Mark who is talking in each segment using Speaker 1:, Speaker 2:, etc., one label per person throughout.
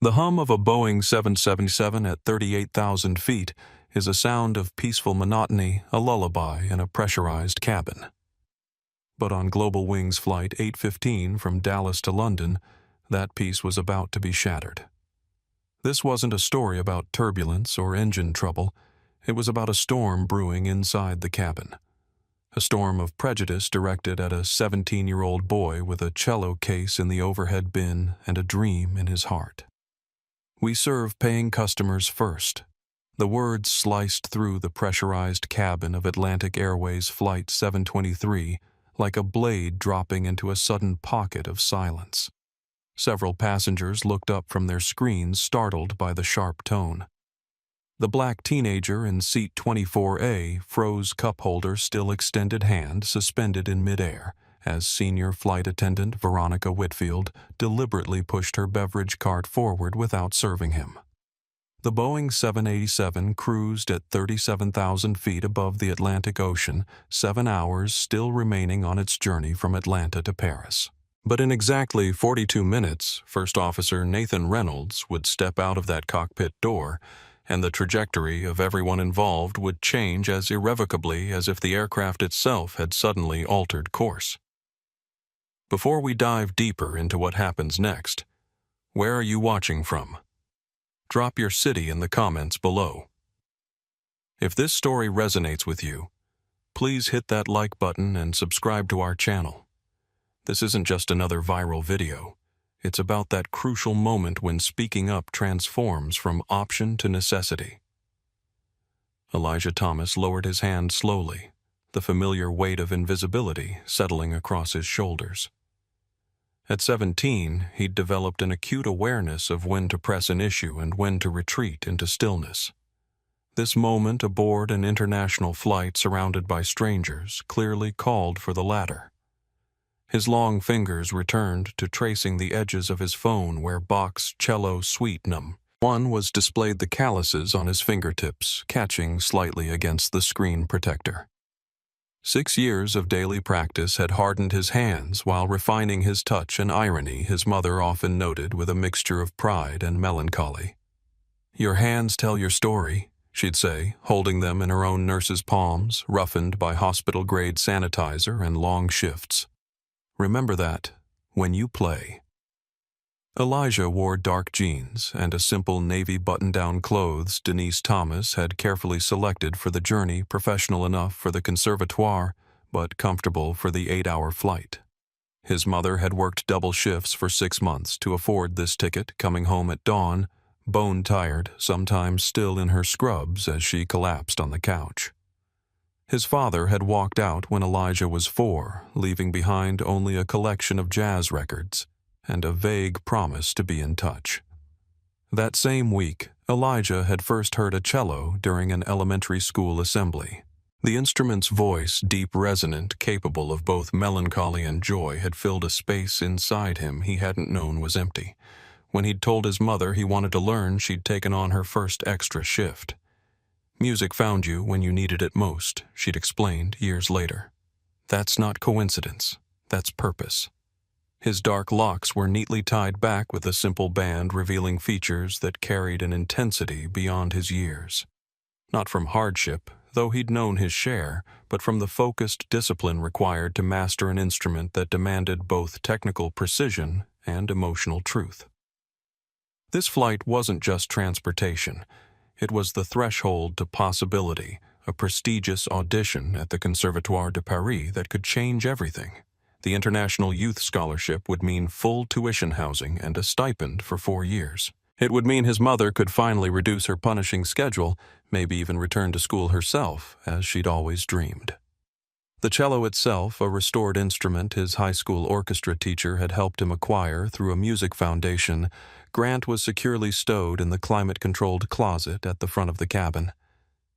Speaker 1: The hum of a Boeing 777 at 38,000 feet is a sound of peaceful monotony, a lullaby in a pressurized cabin. But on Global Wings Flight 815 from Dallas to London, that peace was about to be shattered. This wasn't a story about turbulence or engine trouble. It was about a storm brewing inside the cabin. A storm of prejudice directed at a 17-year-old boy with a cello case in the overhead bin and a dream in his heart. "We serve paying customers first." The words sliced through the pressurized cabin of Atlantic Airways Flight 723 like a blade dropping into a sudden pocket of silence. Several passengers looked up from their screens, startled by the sharp tone. The black teenager in seat 24A froze cup holder still extended hand suspended in midair as senior flight attendant Veronica Whitfield deliberately pushed her beverage cart forward without serving him. The Boeing 787 cruised at 37,000 feet above the Atlantic Ocean, 7 hours still remaining on its journey from Atlanta to Paris. But in exactly 42 minutes, First Officer Nathan Reynolds would step out of that cockpit door, and the trajectory of everyone involved would change as irrevocably as if the aircraft itself had suddenly altered course. Before we dive deeper into what happens next, where are you watching from? Drop your city in the comments below. If this story resonates with you, please hit that like button and subscribe to our channel. This isn't just another viral video. It's about that crucial moment when speaking up transforms from option to necessity. Elijah Thomas lowered his hand slowly, the familiar weight of invisibility settling across his shoulders. At 17, he'd developed an acute awareness of when to press an issue and when to retreat into stillness. This moment aboard an international flight surrounded by strangers clearly called for the latter. His long fingers returned to tracing the edges of his phone where Bach's cello suite num. 1 was displayed the calluses on his fingertips, catching slightly against the screen protector. 6 years of daily practice had hardened his hands while refining his touch and irony his mother often noted with a mixture of pride and melancholy. "Your hands tell your story," she'd say, holding them in her own nurse's palms, roughened by hospital-grade sanitizer and long shifts. "Remember that when you play." Elijah wore dark jeans and a simple navy button-down clothes Denise Thomas had carefully selected for the journey, professional enough for the conservatoire, but comfortable for the 8-hour flight. His mother had worked double shifts for 6 months to afford this ticket, coming home at dawn, bone-tired, sometimes still in her scrubs as she collapsed on the couch. His father had walked out when Elijah was 4, leaving behind only a collection of jazz records and a vague promise to be in touch. That same week, Elijah had first heard a cello during an elementary school assembly. The instrument's voice, deep resonant, capable of both melancholy and joy, had filled a space inside him he hadn't known was empty. When he'd told his mother he wanted to learn, she'd taken on her first extra shift. "Music found you when you needed it most," she'd explained years later. "That's not coincidence, that's purpose." His dark locks were neatly tied back with a simple band revealing features that carried an intensity beyond his years. Not from hardship, though he'd known his share, but from the focused discipline required to master an instrument that demanded both technical precision and emotional truth. This flight wasn't just transportation. It was the threshold to possibility, a prestigious audition at the Conservatoire de Paris that could change everything. The International Youth Scholarship would mean full tuition housing and a stipend for 4 years. It would mean his mother could finally reduce her punishing schedule, maybe even return to school herself, as she'd always dreamed. The cello itself, a restored instrument his high school orchestra teacher had helped him acquire through a music foundation, Grant was securely stowed in the climate-controlled closet at the front of the cabin.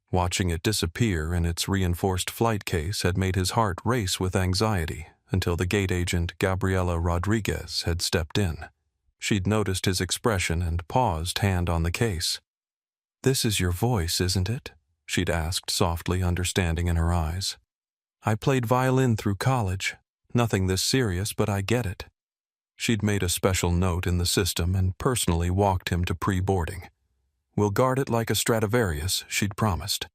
Speaker 1: Watching it disappear in its reinforced flight case had made his heart race with anxiety until the gate agent Gabriela Rodriguez had stepped in. She'd noticed his expression and paused, hand on the case. "This is your voice, isn't it?" she'd asked softly, understanding in her eyes. "I played violin through college. Nothing this serious, but I get it." She'd made a special note in the system and personally walked him to pre-boarding. "We'll guard it like a Stradivarius," she'd promised.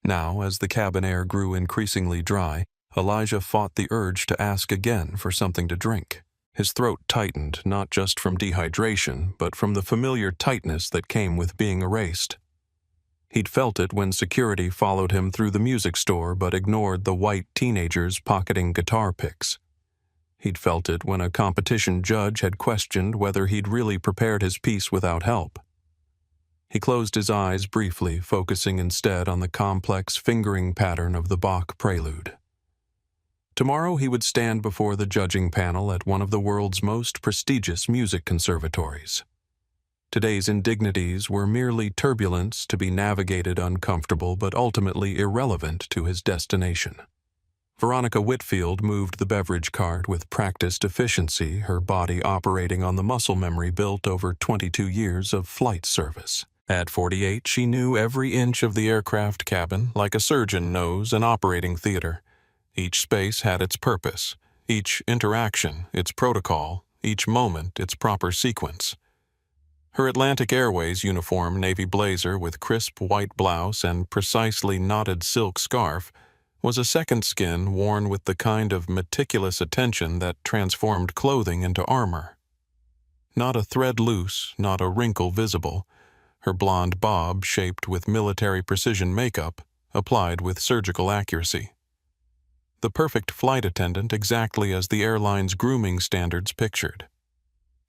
Speaker 1: Now, as the cabin air grew increasingly dry, Elijah fought the urge to ask again for something to drink. His throat tightened, not just from dehydration, but from the familiar tightness that came with being erased. He'd felt it when security followed him through the music store but ignored the white teenagers pocketing guitar picks. He'd felt it when a competition judge had questioned whether he'd really prepared his piece without help. He closed his eyes briefly, focusing instead on the complex fingering pattern of the Bach prelude. Tomorrow he would stand before the judging panel at one of the world's most prestigious music conservatories. Today's indignities were merely turbulence to be navigated uncomfortable but ultimately irrelevant to his destination. Veronica Whitfield moved the beverage cart with practiced efficiency, her body operating on the muscle memory built over 22 years of flight service. At 48, she knew every inch of the aircraft cabin like a surgeon knows an operating theater. Each space had its purpose, each interaction its protocol, each moment its proper sequence. Her Atlantic Airways uniform navy blazer with crisp white blouse and precisely knotted silk scarf was a second skin worn with the kind of meticulous attention that transformed clothing into armor. Not a thread loose, not a wrinkle visible, her blonde bob shaped with military precision makeup, applied with surgical accuracy. The perfect flight attendant exactly as the airline's grooming standards pictured.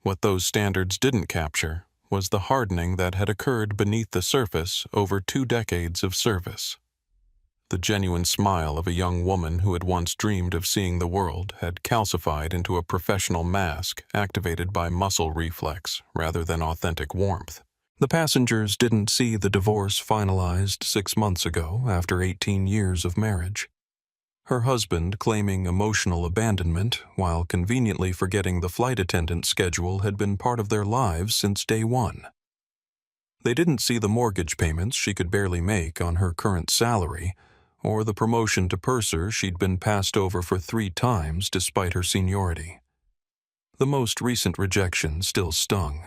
Speaker 1: What those standards didn't capture was the hardening that had occurred beneath the surface over 2 decades of service. The genuine smile of a young woman who had once dreamed of seeing the world had calcified into a professional mask activated by muscle reflex rather than authentic warmth. The passengers didn't see the divorce finalized 6 months ago after 18 years of marriage. Her husband claiming emotional abandonment while conveniently forgetting the flight attendant's schedule had been part of their lives since day one. They didn't see the mortgage payments she could barely make on her current salary, or the promotion to purser she'd been passed over for 3 times despite her seniority. The most recent rejection still stung.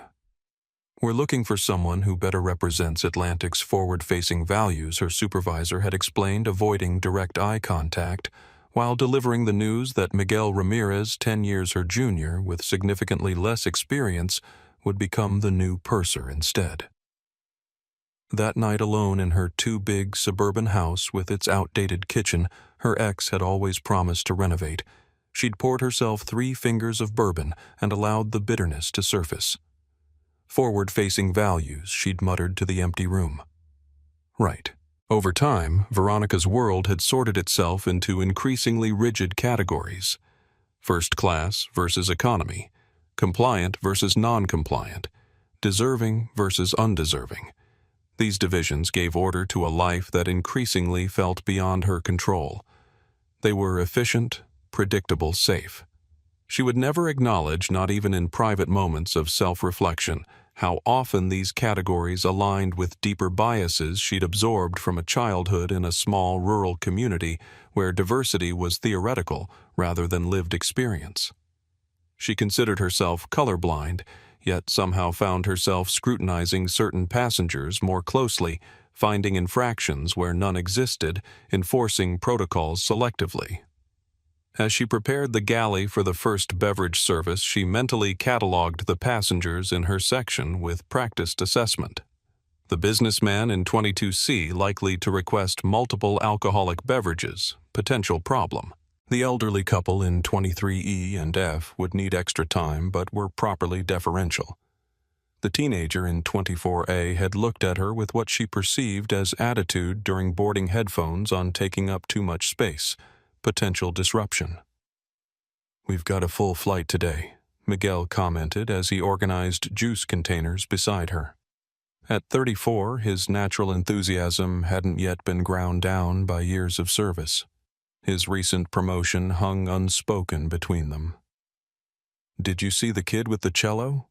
Speaker 1: "We're looking for someone who better represents Atlantic's forward-facing values," her supervisor had explained, avoiding direct eye contact, while delivering the news that Miguel Ramirez, 10 years her junior, with significantly less experience, would become the new purser instead. That night alone in her too-big suburban house with its outdated kitchen her ex had always promised to renovate, she'd poured herself 3 fingers of bourbon and allowed the bitterness to surface. Forward-facing values, she'd muttered to the empty room. Right. Over time, Veronica's world had sorted itself into increasingly rigid categories. First class versus economy, compliant versus non-compliant, deserving versus undeserving. These divisions gave order to a life that increasingly felt beyond her control. They were efficient, predictable, safe. She would never acknowledge, not even in private moments of self-reflection, how often these categories aligned with deeper biases she'd absorbed from a childhood in a small rural community where diversity was theoretical rather than lived experience. She considered herself colorblind, yet somehow found herself scrutinizing certain passengers more closely, finding infractions where none existed, enforcing protocols selectively. As she prepared the galley for the first beverage service, she mentally cataloged the passengers in her section with practiced assessment. The businessman in 22C likely to request multiple alcoholic beverages, potential problem. The elderly couple in 23E and F would need extra time but were properly deferential. The teenager in 24A had looked at her with what she perceived as attitude during boarding headphones on taking up too much space. Potential disruption. "We've got a full flight today," Miguel commented as he organized juice containers beside her. At 34, his natural enthusiasm hadn't yet been ground down by years of service. His recent promotion hung unspoken between them. "Did you see the kid with the cello?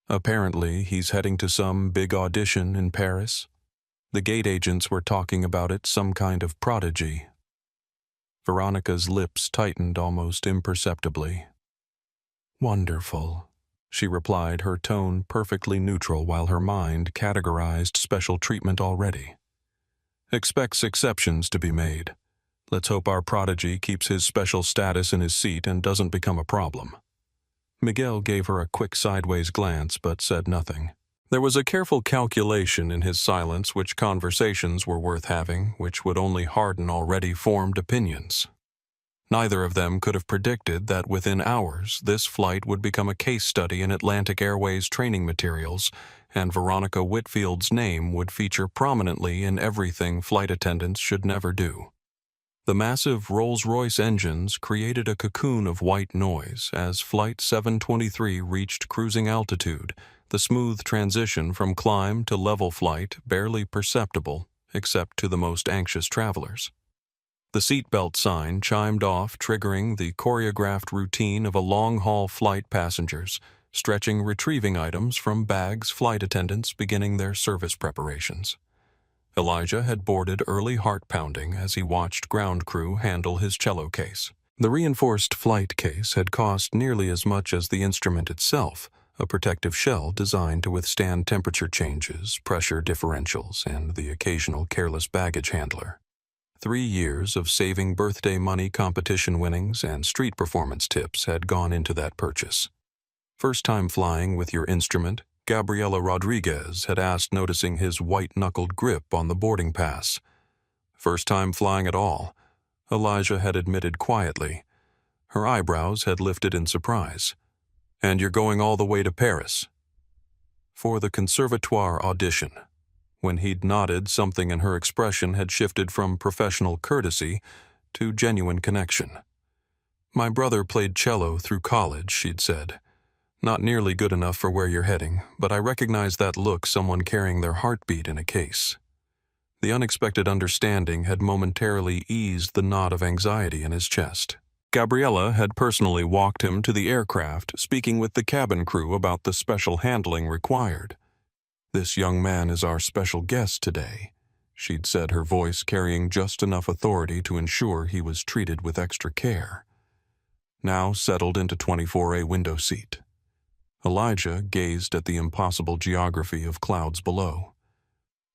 Speaker 1: Apparently, he's heading to some big audition in Paris. The gate agents were talking about it, some kind of prodigy." Veronica's lips tightened almost imperceptibly. "Wonderful," she replied, her tone perfectly neutral while her mind categorized special treatment already. "Expects exceptions to be made. Let's hope our prodigy keeps his special status in his seat and doesn't become a problem." Miguel gave her a quick sideways glance but said nothing. There was a careful calculation in his silence which conversations were worth having, which would only harden already formed opinions. Neither of them could have predicted that within hours this flight would become a case study in Atlantic Airways training materials, and Veronica Whitfield's name would feature prominently in everything flight attendants should never do. The massive Rolls-Royce engines created a cocoon of white noise as Flight 723 reached cruising altitude, the smooth transition from climb to level flight barely perceptible except to the most anxious travelers. The seatbelt sign chimed off, triggering the choreographed routine of a long-haul flight passengers, stretching retrieving items from bags flight attendants beginning their service preparations. Elijah had boarded early heart-pounding as he watched ground crew handle his cello case. The reinforced flight case had cost nearly as much as the instrument itself, a protective shell designed to withstand temperature changes, pressure differentials, and the occasional careless baggage handler. 3 years of saving birthday money competition winnings and street performance tips had gone into that purchase. First time flying with your instrument, Gabriela Rodriguez had asked, noticing his white-knuckled grip on the boarding pass. First time flying at all, Elijah had admitted quietly. Her eyebrows had lifted in surprise. "And you're going all the way to Paris?" "For the Conservatoire audition." When he'd nodded, something in her expression had shifted from professional courtesy to genuine connection. "My brother played cello through college," she'd said. "Not nearly good enough for where you're heading, but I recognize that look, someone carrying their heartbeat in a case." The unexpected understanding had momentarily eased the knot of anxiety in his chest. Gabriela had personally walked him to the aircraft, speaking with the cabin crew about the special handling required. "This young man is our special guest today," she'd said, her voice carrying just enough authority to ensure he was treated with extra care. Now settled into 24A window seat. Elijah gazed at the impossible geography of clouds below.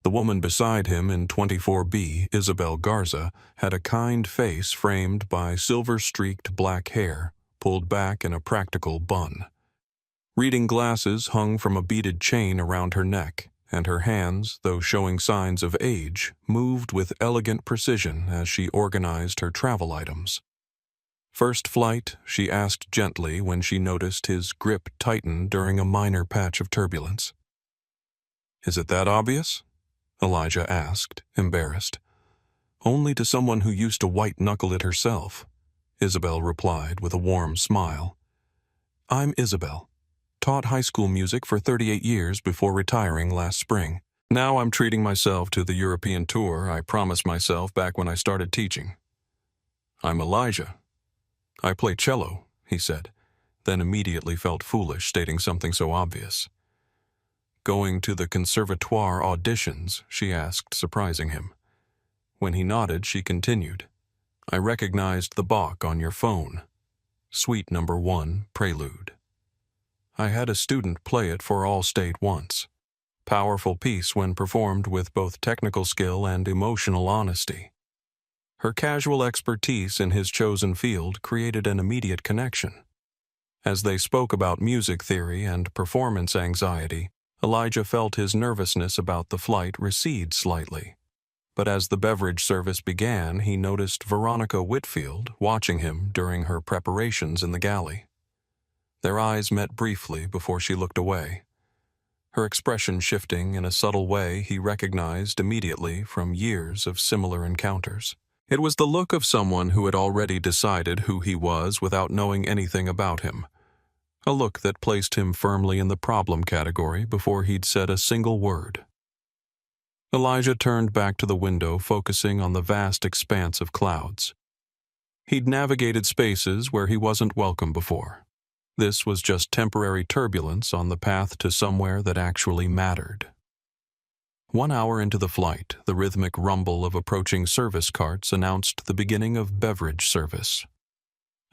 Speaker 1: The woman beside him in 24B, Isabel Garza, had a kind face framed by silver-streaked black hair, pulled back in a practical bun. Reading glasses hung from a beaded chain around her neck, and her hands, though showing signs of age, moved with elegant precision as she organized her travel items. "First flight?" she asked gently when she noticed his grip tighten during a minor patch of turbulence. "Is it that obvious?" Elijah asked, embarrassed. "Only to someone who used to white-knuckle it herself," Isabel replied with a warm smile. "I'm Isabel. Taught high school music for 38 years before retiring last spring. Now I'm treating myself to the European tour I promised myself back when I started teaching. I'm Elijah. I play cello," he said, then immediately felt foolish stating something so obvious. "Going to the Conservatoire auditions?" she asked, surprising him. When he nodded, she continued. "I recognized the Bach on your phone. Suite number 1, Prelude. I had a student play it for Allstate once. Powerful piece when performed with both technical skill and emotional honesty." Her casual expertise in his chosen field created an immediate connection. As they spoke about music theory and performance anxiety, Elijah felt his nervousness about the flight recede slightly. But as the beverage service began, he noticed Veronica Whitfield watching him during her preparations in the galley. Their eyes met briefly before she looked away. Her expression shifting in a subtle way he recognized immediately from years of similar encounters. It was the look of someone who had already decided who he was without knowing anything about him. A look that placed him firmly in the problem category before he'd said a single word. Elijah turned back to the window, focusing on the vast expanse of clouds. He'd navigated spaces where he wasn't welcome before. This was just temporary turbulence on the path to somewhere that actually mattered. 1 hour into the flight, the rhythmic rumble of approaching service carts announced the beginning of beverage service.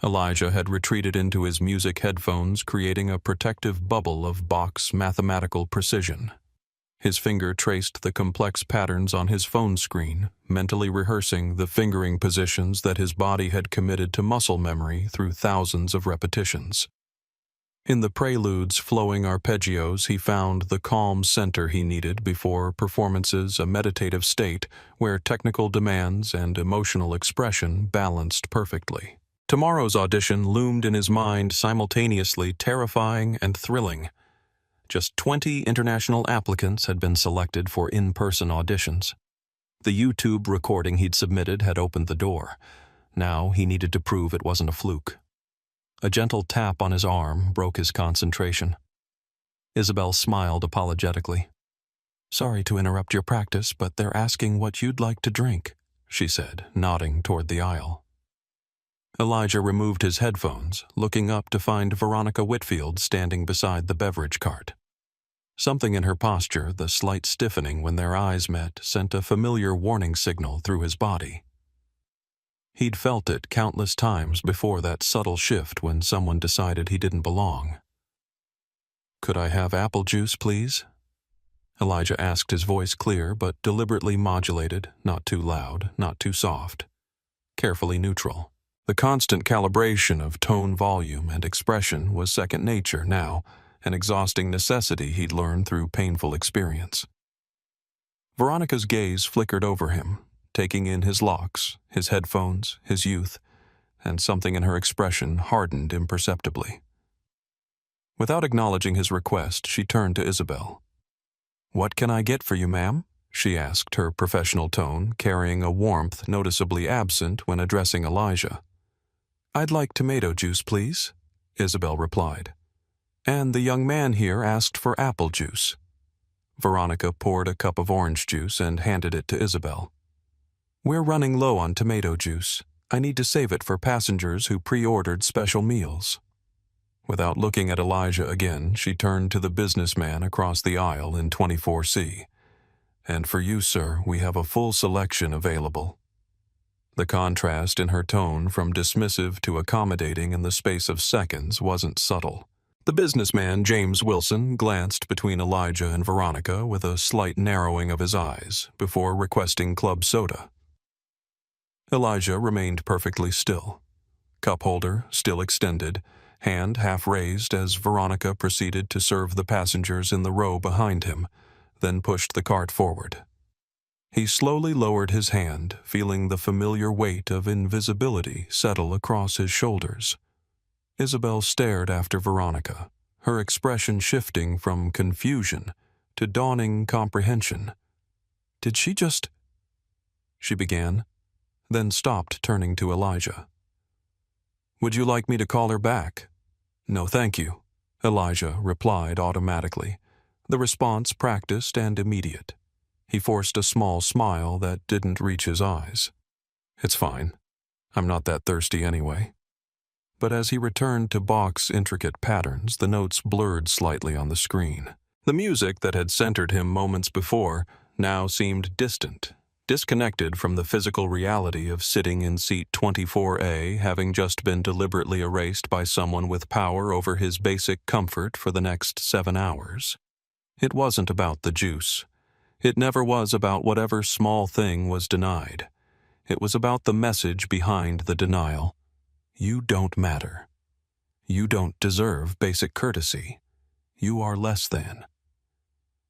Speaker 1: Elijah had retreated into his music headphones, creating a protective bubble of Bach's mathematical precision. His finger traced the complex patterns on his phone screen, mentally rehearsing the fingering positions that his body had committed to muscle memory through thousands of repetitions. In the prelude's flowing arpeggios, he found the calm center he needed before performances, a meditative state where technical demands and emotional expression balanced perfectly. Tomorrow's audition loomed in his mind, simultaneously terrifying and thrilling. Just 20 international applicants had been selected for in-person auditions. The YouTube recording he'd submitted had opened the door. Now he needed to prove it wasn't a fluke. A gentle tap on his arm broke his concentration. Isabel smiled apologetically. "Sorry to interrupt your practice, but they're asking what you'd like to drink," she said, nodding toward the aisle. Elijah removed his headphones, looking up to find Veronica Whitfield standing beside the beverage cart. Something in her posture, the slight stiffening when their eyes met, sent a familiar warning signal through his body. He'd felt it countless times before, that subtle shift when someone decided he didn't belong. "Could I have apple juice, please?" Elijah asked, his voice clear but deliberately modulated, not too loud, not too soft. Carefully neutral. The constant calibration of tone, volume, and expression was second nature now, an exhausting necessity he'd learned through painful experience. Veronica's gaze flickered over him, taking in his locks, his headphones, his youth, and something in her expression hardened imperceptibly. Without acknowledging his request, she turned to Isabel. "What can I get for you, ma'am?" she asked, her professional tone carrying a warmth noticeably absent when addressing Elijah. "I'd like tomato juice, please," Isabel replied. "And the young man here asked for apple juice." Veronica poured a cup of orange juice and handed it to Isabel. "We're running low on tomato juice. I need to save it for passengers who pre-ordered special meals." Without looking at Elijah again, she turned to the businessman across the aisle in 24C. "And for you, sir, we have a full selection available." The contrast in her tone from dismissive to accommodating in the space of seconds wasn't subtle. The businessman, James Wilson, glanced between Elijah and Veronica with a slight narrowing of his eyes before requesting club soda. Elijah remained perfectly still, cup holder still extended, hand half raised as Veronica proceeded to serve the passengers in the row behind him, then pushed the cart forward. He slowly lowered his hand, feeling the familiar weight of invisibility settle across his shoulders. Isabel stared after Veronica, her expression shifting from confusion to dawning comprehension. "Did she just—" she began, then stopped, turning to Elijah. "Would you like me to call her back?" "No, thank you," Elijah replied automatically, the response practiced and immediate. He forced a small smile that didn't reach his eyes. "It's fine. I'm not that thirsty anyway." But as he returned to Bach's intricate patterns, the notes blurred slightly on the screen. The music that had centered him moments before now seemed distant, disconnected from the physical reality of sitting in seat 24A, having just been deliberately erased by someone with power over his basic comfort for the next 7 hours. It wasn't about the juice. It never was about whatever small thing was denied. It was about the message behind the denial. You don't matter. You don't deserve basic courtesy. You are less than.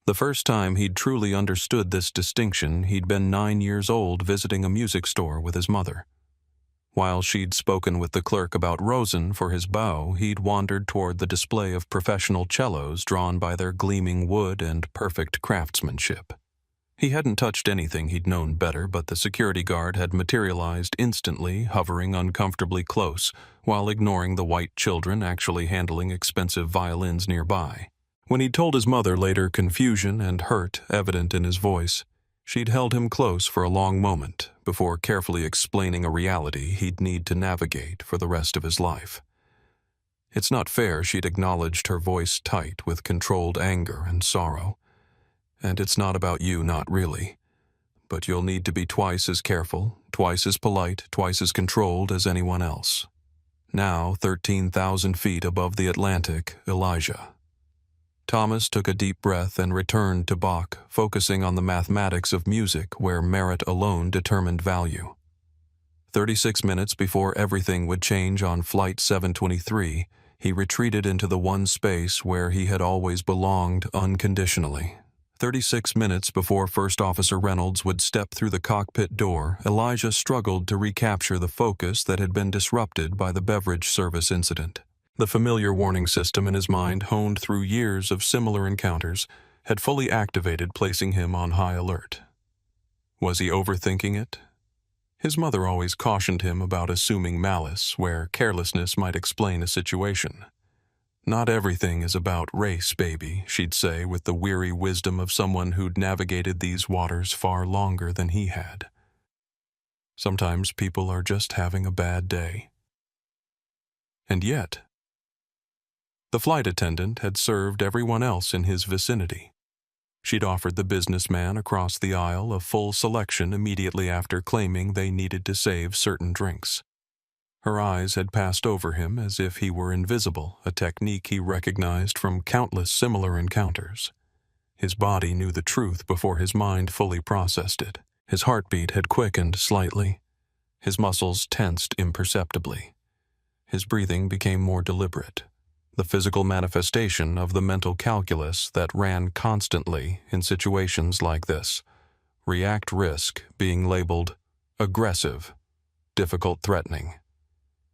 Speaker 1: The first time he'd truly understood this distinction, he'd been 9 years old visiting a music store with his mother. While she'd spoken with the clerk about Rosen for his bow, he'd wandered toward the display of professional cellos drawn by their gleaming wood and perfect craftsmanship. He hadn't touched anything he'd known better, but the security guard had materialized instantly, hovering uncomfortably close, while ignoring the white children actually handling expensive violins nearby. When he'd told his mother later, confusion and hurt evident in his voice, she'd held him close for a long moment before carefully explaining a reality he'd need to navigate for the rest of his life. It's not fair, she'd acknowledged, her voice tight with controlled anger and sorrow. And it's not about you, not really. But you'll need to be twice as careful, twice as polite, twice as controlled as anyone else. now 13,000 feet above the Atlantic, Elijah. Thomas took a deep breath and returned to Bach, focusing on the mathematics of music where merit alone determined value. 36 minutes before everything would change on Flight 723, he retreated into the one space where he had always belonged unconditionally. 36 minutes before First Officer Reynolds would step through the cockpit door, Elijah struggled to recapture the focus that had been disrupted by the beverage service incident. The familiar warning system in his mind, honed through years of similar encounters, had fully activated, placing him on high alert. Was he overthinking it? His mother always cautioned him about assuming malice, where carelessness might explain a situation. "Not everything is about race, baby," she'd say with the weary wisdom of someone who'd navigated these waters far longer than he had. Sometimes people are just having a bad day. And yet, the flight attendant had served everyone else in his vicinity. She'd offered the businessman across the aisle a full selection immediately after claiming they needed to save certain drinks. Her eyes had passed over him as if he were invisible, a technique he recognized from countless similar encounters. His body knew the truth before his mind fully processed it. His heartbeat had quickened slightly. His muscles tensed imperceptibly. His breathing became more deliberate, the physical manifestation of the mental calculus that ran constantly in situations like this. React risk being labeled aggressive, difficult threatening.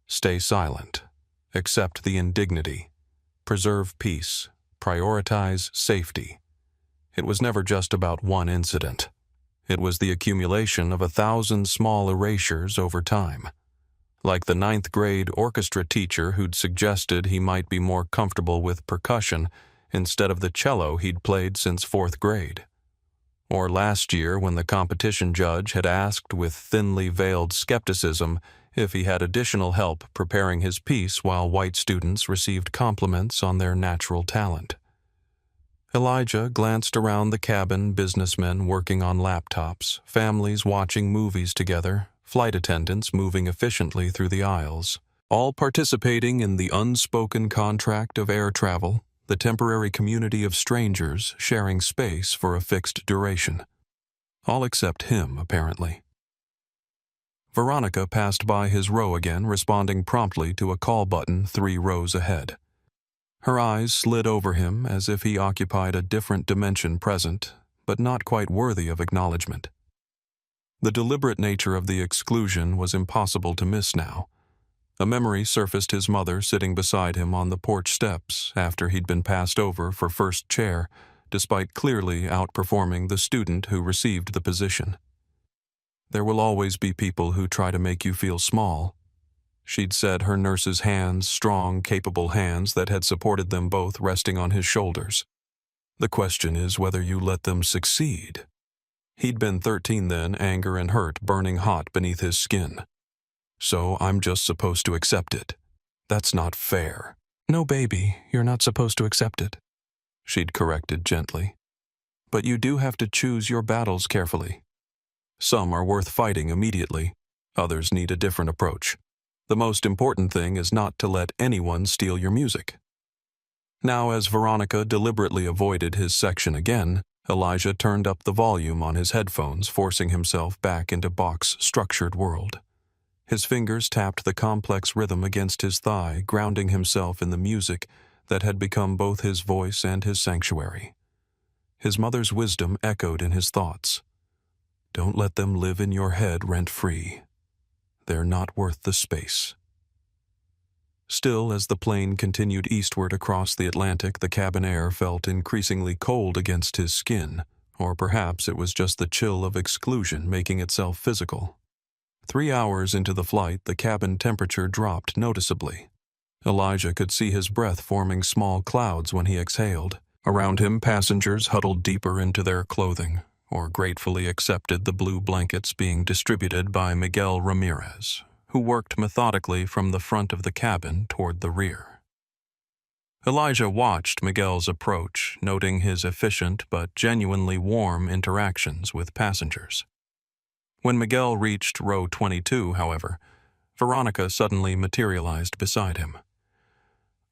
Speaker 1: Stay silent. Accept the indignity. Preserve peace. Prioritize safety. It was never just about one incident. It was the accumulation of 1,000 small erasures over time. Like the 9th grade orchestra teacher who'd suggested he might be more comfortable with percussion instead of the cello he'd played since 4th grade. Or last year when the competition judge had asked with thinly veiled skepticism if he had additional help preparing his piece while white students received compliments on their natural talent. Elijah glanced around the cabin, businessmen working on laptops, families watching movies together, flight attendants moving efficiently through the aisles, all participating in the unspoken contract of air travel, the temporary community of strangers sharing space for a fixed duration. All except him, apparently. Veronica passed by his row again, responding promptly to a call button 3 rows ahead. Her eyes slid over him as if he occupied a different dimension present, but not quite worthy of acknowledgement. The deliberate nature of the exclusion was impossible to miss now. A memory surfaced: his mother sitting beside him on the porch steps after he'd been passed over for first chair, despite clearly outperforming the student who received the position. "There will always be people who try to make you feel small," she'd said, her nurse's hands, strong, capable hands that had supported them both, resting on his shoulders. "The question is whether you let them succeed." He'd been 13 then, anger and hurt burning hot beneath his skin. "So I'm just supposed to accept it. That's not fair." "No, baby, you're not supposed to accept it," she'd corrected gently. "But you do have to choose your battles carefully. Some are worth fighting immediately, others need a different approach. The most important thing is not to let anyone steal your music." Now, as Veronica deliberately avoided his section again, Elijah turned up the volume on his headphones, forcing himself back into Bach's structured world. His fingers tapped the complex rhythm against his thigh, grounding himself in the music that had become both his voice and his sanctuary. His mother's wisdom echoed in his thoughts. Don't let them live in your head rent-free. They're not worth the space. Still, as the plane continued eastward across the Atlantic, the cabin air felt increasingly cold against his skin, or perhaps it was just the chill of exclusion making itself physical. 3 hours into the flight, the cabin temperature dropped noticeably. Elijah could see his breath forming small clouds when he exhaled. Around him, passengers huddled deeper into their clothing, or gratefully accepted the blue blankets being distributed by Miguel Ramirez, who worked methodically from the front of the cabin toward the rear. Elijah watched Miguel's approach, noting his efficient but genuinely warm interactions with passengers. When Miguel reached row 22, however, Veronica suddenly materialized beside him.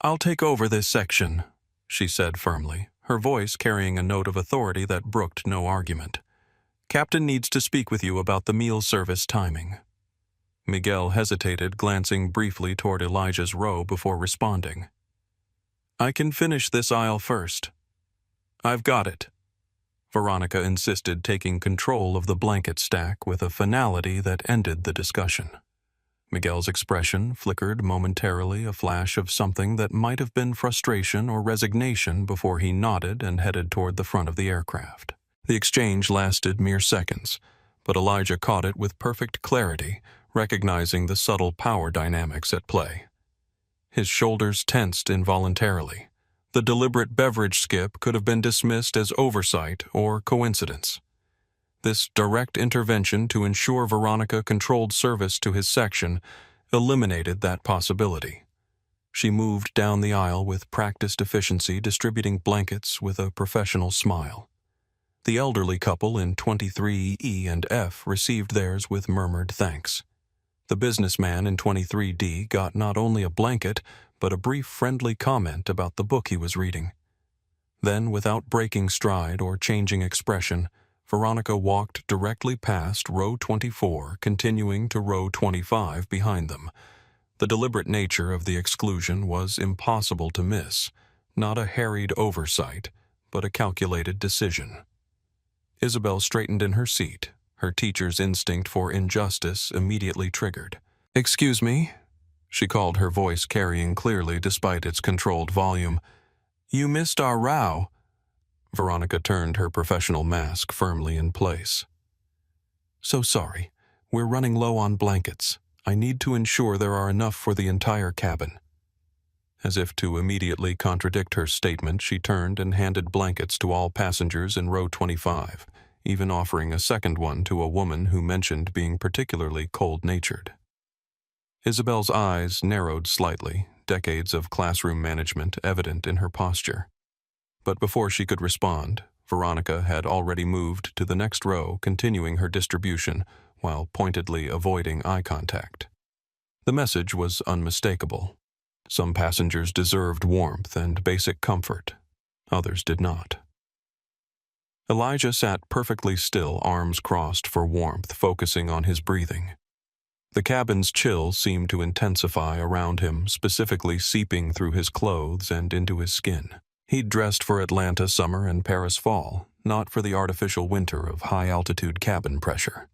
Speaker 1: "I'll take over this section," she said firmly, her voice carrying a note of authority that brooked no argument. "Captain needs to speak with you about the meal service timing." Miguel hesitated, glancing briefly toward Elijah's row before responding. "I can finish this aisle first." "I've got it." Veronica insisted, taking control of the blanket stack with a finality that ended the discussion. Miguel's expression flickered momentarily, a flash of something that might have been frustration or resignation before he nodded and headed toward the front of the aircraft. The exchange lasted mere seconds, but Elijah caught it with perfect clarity, recognizing the subtle power dynamics at play. His shoulders tensed involuntarily. The deliberate beverage skip could have been dismissed as oversight or coincidence. This direct intervention to ensure Veronica controlled service to his section eliminated that possibility. She moved down the aisle with practiced efficiency, distributing blankets with a professional smile. The elderly couple in 23E and F received theirs with murmured thanks. The businessman in 23D got not only a blanket, but a brief friendly comment about the book he was reading. Then, without breaking stride or changing expression, Veronica walked directly past row 24, continuing to row 25 behind them. The deliberate nature of the exclusion was impossible to miss, not a harried oversight, but a calculated decision. Isabel straightened in her seat, her teacher's instinct for injustice immediately triggered. "Excuse me," she called, her voice carrying clearly despite its controlled volume. "You missed our row." Veronica turned her professional mask firmly in place. "So sorry. We're running low on blankets. I need to ensure there are enough for the entire cabin." As if to immediately contradict her statement, she turned and handed blankets to all passengers in row 25, even offering a second one to a woman who mentioned being particularly cold-natured. Isabel's eyes narrowed slightly, decades of classroom management evident in her posture. But before she could respond, Veronica had already moved to the next row, continuing her distribution while pointedly avoiding eye contact. The message was unmistakable. Some passengers deserved warmth and basic comfort. Others did not. Elijah sat perfectly still, arms crossed for warmth, focusing on his breathing. The cabin's chill seemed to intensify around him, specifically seeping through his clothes and into his skin. He'd dressed for Atlanta summer and Paris fall, not for the artificial winter of high-altitude cabin pressure.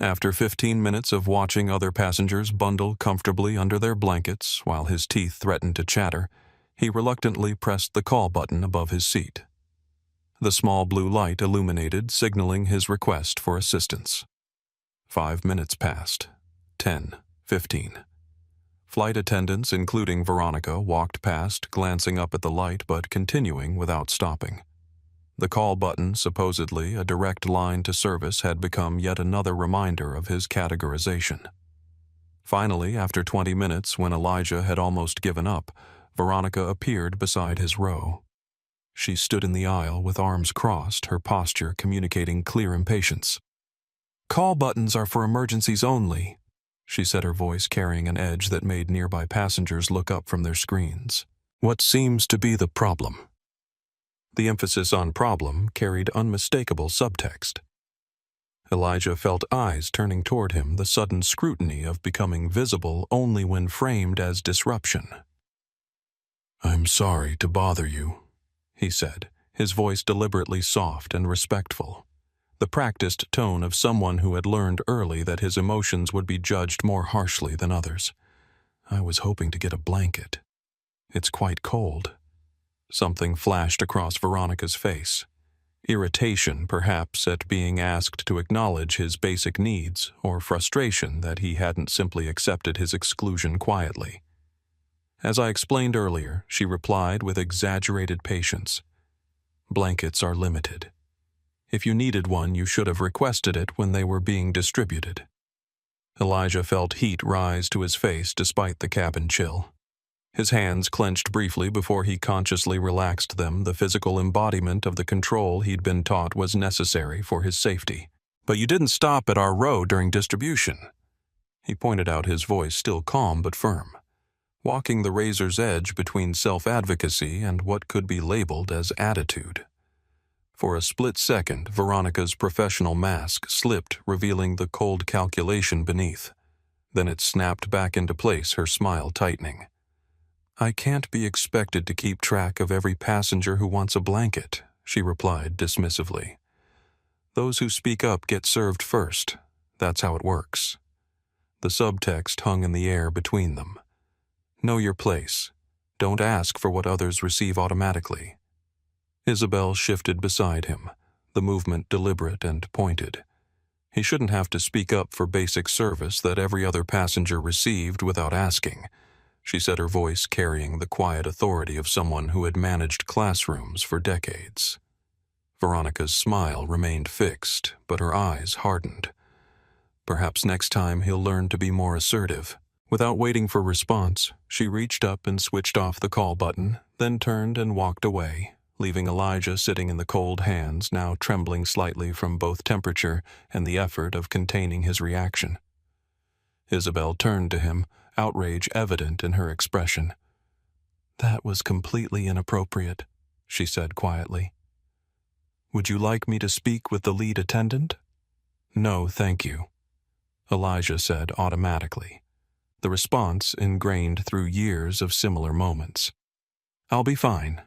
Speaker 1: After 15 minutes of watching other passengers bundle comfortably under their blankets while his teeth threatened to chatter, he reluctantly pressed the call button above his seat. The small blue light illuminated, signaling his request for assistance. 5 minutes passed. 10, 15. Flight attendants, including Veronica, walked past, glancing up at the light but continuing without stopping. The call button, supposedly a direct line to service, had become yet another reminder of his categorization. Finally, after 20 minutes, when Elijah had almost given up, Veronica appeared beside his row. She stood in the aisle with arms crossed, her posture communicating clear impatience. "Call buttons are for emergencies only," she said, her voice carrying an edge that made nearby passengers look up from their screens. "What seems to be the problem?" The emphasis on problem carried unmistakable subtext. Elijah felt eyes turning toward him, the sudden scrutiny of becoming visible only when framed as disruption. "I'm sorry to bother you," he said, his voice deliberately soft and respectful, the practiced tone of someone who had learned early that his emotions would be judged more harshly than others. "I was hoping to get a blanket. It's quite cold." Something flashed across Veronica's face. Irritation, perhaps, at being asked to acknowledge his basic needs, or frustration that he hadn't simply accepted his exclusion quietly. "As I explained earlier," she replied with exaggerated patience, "blankets are limited. If you needed one, you should have requested it when they were being distributed." Elijah felt heat rise to his face despite the cabin chill. His hands clenched briefly before he consciously relaxed them, the physical embodiment of the control he'd been taught was necessary for his safety. "But you didn't stop at our row during distribution." He pointed out, his voice still calm but firm, walking the razor's edge between self-advocacy and what could be labeled as attitude. For a split second, Veronica's professional mask slipped, revealing the cold calculation beneath. Then it snapped back into place, her smile tightening. "I can't be expected to keep track of every passenger who wants a blanket," she replied dismissively. "Those who speak up get served first. That's how it works." The subtext hung in the air between them. Know your place. Don't ask for what others receive automatically. Isabel shifted beside him, the movement deliberate and pointed. He shouldn't have to speak up for basic service that every other passenger received without asking, she said, her voice carrying the quiet authority of someone who had managed classrooms for decades. Veronica's smile remained fixed, but her eyes hardened. Perhaps next time he'll learn to be more assertive. Without waiting for response, she reached up and switched off the call button, then turned and walked away, leaving Elijah sitting in the cold hands, now trembling slightly from both temperature and the effort of containing his reaction. Isabel turned to him, outrage evident in her expression. "That was completely inappropriate," she said quietly. "Would you like me to speak with the lead attendant?" "No, thank you," Elijah said automatically, the response ingrained through years of similar moments. "I'll be fine."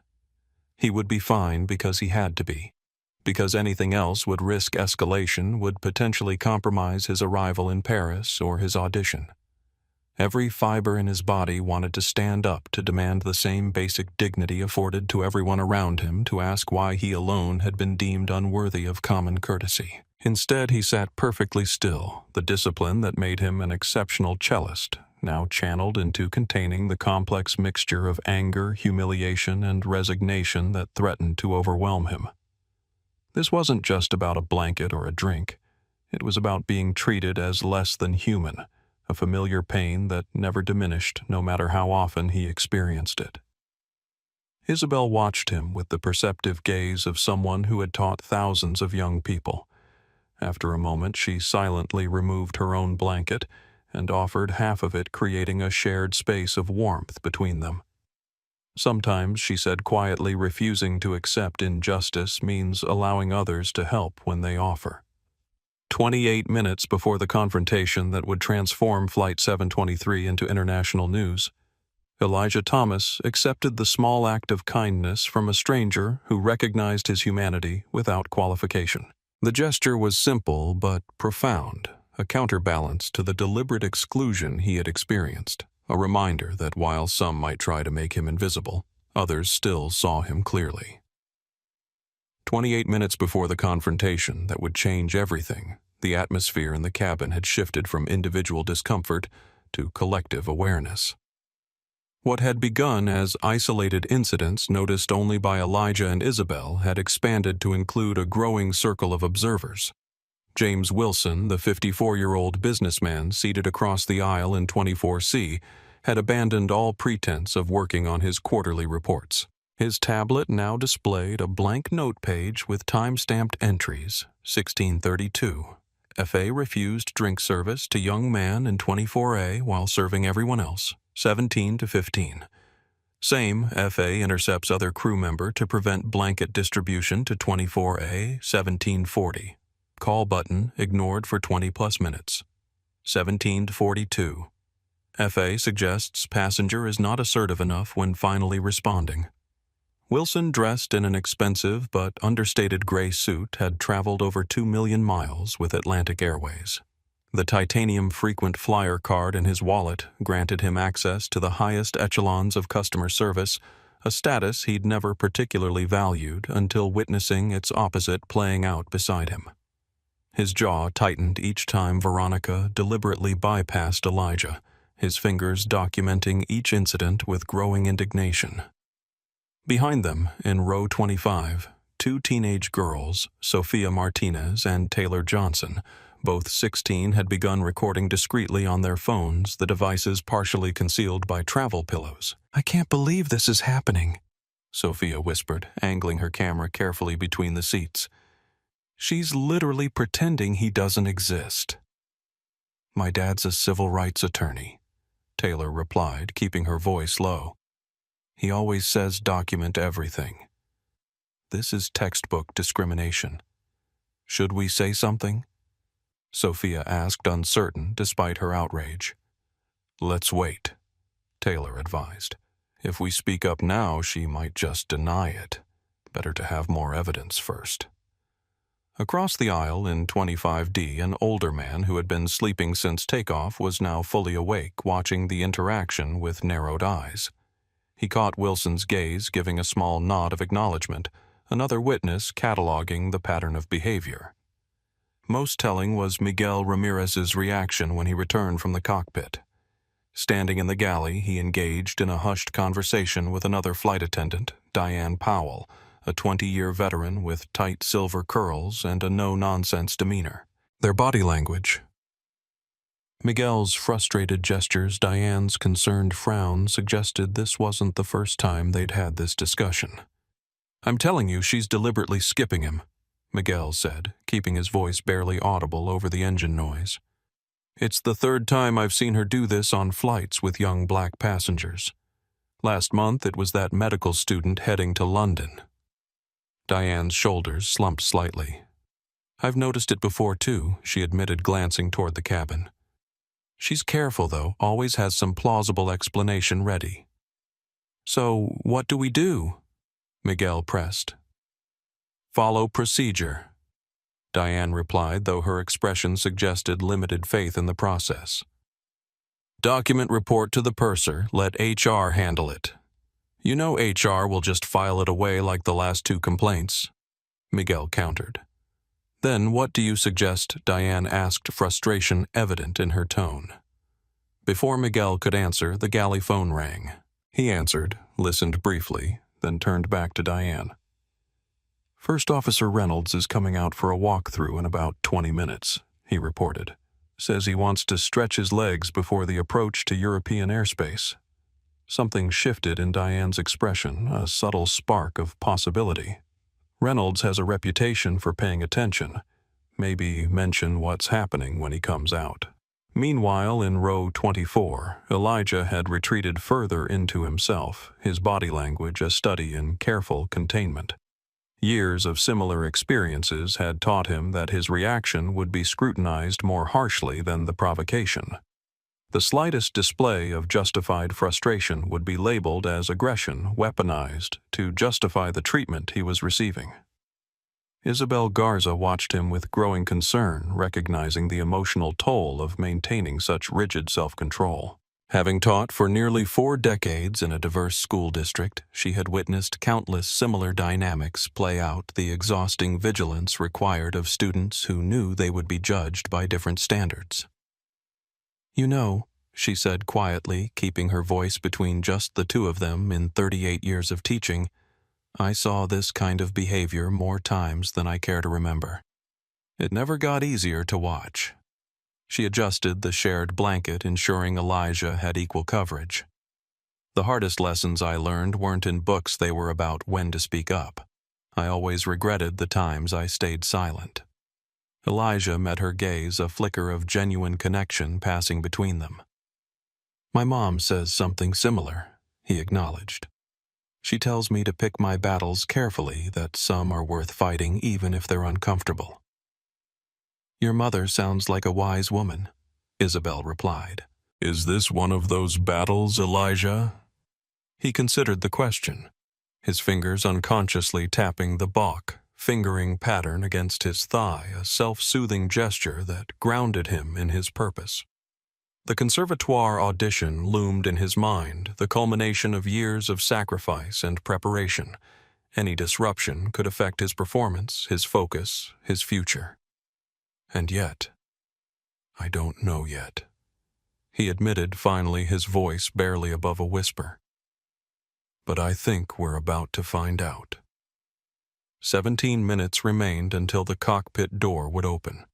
Speaker 1: He would be fine because he had to be, because anything else would risk escalation, would potentially compromise his arrival in Paris or his audition. Every fiber in his body wanted to stand up to demand the same basic dignity afforded to everyone around him, to ask why he alone had been deemed unworthy of common courtesy. Instead, he sat perfectly still, the discipline that made him an exceptional cellist, now channeled into containing the complex mixture of anger, humiliation, and resignation that threatened to overwhelm him. This wasn't just about a blanket or a drink. It was about being treated as less than human, a familiar pain that never diminished no matter how often he experienced it. Isabel watched him with the perceptive gaze of someone who had taught thousands of young people. After a moment, she silently removed her own blanket and offered half of it, creating a shared space of warmth between them. Sometimes, she said quietly, refusing to accept injustice means allowing others to help when they offer. 28 minutes before the confrontation that would transform Flight 723 into international news, Elijah Thomas accepted the small act of kindness from a stranger who recognized his humanity without qualification. The gesture was simple but profound, a counterbalance to the deliberate exclusion he had experienced, a reminder that while some might try to make him invisible, others still saw him clearly. 28 minutes before the confrontation that would change everything, the atmosphere in the cabin had shifted from individual discomfort to collective awareness. What had begun as isolated incidents noticed only by Elijah and Isabel had expanded to include a growing circle of observers. James Wilson, the 54-year-old businessman seated across the aisle in 24C, had abandoned all pretense of working on his quarterly reports. His tablet now displayed a blank note page with time-stamped entries, 1632. FA refused drink service to young man in 24A while serving everyone else, 17 to 15. Same, FA intercepts other crew member to prevent blanket distribution to 24A, 1740. Call button ignored for 20+ minutes, 17 to 42. FA suggests passenger is not assertive enough when finally responding. Wilson, dressed in an expensive but understated gray suit, had traveled over 2 million miles with Atlantic Airways. The titanium frequent flyer card in his wallet granted him access to the highest echelons of customer service, a status he'd never particularly valued until witnessing its opposite playing out beside him. His jaw tightened each time Veronica deliberately bypassed Elijah, his fingers documenting each incident with growing indignation. Behind them, in row 25, 2 teenage girls, Sophia Martinez and Taylor Johnson, both 16, had begun recording discreetly on their phones, the devices partially concealed by travel pillows. "I can't believe this is happening," Sophia whispered, angling her camera carefully between the seats. "She's literally pretending he doesn't exist." My dad's a civil rights attorney, Taylor replied, keeping her voice low. He always says document everything. This is textbook discrimination. Should we say something? Sophia asked, uncertain despite her outrage. Let's wait, Taylor advised. If we speak up now, she might just deny it. Better to have more evidence first. Across the aisle in 25D, an older man who had been sleeping since takeoff was now fully awake, watching the interaction with narrowed eyes. He caught Wilson's gaze, giving a small nod of acknowledgement, another witness cataloging the pattern of behavior. Most telling was Miguel Ramirez's reaction when he returned from the cockpit. Standing in the galley, he engaged in a hushed conversation with another flight attendant, Diane Powell, a 20-year veteran with tight silver curls and a no-nonsense demeanor. Their body language. Miguel's frustrated gestures, Diane's concerned frown suggested this wasn't the first time they'd had this discussion. I'm telling you, she's deliberately skipping him, Miguel said, keeping his voice barely audible over the engine noise. It's the third time I've seen her do this on flights with young black passengers. Last month it was that medical student heading to London. Diane's shoulders slumped slightly. I've noticed it before too, she admitted, glancing toward the cabin. She's careful though, always has some plausible explanation ready. So, what do we do? Miguel pressed. Follow procedure, Diane replied, though her expression suggested limited faith in the process. Document report to the purser, let HR handle it. You know HR will just file it away like the last two complaints, Miguel countered. Then what do you suggest? Diane asked, frustration evident in her tone. Before Miguel could answer, the galley phone rang. He answered, listened briefly, then turned back to Diane. First Officer Reynolds is coming out for a walkthrough in about 20 minutes, he reported. Says he wants to stretch his legs before the approach to European airspace. Something shifted in Diane's expression, a subtle spark of possibility. Reynolds has a reputation for paying attention. Maybe mention what's happening when he comes out. Meanwhile, in row 24, Elijah had retreated further into himself, his body language a study in careful containment. Years of similar experiences had taught him that his reaction would be scrutinized more harshly than the provocation. The slightest display of justified frustration would be labeled as aggression, weaponized, to justify the treatment he was receiving. Isabel Garza watched him with growing concern, recognizing the emotional toll of maintaining such rigid self-control. Having taught for nearly 4 decades in a diverse school district, she had witnessed countless similar dynamics play out, the exhausting vigilance required of students who knew they would be judged by different standards. You know, she said quietly, keeping her voice between just the two of them in 38 years of teaching, I saw this kind of behavior more times than I care to remember. It never got easier to watch. She adjusted the shared blanket, ensuring Elijah had equal coverage. The hardest lessons I learned weren't in books, they were about when to speak up. I always regretted the times I stayed silent. Elijah met her gaze, a flicker of genuine connection passing between them. My mom says something similar, he acknowledged. She tells me to pick my battles carefully, that some are worth fighting even if they're uncomfortable. Your mother sounds like a wise woman, Isabel replied. Is this one of those battles, Elijah? He considered the question, his fingers unconsciously tapping the balk, fingering pattern against his thigh, a self-soothing gesture that grounded him in his purpose. The conservatoire audition loomed in his mind, the culmination of years of sacrifice and preparation. Any disruption could affect his performance, his focus, his future. And yet, I don't know yet, he admitted finally, his voice barely above a whisper. But I think we're about to find out. 17 minutes remained until the cockpit door would open.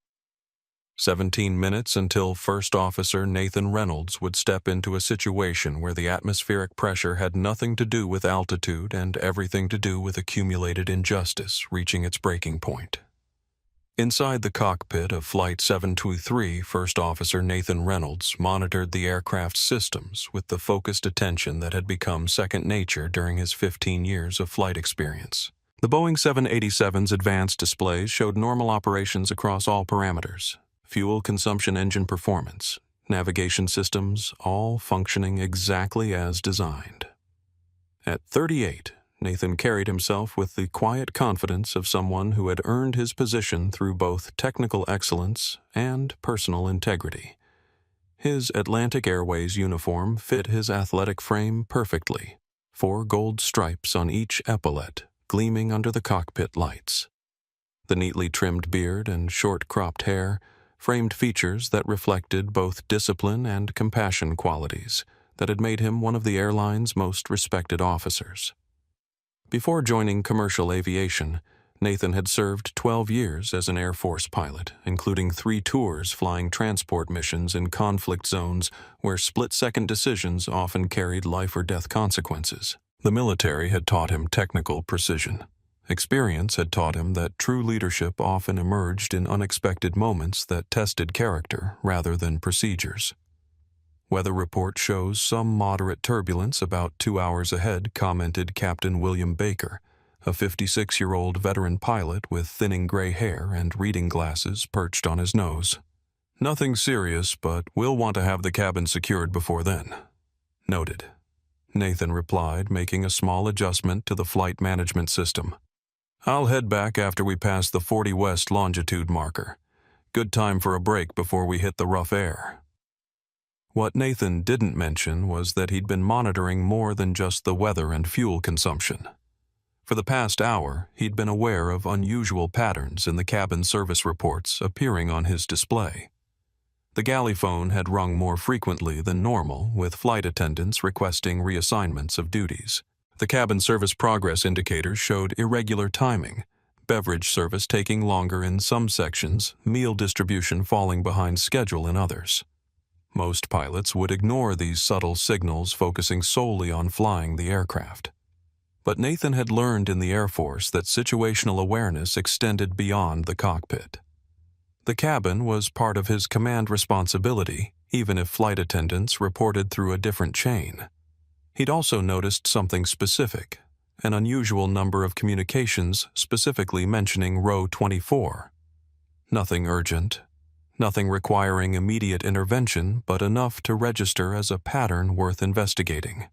Speaker 1: 17 minutes until First Officer Nathan Reynolds would step into a situation where the atmospheric pressure had nothing to do with altitude and everything to do with accumulated injustice reaching its breaking point. Inside the cockpit of Flight 723, First Officer Nathan Reynolds monitored the aircraft's systems with the focused attention that had become second nature during his 15 years of flight experience. The Boeing 787's advanced displays showed normal operations across all parameters: fuel consumption, engine performance, navigation systems, all functioning exactly as designed. At 38, Nathan carried himself with the quiet confidence of someone who had earned his position through both technical excellence and personal integrity. His Atlantic Airways uniform fit his athletic frame perfectly, 4 gold stripes on each epaulette gleaming under the cockpit lights. The neatly trimmed beard and short-cropped hair framed features that reflected both discipline and compassion qualities that had made him one of the airline's most respected officers. Before joining commercial aviation, Nathan had served 12 years as an Air Force pilot, including 3 tours flying transport missions in conflict zones where split-second decisions often carried life-or-death consequences. The military had taught him technical precision. Experience had taught him that true leadership often emerged in unexpected moments that tested character rather than procedures. Weather report shows some moderate turbulence about 2 hours ahead, commented Captain William Baker, a 56-year-old veteran pilot with thinning gray hair and reading glasses perched on his nose. Nothing serious, but we'll want to have the cabin secured before then. Noted. Nathan replied, making a small adjustment to the flight management system. I'll head back after we pass the 40 West longitude marker. Good time for a break before we hit the rough air. What Nathan didn't mention was that he'd been monitoring more than just the weather and fuel consumption. For the past hour, he'd been aware of unusual patterns in the cabin service reports appearing on his display. The galley phone had rung more frequently than normal, with flight attendants requesting reassignments of duties. The cabin service progress indicators showed irregular timing, beverage service taking longer in some sections, meal distribution falling behind schedule in others. Most pilots would ignore these subtle signals, focusing solely on flying the aircraft. But Nathan had learned in the Air Force that situational awareness extended beyond the cockpit. The cabin was part of his command responsibility, even if flight attendants reported through a different chain. He'd also noticed something specific, an unusual number of communications specifically mentioning row 24. Nothing urgent. Nothing requiring immediate intervention, but enough to register as a pattern worth investigating.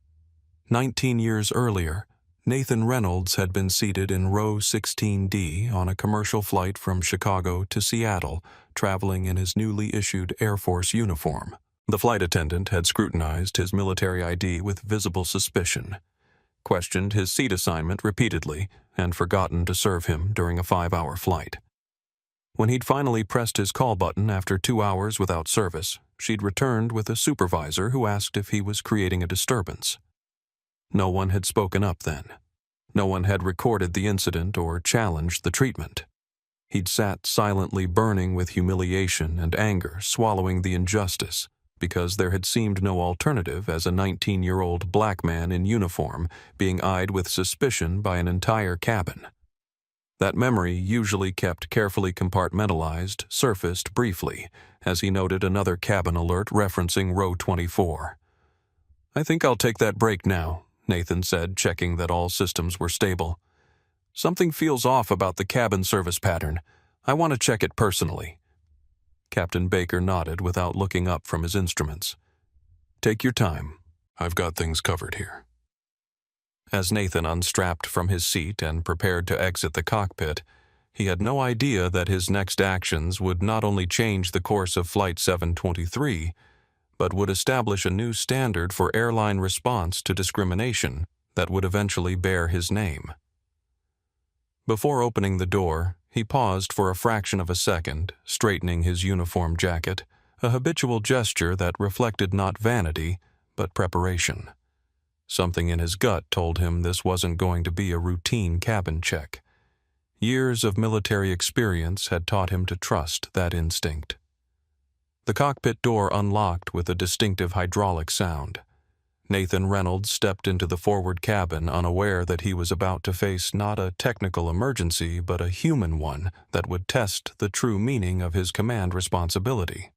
Speaker 1: 19 years earlier, Nathan Reynolds had been seated in row 16D on a commercial flight from Chicago to Seattle, traveling in his newly issued Air Force uniform. The flight attendant had scrutinized his military ID with visible suspicion, questioned his seat assignment repeatedly, and forgotten to serve him during a 5-hour flight. When he'd finally pressed his call button after 2 hours without service, she'd returned with a supervisor who asked if he was creating a disturbance. No one had spoken up then. No one had recorded the incident or challenged the treatment. He'd sat silently burning with humiliation and anger, swallowing the injustice, because there had seemed no alternative as a 19-year-old black man in uniform being eyed with suspicion by an entire cabin. That memory, usually kept carefully compartmentalized, surfaced briefly as he noted another cabin alert referencing row 24. I think I'll take that break now, Nathan said, checking that all systems were stable. Something feels off about the cabin service pattern. I want to check it personally. Captain Baker nodded without looking up from his instruments. Take your time. I've got things covered here. As Nathan unstrapped from his seat and prepared to exit the cockpit, he had no idea that his next actions would not only change the course of Flight 723, but would establish a new standard for airline response to discrimination that would eventually bear his name. Before opening the door, he paused for a fraction of a second, straightening his uniform jacket, a habitual gesture that reflected not vanity, but preparation. Something in his gut told him this wasn't going to be a routine cabin check. Years of military experience had taught him to trust that instinct. The cockpit door unlocked with a distinctive hydraulic sound. Nathan Reynolds stepped into the forward cabin, unaware that he was about to face not a technical emergency but a human one that would test the true meaning of his command responsibility.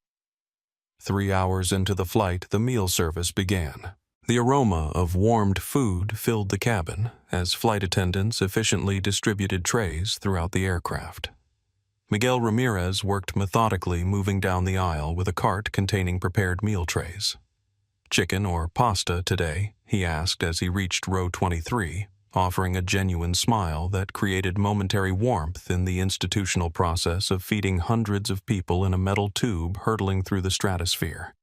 Speaker 1: 3 hours into the flight, the meal service began. The aroma of warmed food filled the cabin as flight attendants efficiently distributed trays throughout the aircraft. Miguel Ramirez worked methodically, moving down the aisle with a cart containing prepared meal trays. "Chicken or pasta today?" he asked as he reached row 23, offering a genuine smile that created momentary warmth in the institutional process of feeding hundreds of people in a metal tube hurtling through the stratosphere.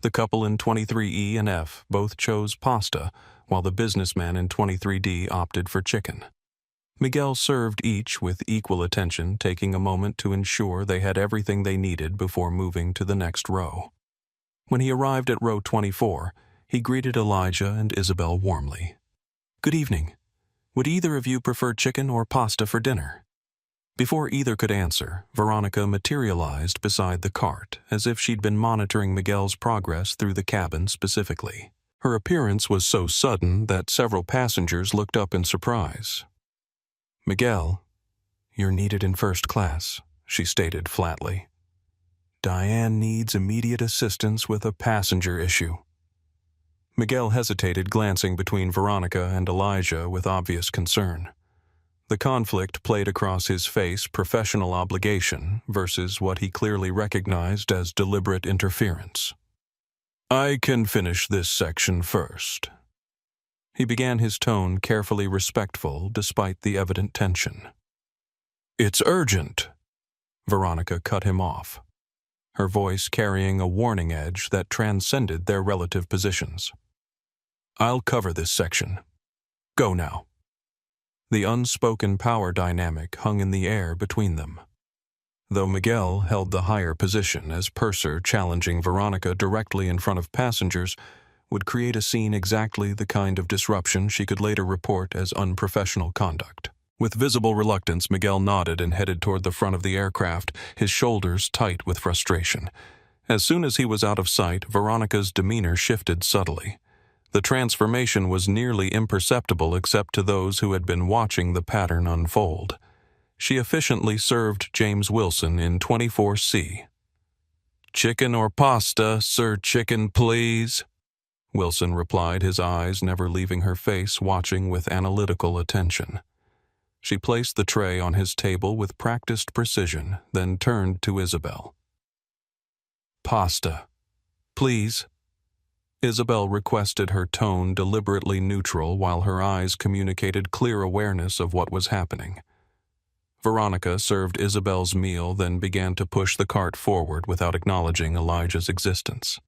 Speaker 1: The couple in 23E and F both chose pasta, while the businessman in 23D opted for chicken. Miguel served each with equal attention, taking a moment to ensure they had everything they needed before moving to the next row. When he arrived at row 24, he greeted Elijah and Isabel warmly. "Good evening. Would either of you prefer chicken or pasta for dinner?" Before either could answer, Veronica materialized beside the cart, as if she'd been monitoring Miguel's progress through the cabin specifically. Her appearance was so sudden that several passengers looked up in surprise. "Miguel, you're needed in first class," she stated flatly. "Diane needs immediate assistance with a passenger issue." Miguel hesitated, glancing between Veronica and Elijah with obvious concern. The conflict played across his face professional obligation versus what he clearly recognized as deliberate interference. "I can finish this section first." He began, his tone carefully respectful despite the evident tension. "It's urgent." Veronica cut him off, her voice carrying a warning edge that transcended their relative positions. "I'll cover this section. Go now." The unspoken power dynamic hung in the air between them. Though Miguel held the higher position as purser, challenging Veronica directly in front of passengers would create a scene exactly the kind of disruption she could later report as unprofessional conduct. With visible reluctance, Miguel nodded and headed toward the front of the aircraft, his shoulders tight with frustration. As soon as he was out of sight, Veronica's demeanor shifted subtly. The transformation was nearly imperceptible except to those who had been watching the pattern unfold. She efficiently served James Wilson in 24C. "Chicken or pasta, Sir Chicken, please," Wilson replied, his eyes never leaving her face, watching with analytical attention. She placed the tray on his table with practiced precision, then turned to Isabel. "Pasta, please." Isabel requested, her tone deliberately neutral while her eyes communicated clear awareness of what was happening. Veronica served Isabel's meal, then began to push the cart forward without acknowledging Elijah's existence.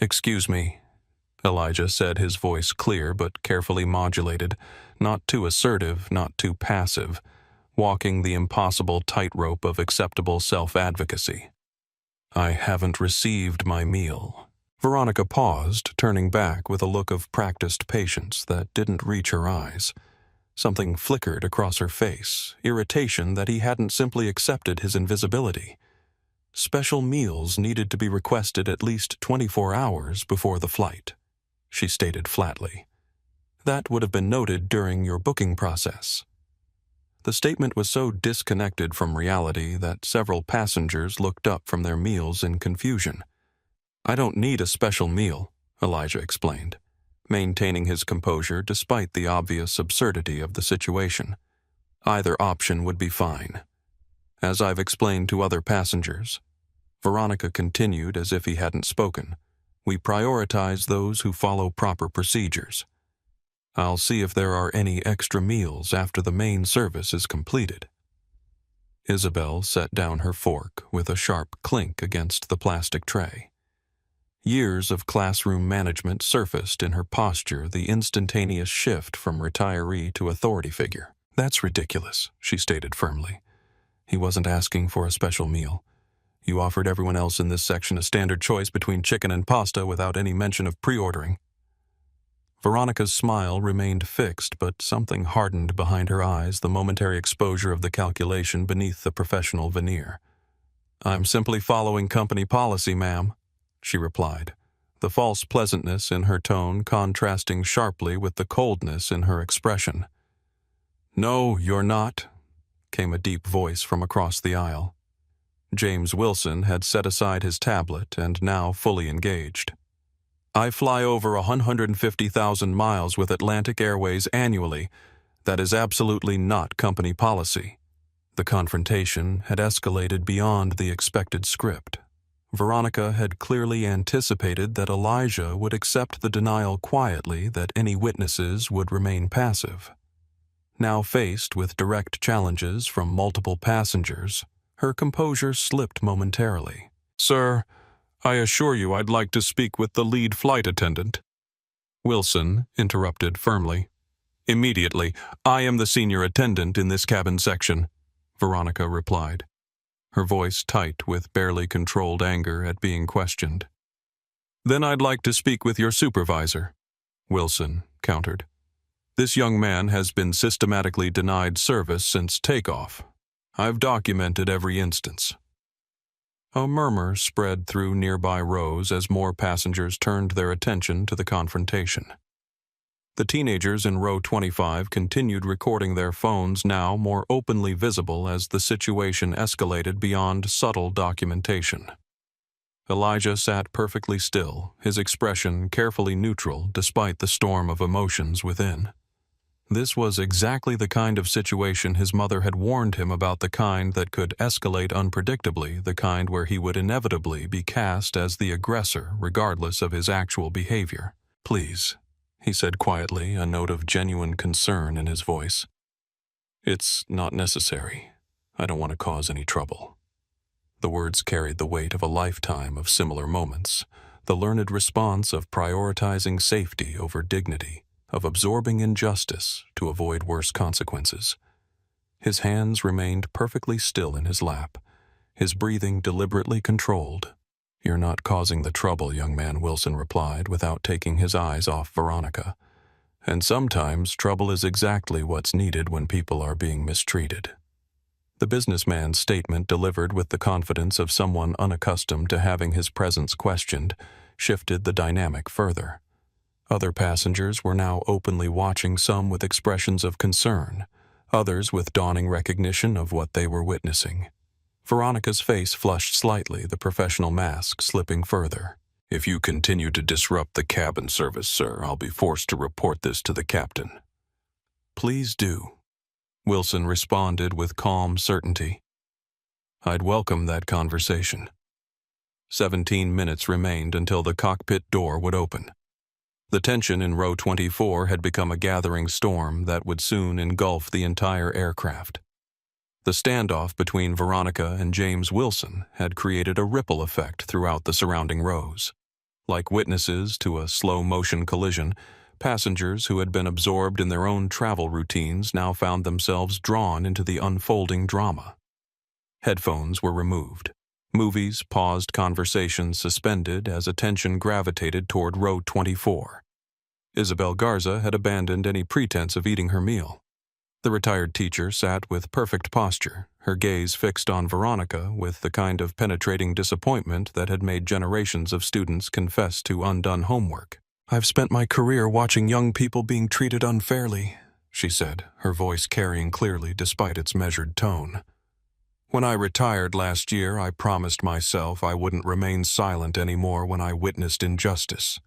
Speaker 1: "Excuse me," Elijah said, his voice clear but carefully modulated, not too assertive, not too passive, walking the impossible tightrope of acceptable self-advocacy. "I haven't received my meal." Veronica paused, turning back with a look of practiced patience that didn't reach her eyes. Something flickered across her face, irritation that he hadn't simply accepted his invisibility. Special meals needed to be requested at least 24 hours before the flight, she stated flatly. "That would have been noted during your booking process." The statement was so disconnected from reality that several passengers looked up from their meals in confusion. "I don't need a special meal," Elijah explained, maintaining his composure despite the obvious absurdity of the situation. "Either option would be fine. As I've explained to other passengers," Veronica continued as if he hadn't spoken, "we prioritize those who follow proper procedures. I'll see if there are any extra meals after the main service is completed." Isabel set down her fork with a sharp clink against the plastic tray. Years of classroom management surfaced in her posture, the instantaneous shift from retiree to authority figure. "That's ridiculous," she stated firmly. "He wasn't asking for a special meal. You offered everyone else in this section a standard choice between chicken and pasta without any mention of pre-ordering." Veronica's smile remained fixed, but something hardened behind her eyes, the momentary exposure of the calculation beneath the professional veneer. "I'm simply following company policy, ma'am," she replied, the false pleasantness in her tone contrasting sharply with the coldness in her expression. "No, you're not," came a deep voice from across the aisle. James Wilson had set aside his tablet and now fully engaged. "I fly over 150,000 miles with Atlantic Airways annually. That is absolutely not company policy." The confrontation had escalated beyond the expected script. Veronica had clearly anticipated that Elijah would accept the denial quietly, that any witnesses would remain passive. Now faced with direct challenges from multiple passengers, her composure slipped momentarily. "Sir, I assure you I'd like to speak with the lead flight attendant." Wilson interrupted firmly. "Immediately. I am the senior attendant in this cabin section," Veronica replied, her voice tight with barely controlled anger at being questioned. "Then I'd like to speak with your supervisor," Wilson countered. "This young man has been systematically denied service since takeoff. I've documented every instance." A murmur spread through nearby rows as more passengers turned their attention to the confrontation. The teenagers in row 25 continued recording their phones, now more openly visible as the situation escalated beyond subtle documentation. Elijah sat perfectly still, his expression carefully neutral despite the storm of emotions within. This was exactly the kind of situation his mother had warned him about, the kind that could escalate unpredictably, the kind where he would inevitably be cast as the aggressor regardless of his actual behavior. "Please," he said quietly, a note of genuine concern in his voice. "It's not necessary. I don't want to cause any trouble." The words carried the weight of a lifetime of similar moments, the learned response of prioritizing safety over dignity, of absorbing injustice to avoid worse consequences. His hands remained perfectly still in his lap, his breathing deliberately controlled. "You're not causing the trouble, young man," Wilson replied without taking his eyes off Veronica. "And sometimes trouble is exactly what's needed when people are being mistreated." The businessman's statement, delivered with the confidence of someone unaccustomed to having his presence questioned, shifted the dynamic further. Other passengers were now openly watching, some with expressions of concern, others with dawning recognition of what they were witnessing. Veronica's face flushed slightly, the professional mask slipping further. "If you continue to disrupt the cabin service, sir, I'll be forced to report this to the captain." "Please do," Wilson responded with calm certainty. "I'd welcome that conversation." 17 minutes remained until the cockpit door would open. The tension in row 24 had become a gathering storm that would soon engulf the entire aircraft. The standoff between Veronica and James Wilson had created a ripple effect throughout the surrounding rows. Like witnesses to a slow-motion collision, passengers who had been absorbed in their own travel routines now found themselves drawn into the unfolding drama. Headphones were removed. Movies paused, conversations suspended as attention gravitated toward row 24. Isabel Garza had abandoned any pretense of eating her meal. The retired teacher sat with perfect posture, her gaze fixed on Veronica with the kind of penetrating disappointment that had made generations of students confess to undone homework. "I've spent my career watching young people being treated unfairly," she said, her voice carrying clearly despite its measured tone. "When I retired last year, I promised myself I wouldn't remain silent anymore when I witnessed injustice.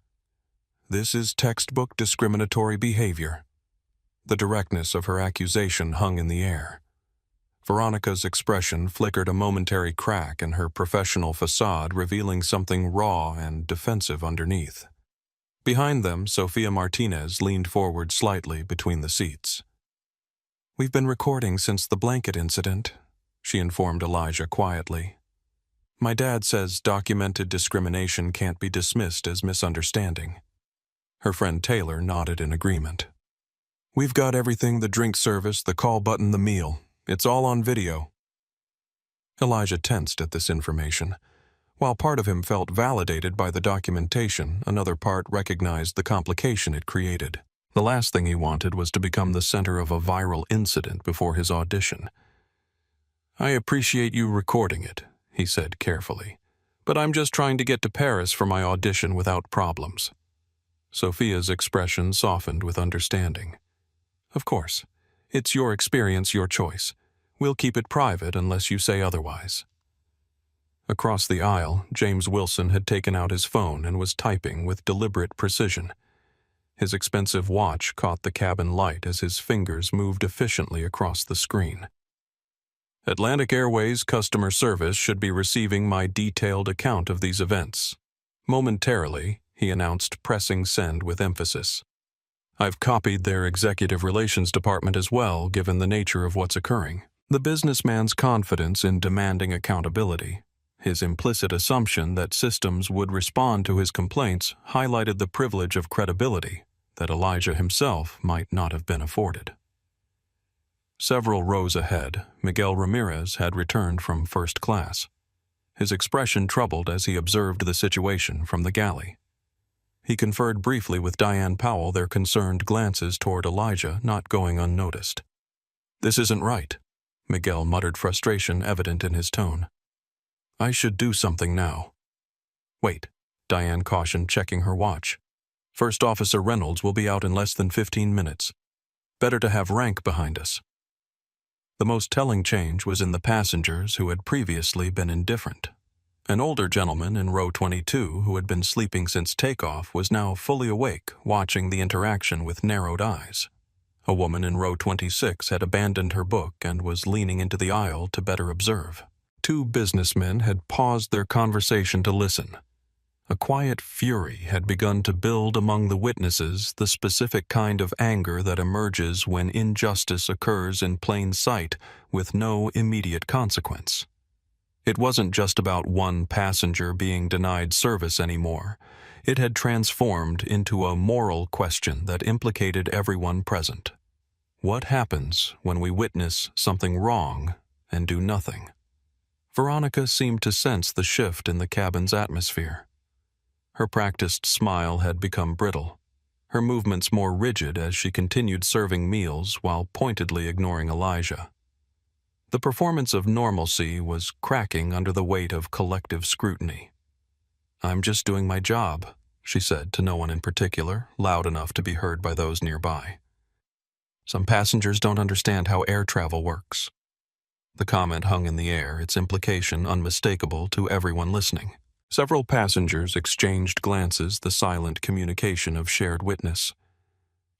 Speaker 1: This is textbook discriminatory behavior." The directness of her accusation hung in the air. Veronica's expression flickered a momentary crack in her professional facade, revealing something raw and defensive underneath. Behind them, Sofia Martinez leaned forward slightly between the seats. "We've been recording since the blanket incident," she informed Elijah quietly. "My dad says documented discrimination can't be dismissed as misunderstanding." Her friend Taylor nodded in agreement. "We've got everything: the drink service, the call button, the meal. It's all on video." Elijah tensed at this information. While part of him felt validated by the documentation, another part recognized the complication it created. The last thing he wanted was to become the center of a viral incident before his audition. "I appreciate you recording it," he said carefully, but I'm just trying to get to Paris for my audition without problems." Sophia's expression softened with understanding. "Of course. It's your experience, your choice. We'll keep it private unless you say otherwise." Across the aisle, James Wilson had taken out his phone and was typing with deliberate precision. His expensive watch caught the cabin light as his fingers moved efficiently across the screen. "Atlantic Airways customer service should be receiving my detailed account of these events. Momentarily," he announced, pressing send with emphasis. "I've copied their executive relations department as well, given the nature of what's occurring." The businessman's confidence in demanding accountability, his implicit assumption that systems would respond to his complaints, highlighted the privilege of credibility that Elijah himself might not have been afforded. Several rows ahead, Miguel Ramirez had returned from first class, his expression troubled as he observed the situation from the galley. He conferred briefly with Diane Powell, their concerned glances toward Elijah not going unnoticed. "This isn't right," Miguel muttered, frustration evident in his tone. "I should do something now." "Wait," Diane cautioned, checking her watch. "First Officer Reynolds will be out in less than 15 minutes. Better to have rank behind us." The most telling change was in the passengers who had previously been indifferent. An older gentleman in row 22, who had been sleeping since takeoff, was now fully awake, watching the interaction with narrowed eyes. A woman in row 26 had abandoned her book and was leaning into the aisle to better observe. Two businessmen had paused their conversation to listen. A quiet fury had begun to build among the witnesses, the specific kind of anger that emerges when injustice occurs in plain sight with no immediate consequence. It wasn't just about one passenger being denied service anymore. It had transformed into a moral question that implicated everyone present. What happens when we witness something wrong and do nothing? Veronica seemed to sense the shift in the cabin's atmosphere. Her practiced smile had become brittle, her movements more rigid as she continued serving meals while pointedly ignoring Elijah. The performance of normalcy was cracking under the weight of collective scrutiny. "I'm just doing my job," she said to no one in particular, loud enough to be heard by those nearby. "Some passengers don't understand how air travel works." The comment hung in the air, its implication unmistakable to everyone listening. Several passengers exchanged glances, the silent communication of shared witness.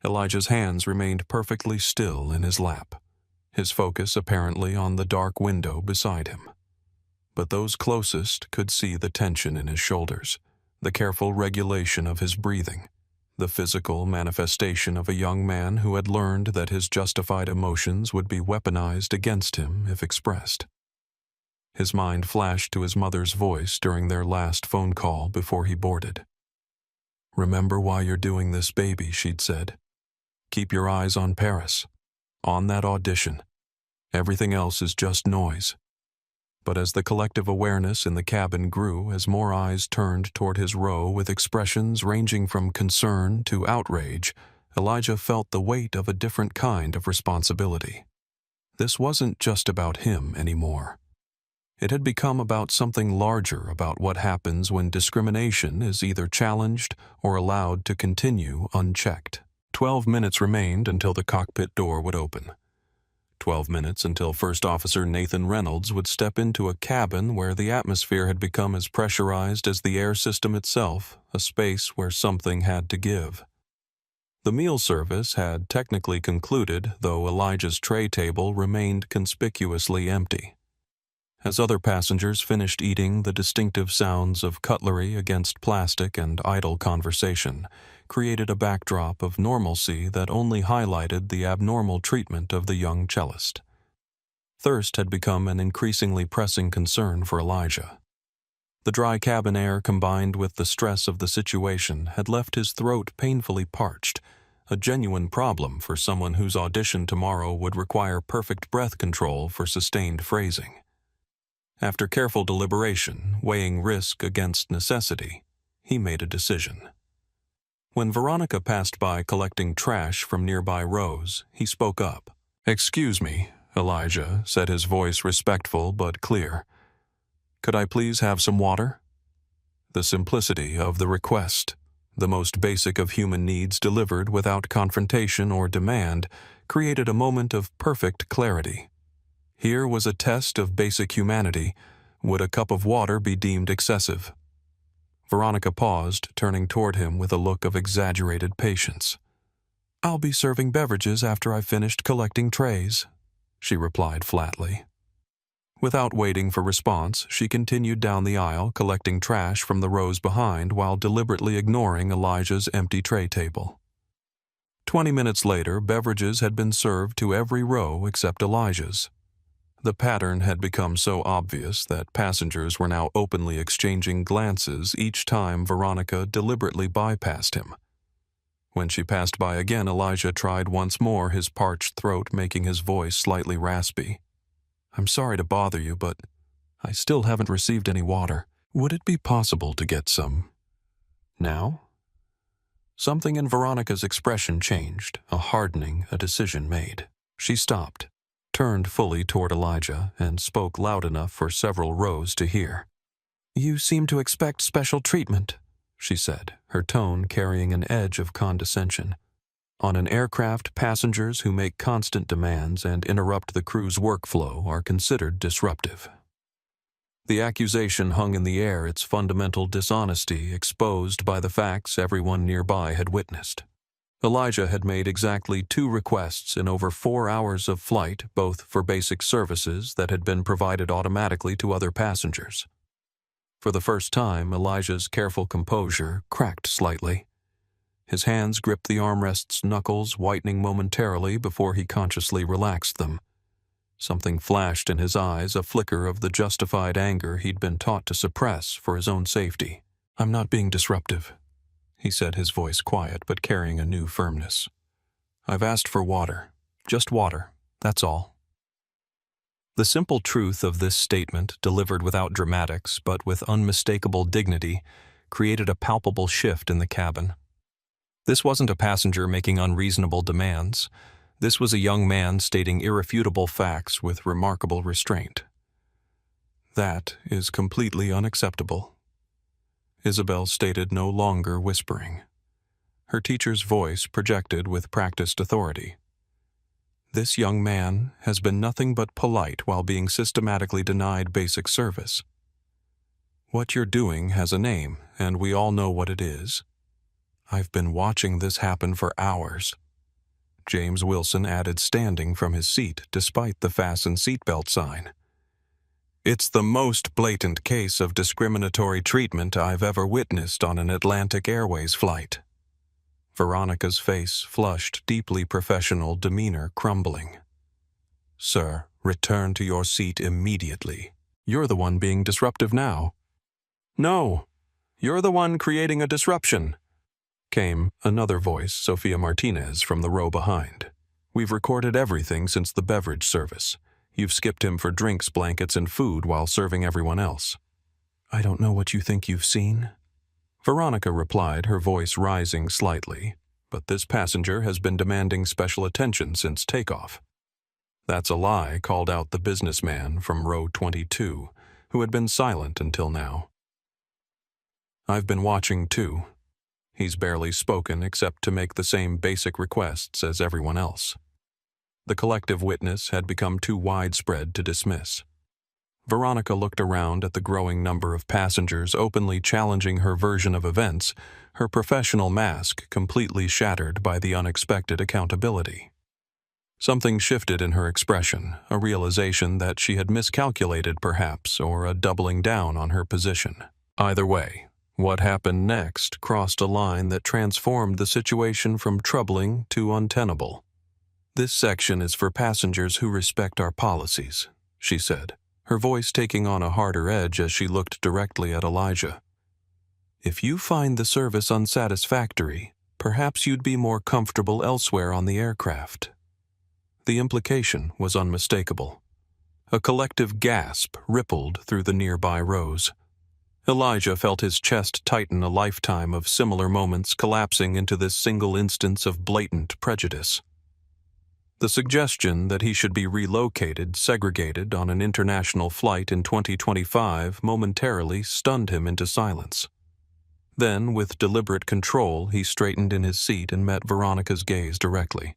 Speaker 1: Elijah's hands remained perfectly still in his lap, his focus apparently on the dark window beside him. But those closest could see the tension in his shoulders, the careful regulation of his breathing, the physical manifestation of a young man who had learned that his justified emotions would be weaponized against him if expressed. His mind flashed to his mother's voice during their last phone call before he boarded. "Remember why you're doing this, baby," she'd said. "Keep your eyes on Paris, on that audition. Everything else is just noise." But as the collective awareness in the cabin grew, as more eyes turned toward his row with expressions ranging from concern to outrage, Elijah felt the weight of a different kind of responsibility. This wasn't just about him anymore. It had become about something larger, about what happens when discrimination is either challenged or allowed to continue unchecked. 12 minutes remained until the cockpit door would open. 12 minutes until First Officer Nathan Reynolds would step into a cabin where the atmosphere had become as pressurized as the air system itself, a space where something had to give. The meal service had technically concluded, though Elijah's tray table remained conspicuously empty. As other passengers finished eating, the distinctive sounds of cutlery against plastic and idle conversation created a backdrop of normalcy that only highlighted the abnormal treatment of the young cellist. Thirst had become an increasingly pressing concern for Elijah. The dry cabin air combined with the stress of the situation had left his throat painfully parched, a genuine problem for someone whose audition tomorrow would require perfect breath control for sustained phrasing. After careful deliberation, weighing risk against necessity, he made a decision. When Veronica passed by collecting trash from nearby rows, he spoke up. "Excuse me," Elijah said, his voice respectful but clear. "Could I please have some water?" The simplicity of the request, the most basic of human needs delivered without confrontation or demand, created a moment of perfect clarity. Here was a test of basic humanity. Would a cup of water be deemed excessive? Veronica paused, turning toward him with a look of exaggerated patience. "I'll be serving beverages after I've finished collecting trays," she replied flatly. Without waiting for response, she continued down the aisle, collecting trash from the rows behind while deliberately ignoring Elijah's empty tray table. 20 minutes later, beverages had been served to every row except Elijah's. The pattern had become so obvious that passengers were now openly exchanging glances each time Veronica deliberately bypassed him. When she passed by again, Elijah tried once more, his parched throat making his voice slightly raspy. "I'm sorry to bother you, but I still haven't received any water. Would it be possible to get some now?" Something in Veronica's expression changed, a hardening, a decision made. She stopped, turned fully toward Elijah, and spoke loud enough for several rows to hear. "You seem to expect special treatment," she said, her tone carrying an edge of condescension. On an aircraft, passengers who make constant demands and interrupt the crew's workflow are considered disruptive. The accusation hung in the air, its fundamental dishonesty exposed by the facts everyone nearby had witnessed. Elijah had made exactly 2 requests in over 4 hours of flight, both for basic services that had been provided automatically to other passengers. For the first time, Elijah's careful composure cracked slightly. His hands gripped the armrest's knuckles, whitening momentarily before he consciously relaxed them. Something flashed in his eyes, a flicker of the justified anger he'd been taught to suppress for his own safety. "I'm not being disruptive," he said, his voice quiet but carrying a new firmness. "I've asked for water. Just water. That's all." The simple truth of this statement, delivered without dramatics but with unmistakable dignity, created a palpable shift in the cabin. This wasn't a passenger making unreasonable demands. This was a young man stating irrefutable facts with remarkable restraint. "That is completely unacceptable," Isabel stated, no longer whispering. Her teacher's voice projected with practiced authority. "This young man has been nothing but polite while being systematically denied basic service. What you're doing has a name, and we all know what it is. I've been watching this happen for hours," James Wilson added, standing from his seat despite the fasten seatbelt sign. "It's the most blatant case of discriminatory treatment I've ever witnessed on an Atlantic Airways flight." Veronica's face flushed, deeply professional demeanor crumbling. "Sir, return to your seat immediately. You're the one being disruptive now." "No, you're the one creating a disruption," came another voice, Sophia Martinez, from the row behind. "We've recorded everything since the beverage service. You've skipped him for drinks, blankets, and food while serving everyone else." "I don't know what you think you've seen," Veronica replied, her voice rising slightly, "but this passenger has been demanding special attention since takeoff." "That's a lie," called out the businessman from row 22, who had been silent until now. "I've been watching too. He's barely spoken except to make the same basic requests as everyone else." The collective witness had become too widespread to dismiss. Veronica looked around at the growing number of passengers openly challenging her version of events, her professional mask completely shattered by the unexpected accountability. Something shifted in her expression, a realization that she had miscalculated perhaps, or a doubling down on her position. Either way, what happened next crossed a line that transformed the situation from troubling to untenable. "This section is for passengers who respect our policies," she said, her voice taking on a harder edge as she looked directly at Elijah. "If you find the service unsatisfactory, perhaps you'd be more comfortable elsewhere on the aircraft." The implication was unmistakable. A collective gasp rippled through the nearby rows. Elijah felt his chest tighten, a lifetime of similar moments collapsing into this single instance of blatant prejudice. The suggestion that he should be relocated, segregated on an international flight in 2025 momentarily stunned him into silence. Then, with deliberate control, he straightened in his seat and met Veronica's gaze directly.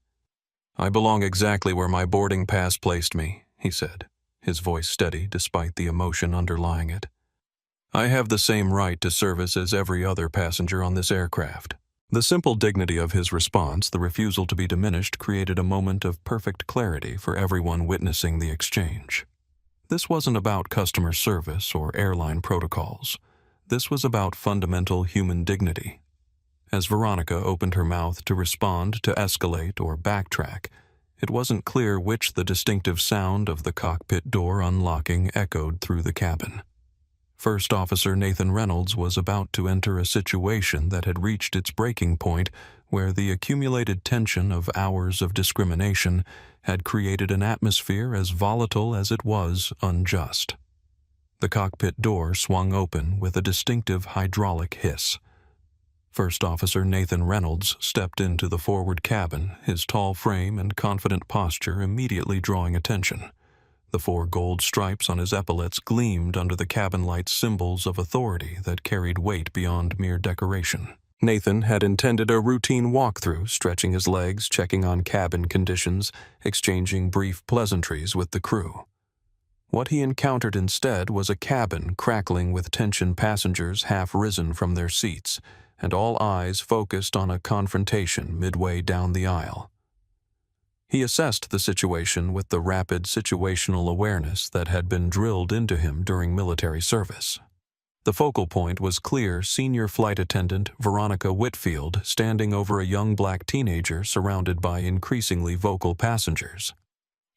Speaker 1: "I belong exactly where my boarding pass placed me," he said, his voice steady despite the emotion underlying it. "I have the same right to service as every other passenger on this aircraft." The simple dignity of his response, the refusal to be diminished, created a moment of perfect clarity for everyone witnessing the exchange. This wasn't about customer service or airline protocols. This was about fundamental human dignity. As Veronica opened her mouth to respond, to escalate, or backtrack, it wasn't clear which the distinctive sound of the cockpit door unlocking echoed through the cabin. First Officer Nathan Reynolds was about to enter a situation that had reached its breaking point, where the accumulated tension of hours of discrimination had created an atmosphere as volatile as it was unjust. The cockpit door swung open with a distinctive hydraulic hiss. First Officer Nathan Reynolds stepped into the forward cabin, his tall frame and confident posture immediately drawing attention. The 4 gold stripes on his epaulets gleamed under the cabin light, symbols of authority that carried weight beyond mere decoration. Nathan had intended a routine walkthrough, stretching his legs, checking on cabin conditions, exchanging brief pleasantries with the crew. What he encountered instead was a cabin crackling with tension, passengers half risen from their seats, and all eyes focused on a confrontation midway down the aisle. He assessed the situation with the rapid situational awareness that had been drilled into him during military service. The focal point was clear senior flight attendant Veronica Whitfield standing over a young black teenager surrounded by increasingly vocal passengers.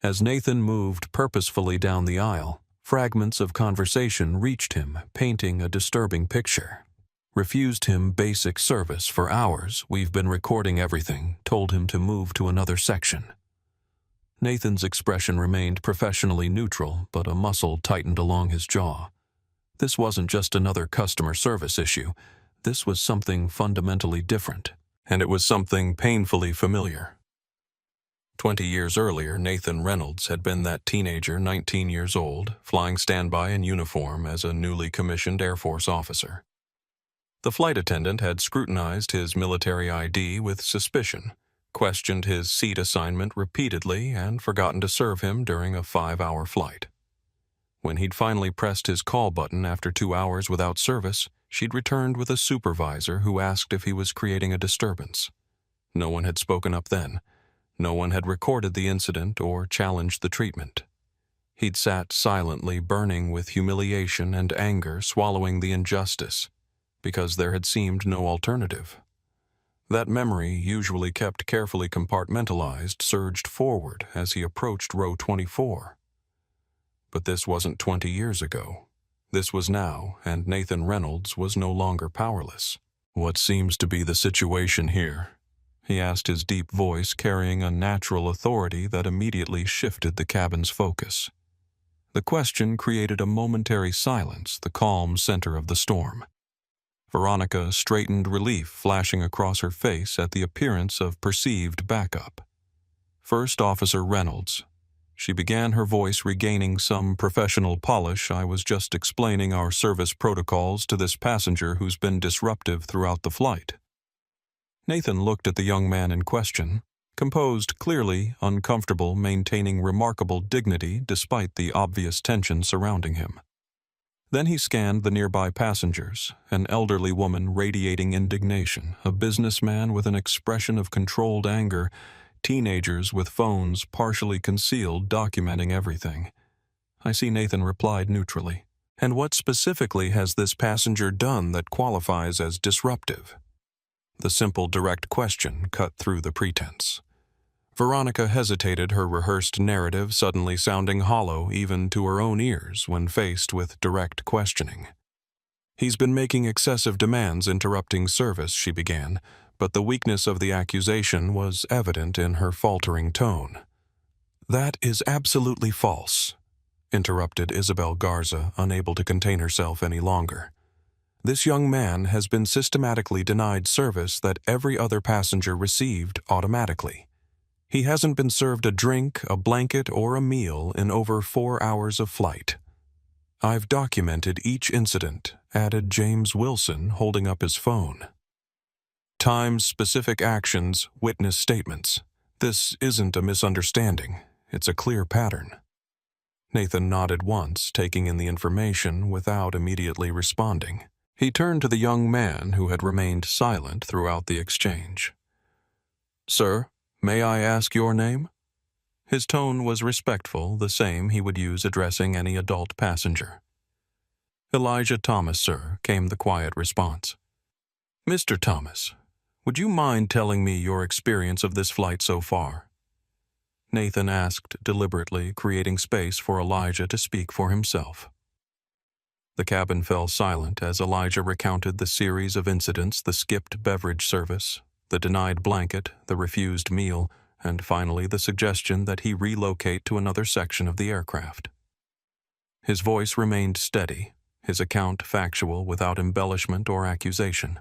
Speaker 1: As Nathan moved purposefully down the aisle, fragments of conversation reached him, painting a disturbing picture. "Refused him basic service for hours. We've been recording everything. Told him to move to another section." Nathan's expression remained professionally neutral, but a muscle tightened along his jaw. This wasn't just another customer service issue. This was something fundamentally different, and it was something painfully familiar. 20 years earlier, Nathan Reynolds had been that teenager, 19 years old, flying standby in uniform as a newly commissioned Air Force officer. The flight attendant had scrutinized his military ID with suspicion, questioned his seat assignment repeatedly, and forgotten to serve him during a 5-hour flight. When he'd finally pressed his call button after 2 hours without service, she'd returned with a supervisor who asked if he was creating a disturbance. No one had spoken up then. No one had recorded the incident or challenged the treatment. He'd sat silently, burning with humiliation and anger, swallowing the injustice, because there had seemed no alternative. That memory, usually kept carefully compartmentalized, surged forward as he approached row 24. But this wasn't 20 years ago. This was now, and Nathan Reynolds was no longer powerless. "What seems to be the situation here?" he asked, his deep voice carrying a natural authority that immediately shifted the cabin's focus. The question created a momentary silence, the calm center of the storm. Veronica straightened, relief flashing across her face at the appearance of perceived backup. "First Officer Reynolds." She began, her voice regaining some professional polish. "I was just explaining our service protocols to this passenger who's been disruptive throughout the flight." Nathan looked at the young man in question, composed, clearly uncomfortable, maintaining remarkable dignity despite the obvious tension surrounding him. Then he scanned the nearby passengers, an elderly woman radiating indignation, a businessman with an expression of controlled anger, teenagers with phones partially concealed documenting everything. "I see," Nathan replied neutrally. "And what specifically has this passenger done that qualifies as disruptive?" The simple, direct question cut through the pretense. Veronica hesitated, her rehearsed narrative suddenly sounding hollow even to her own ears when faced with direct questioning. "He's been making excessive demands, interrupting service," she began, but the weakness of the accusation was evident in her faltering tone. "That is absolutely false," interrupted Isabel Garza, unable to contain herself any longer. "This young man has been systematically denied service that every other passenger received automatically. He hasn't been served a drink, a blanket, or a meal in over 4 hours of flight." "I've documented each incident," added James Wilson, holding up his phone. "Times, specific actions, witness statements. This isn't a misunderstanding. It's a clear pattern." Nathan nodded once, taking in the information without immediately responding. He turned to the young man who had remained silent throughout the exchange. "Sir, may I ask your name?" His tone was respectful, the same he would use addressing any adult passenger. "Elijah Thomas, sir," came the quiet response. "Mr. Thomas, would you mind telling me your experience of this flight so far?" Nathan asked deliberately, creating space for Elijah to speak for himself. The cabin fell silent as Elijah recounted the series of incidents: the skipped beverage service, the denied blanket, the refused meal, and finally the suggestion that he relocate to another section of the aircraft. His voice remained steady, his account factual without embellishment or accusation.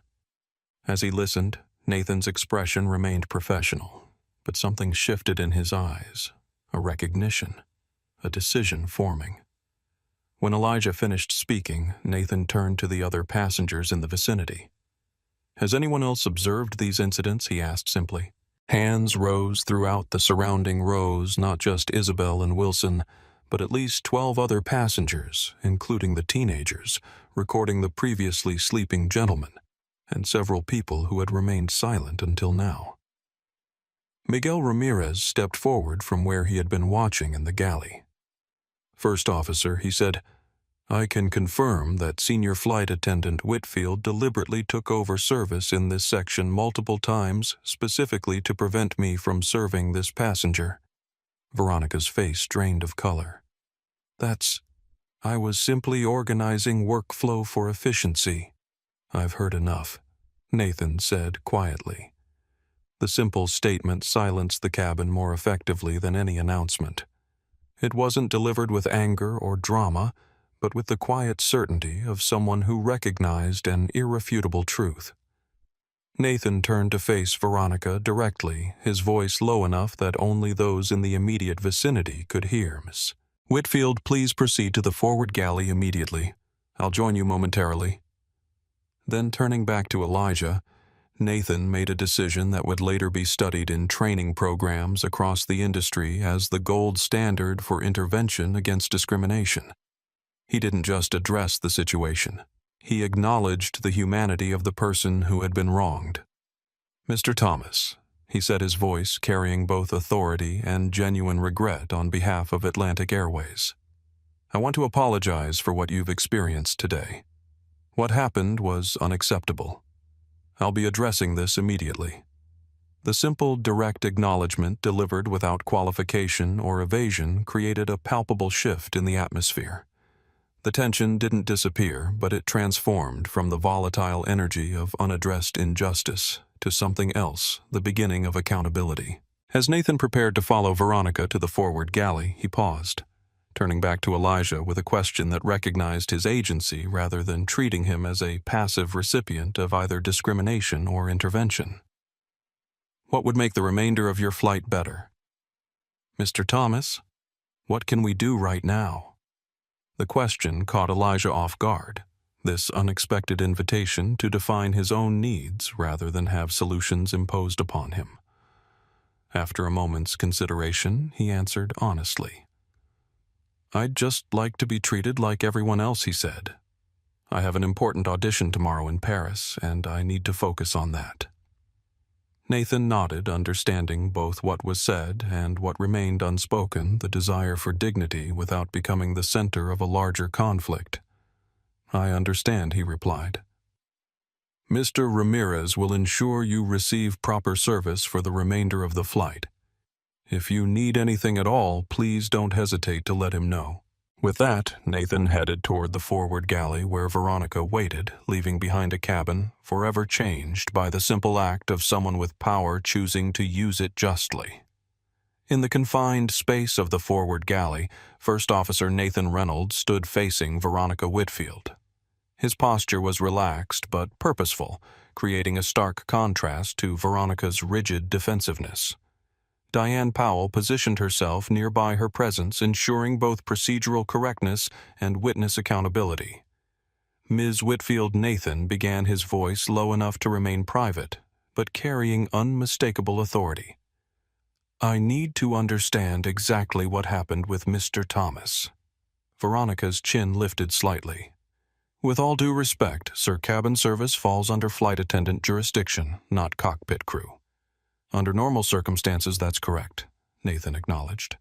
Speaker 1: As he listened, Nathan's expression remained professional, but something shifted in his eyes, a recognition, a decision forming. When Elijah finished speaking, Nathan turned to the other passengers in the vicinity. "Has anyone else observed these incidents?" he asked simply. Hands rose throughout the surrounding rows, not just Isabel and Wilson, but at least 12 other passengers, including the teenagers, recording the previously sleeping gentleman, and several people who had remained silent until now. Miguel Ramirez stepped forward from where he had been watching in the galley. "First officer," he said, "I can confirm that Senior Flight Attendant Whitfield deliberately took over service in this section multiple times, specifically to prevent me from serving this passenger." Veronica's face drained of color. I was simply organizing workflow for efficiency." "I've heard enough," Nathan said quietly. The simple statement silenced the cabin more effectively than any announcement. It wasn't delivered with anger or drama, but with the quiet certainty of someone who recognized an irrefutable truth. Nathan turned to face Veronica directly, his voice low enough that only those in the immediate vicinity could hear. "Miss Whitfield, please proceed to the forward galley immediately. I'll join you momentarily." Then turning back to Elijah, Nathan made a decision that would later be studied in training programs across the industry as the gold standard for intervention against discrimination. He didn't just address the situation. He acknowledged the humanity of the person who had been wronged. "Mr. Thomas," he said, his voice carrying both authority and genuine regret on behalf of Atlantic Airways, "I want to apologize for what you've experienced today. What happened was unacceptable. I'll be addressing this immediately." The simple, direct acknowledgement delivered without qualification or evasion created a palpable shift in the atmosphere. The tension didn't disappear, but it transformed from the volatile energy of unaddressed injustice to something else, the beginning of accountability. As Nathan prepared to follow Veronica to the forward galley, he paused, turning back to Elijah with a question that recognized his agency rather than treating him as a passive recipient of either discrimination or intervention. "What would make the remainder of your flight better?" "Mr. Thomas, what can we do right now?" The question caught Elijah off guard, this unexpected invitation to define his own needs rather than have solutions imposed upon him. After a moment's consideration, he answered honestly. "I'd just like to be treated like everyone else," he said. "I have an important audition tomorrow in Paris, and I need to focus on that." Nathan nodded, understanding both what was said and what remained unspoken, the desire for dignity without becoming the center of a larger conflict. "I understand," he replied. "Mr. Ramirez will ensure you receive proper service for the remainder of the flight. If you need anything at all, please don't hesitate to let him know." With that, Nathan headed toward the forward galley where Veronica waited, leaving behind a cabin forever changed by the simple act of someone with power choosing to use it justly. In the confined space of the forward galley, First Officer Nathan Reynolds stood facing Veronica Whitfield. His posture was relaxed but purposeful, creating a stark contrast to Veronica's rigid defensiveness. Diane Powell positioned herself nearby her presence, ensuring both procedural correctness and witness accountability. Ms. Whitfield Nathan began, his voice low enough to remain private, but carrying unmistakable authority. I need to understand exactly what happened with Mr. Thomas. Veronica's chin lifted slightly. With all due respect, Sir, cabin service falls under flight attendant jurisdiction, not cockpit crew. Under normal circumstances, that's correct, Nathan acknowledged.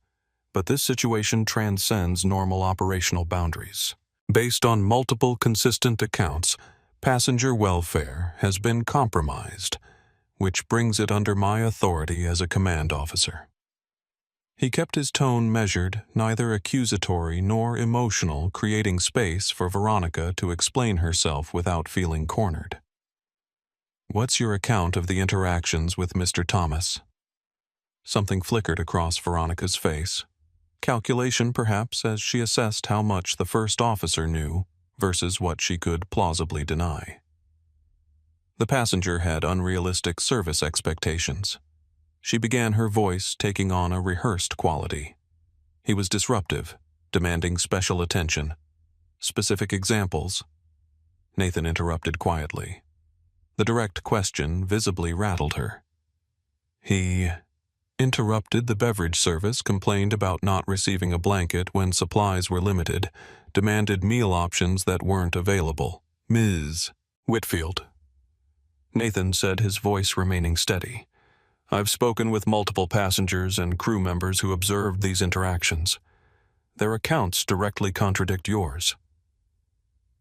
Speaker 1: But this situation transcends normal operational boundaries. Based on multiple consistent accounts, passenger welfare has been compromised, which brings it under my authority as a command officer. He kept his tone measured, neither accusatory nor emotional, creating space for Veronica to explain herself without feeling cornered. What's your account of the interactions with Mr. Thomas? Something flickered across Veronica's face. Calculation, perhaps, as she assessed how much the first officer knew versus what she could plausibly deny. The passenger had unrealistic service expectations. She began, her voice taking on a rehearsed quality. He was disruptive, demanding special attention. Specific examples? Nathan interrupted quietly. The direct question visibly rattled her. He interrupted the beverage service, complained about not receiving a blanket when supplies were limited, demanded meal options that weren't available. Ms. Whitfield. Nathan said, his voice remaining steady. I've spoken with multiple passengers and crew members who observed these interactions. Their accounts directly contradict yours.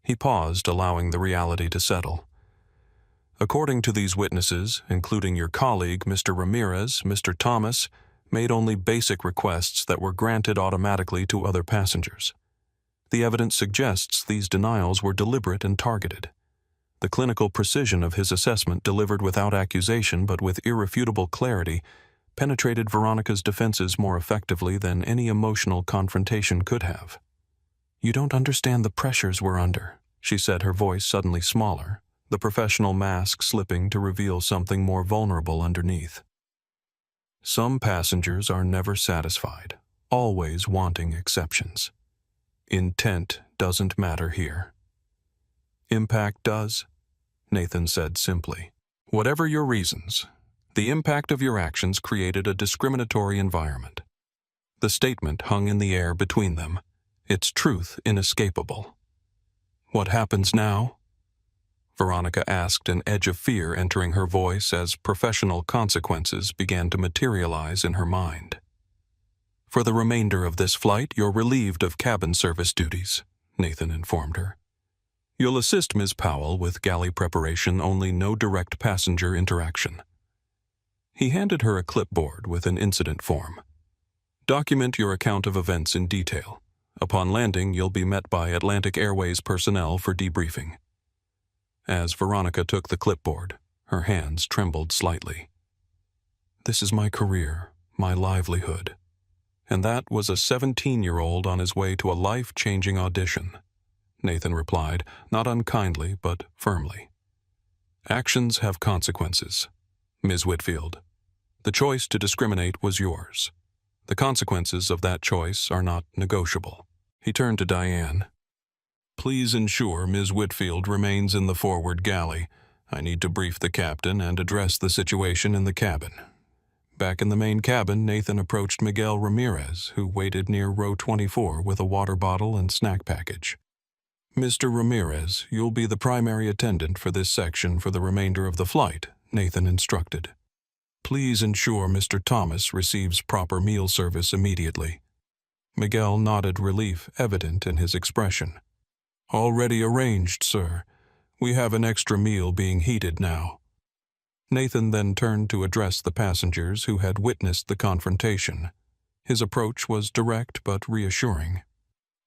Speaker 1: He paused, allowing the reality to settle. According to these witnesses, including your colleague, Mr. Ramirez, Mr. Thomas made only basic requests that were granted automatically to other passengers. The evidence suggests these denials were deliberate and targeted. The clinical precision of his assessment, delivered without accusation but with irrefutable clarity, penetrated Veronica's defenses more effectively than any emotional confrontation could have. You don't understand the pressures we're under, she said, her voice suddenly smaller, the professional mask slipping to reveal something more vulnerable underneath. Some passengers are never satisfied, always wanting exceptions. Intent doesn't matter here. Impact does, Nathan said simply. Whatever your reasons, the impact of your actions created a discriminatory environment. The statement hung in the air between them, its truth inescapable. What happens now? Veronica asked, an edge of fear entering her voice as professional consequences began to materialize in her mind. For the remainder of this flight, you're relieved of cabin service duties, Nathan informed her. You'll assist Ms. Powell with galley preparation, only no direct passenger interaction. He handed her a clipboard with an incident form. Document your account of events in detail. Upon landing, you'll be met by Atlantic Airways personnel for debriefing. As Veronica took the clipboard, her hands trembled slightly. This is my career, my livelihood. And that was a 17-year-old on his way to a life-changing audition, Nathan replied, not unkindly but firmly. Actions have consequences, Ms. Whitfield. The choice to discriminate was yours. The consequences of that choice are not negotiable. He turned to Diane. Please ensure Ms. Whitfield remains in the forward galley. I need to brief the captain and address the situation in the cabin. Back in the main cabin, Nathan approached Miguel Ramirez, who waited near row 24 with a water bottle and snack package. Mr. Ramirez, you'll be the primary attendant for this section for the remainder of the flight, Nathan instructed. Please ensure Mr. Thomas receives proper meal service immediately. Miguel nodded, relief evident in his expression. Already arranged, sir. We have an extra meal being heated now. Nathan then turned to address the passengers who had witnessed the confrontation. His approach was direct but reassuring.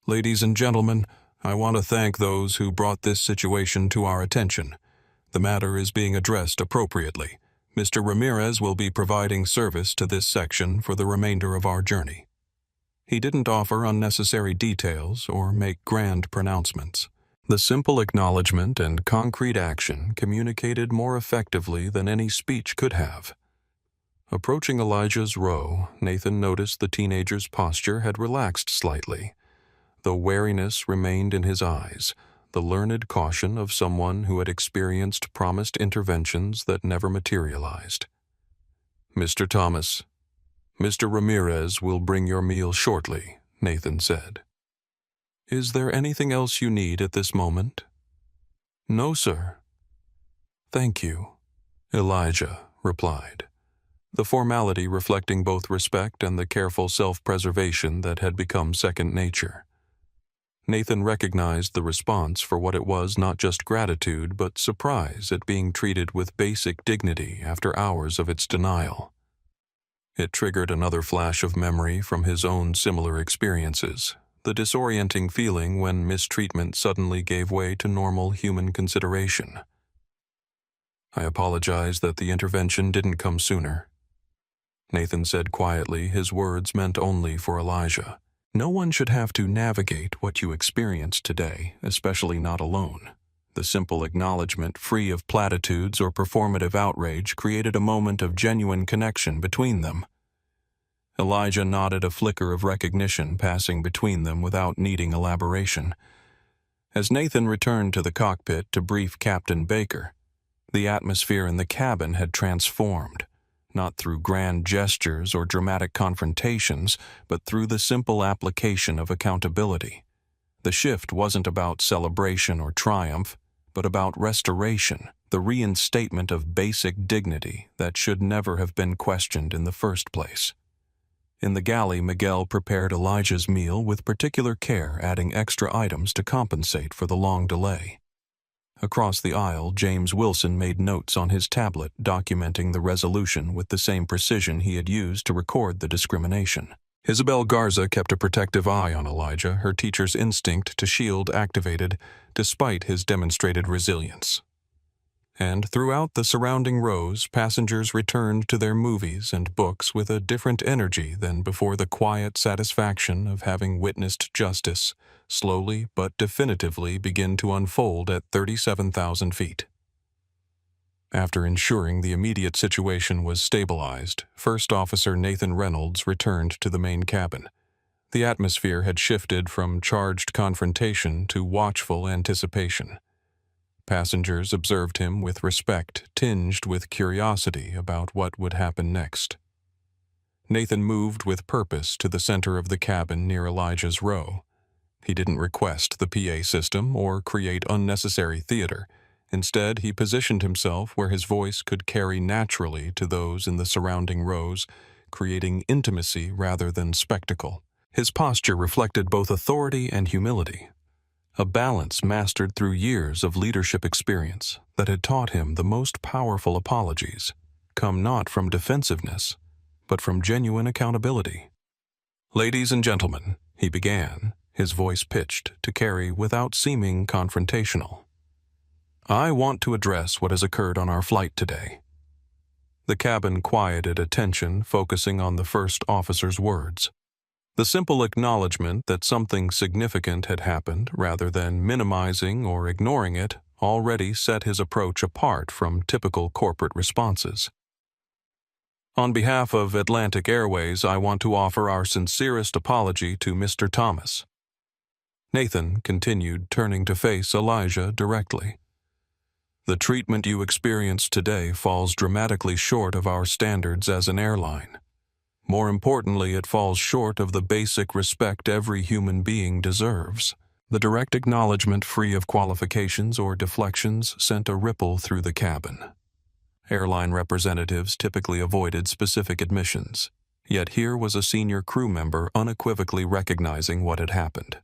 Speaker 1: Ladies and gentlemen, I want to thank those who brought this situation to our attention. The matter is being addressed appropriately. Mr. Ramirez will be providing service to this section for the remainder of our journey. He didn't offer unnecessary details or make grand pronouncements. The simple acknowledgement and concrete action communicated more effectively than any speech could have. Approaching Elijah's row, Nathan noticed the teenager's posture had relaxed slightly. Though wariness remained in his eyes, the learned caution of someone who had experienced promised interventions that never materialized. "Mr. Thomas, Mr. Ramirez will bring your meal shortly," Nathan said. "Is there anything else you need at this moment?" "No, sir." "Thank you," Elijah replied, the formality reflecting both respect and the careful self-preservation that had become second nature. Nathan recognized the response for what it was, not just gratitude but surprise at being treated with basic dignity after hours of its denial. It triggered another flash of memory from his own similar experiences, the disorienting feeling when mistreatment suddenly gave way to normal human consideration. "I apologize that the intervention didn't come sooner," Nathan said quietly, his words meant only for Elijah. "No one should have to navigate what you experienced today, especially not alone." The simple acknowledgement, free of platitudes or performative outrage, created a moment of genuine connection between them. Elijah nodded, a flicker of recognition passing between them without needing elaboration. As Nathan returned to the cockpit to brief Captain Baker, the atmosphere in the cabin had transformed. Not through grand gestures or dramatic confrontations, but through the simple application of accountability. The shift wasn't about celebration or triumph, but about restoration, the reinstatement of basic dignity that should never have been questioned in the first place. In the galley, Miguel prepared Elijah's meal with particular care, adding extra items to compensate for the long delay. Across the aisle, James Wilson made notes on his tablet, documenting the resolution with the same precision he had used to record the discrimination. Isabel Garza kept a protective eye on Elijah, her teacher's instinct to shield activated despite his demonstrated resilience. And throughout the surrounding rows, passengers returned to their movies and books with a different energy than before, the quiet satisfaction of having witnessed justice slowly but definitively begin to unfold at 37,000 feet. After ensuring the immediate situation was stabilized, First Officer Nathan Reynolds returned to the main cabin. The atmosphere had shifted from charged confrontation to watchful anticipation. Passengers observed him with respect, tinged with curiosity about what would happen next. Nathan moved with purpose to the center of the cabin near Elijah's row. He didn't request the PA system or create unnecessary theater. Instead, he positioned himself where his voice could carry naturally to those in the surrounding rows, creating intimacy rather than spectacle. His posture reflected both authority and humility, a balance mastered through years of leadership experience that had taught him the most powerful apologies come not from defensiveness, but from genuine accountability. "Ladies and gentlemen," he began, his voice pitched to carry without seeming confrontational, "I want to address what has occurred on our flight today." The cabin quieted attention, focusing on the first officer's words. The simple acknowledgement that something significant had happened, rather than minimizing or ignoring it, already set his approach apart from typical corporate responses. "On behalf of Atlantic Airways, I want to offer our sincerest apology to Mr. Thomas." Nathan continued, turning to face Elijah directly. "The treatment you experienced today falls dramatically short of our standards as an airline. More importantly, it falls short of the basic respect every human being deserves." The direct acknowledgement, free of qualifications or deflections, sent a ripple through the cabin. Airline representatives typically avoided specific admissions, yet here was a senior crew member unequivocally recognizing what had happened.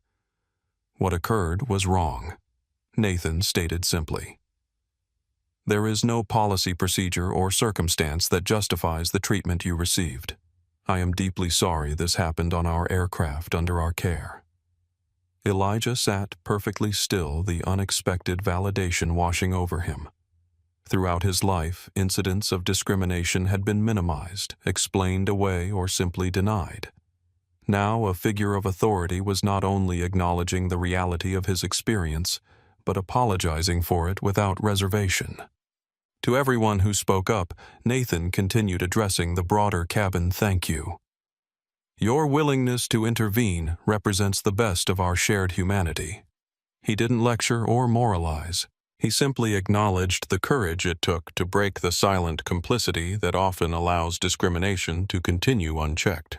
Speaker 1: What occurred was wrong, Nathan stated simply. "There is no policy, procedure, or circumstance that justifies the treatment you received. I am deeply sorry this happened on our aircraft under our care." Elijah sat perfectly still, the unexpected validation washing over him. Throughout his life, incidents of discrimination had been minimized, explained away, or simply denied. Now, a figure of authority was not only acknowledging the reality of his experience, but apologizing for it without reservation. To everyone who spoke up, Nathan continued addressing the broader cabin thank you. Your willingness to intervene represents the best of our shared humanity. He didn't lecture or moralize. He simply acknowledged the courage it took to break the silent complicity that often allows discrimination to continue unchecked.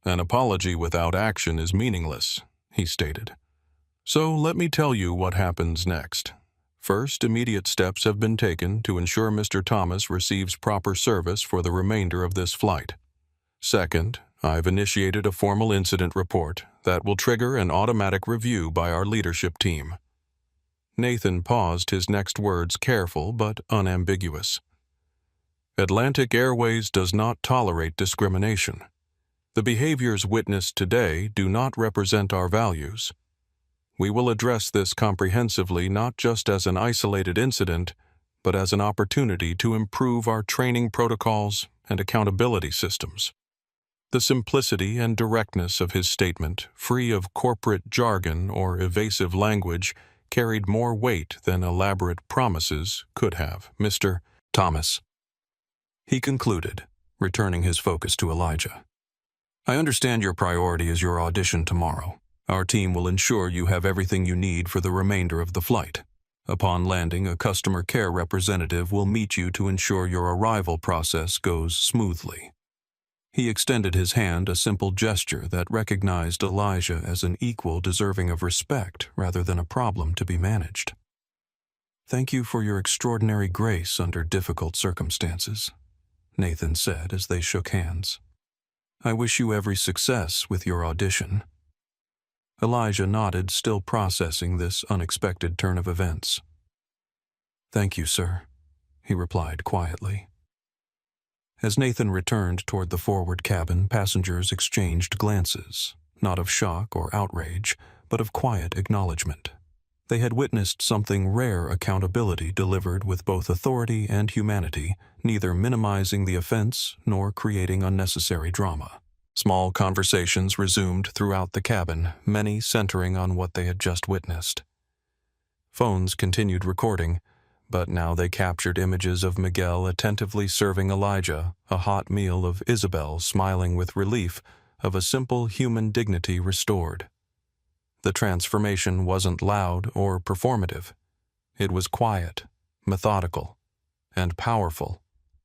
Speaker 1: An apology without action is meaningless, he stated. So let me tell you what happens next. First, immediate steps have been taken to ensure Mr. Thomas receives proper service for the remainder of this flight. Second, I've initiated a formal incident report that will trigger an automatic review by our leadership team. Nathan paused, his next words careful but unambiguous. Atlantic Airways does not tolerate discrimination. The behaviors witnessed today do not represent our values. We will address this comprehensively not just as an isolated incident, but as an opportunity to improve our training protocols and accountability systems. The simplicity and directness of his statement, free of corporate jargon or evasive language, carried more weight than elaborate promises could have. Mr. Thomas, he concluded, returning his focus to Elijah. I understand your priority is your audition tomorrow. Our team will ensure you have everything you need for the remainder of the flight. Upon landing, a customer care representative will meet you to ensure your arrival process goes smoothly. He extended his hand, a simple gesture that recognized Elijah as an equal deserving of respect rather than a problem to be managed. Thank you for your extraordinary grace under difficult circumstances, Nathan said as they shook hands. I wish you every success with your audition. Elijah nodded, still processing this unexpected turn of events. Thank you, sir, he replied quietly. As Nathan returned toward the forward cabin, passengers exchanged glances, not of shock or outrage, but of quiet acknowledgement. They had witnessed something rare: accountability delivered with both authority and humanity, neither minimizing the offense nor creating unnecessary drama. Small conversations resumed throughout the cabin, many centering on what they had just witnessed. Phones continued recording, but now they captured images of Miguel attentively serving Elijah a hot meal, of Isabel smiling with relief, of a simple human dignity restored. The transformation wasn't loud or performative. It was quiet, methodical, and powerful,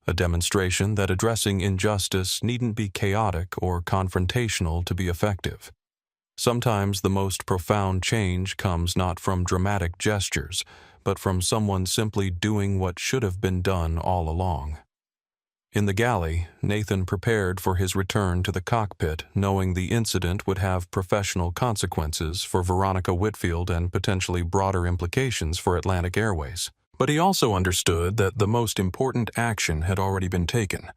Speaker 1: a demonstration that addressing injustice needn't be chaotic or confrontational to be effective. Sometimes the most profound change comes not from dramatic gestures, but from someone simply doing what should have been done all along. In the galley, Nathan prepared for his return to the cockpit, knowing the incident would have professional consequences for Veronica Whitfield and potentially broader implications for Atlantic Airways. But he also understood that the most important action had already been taken: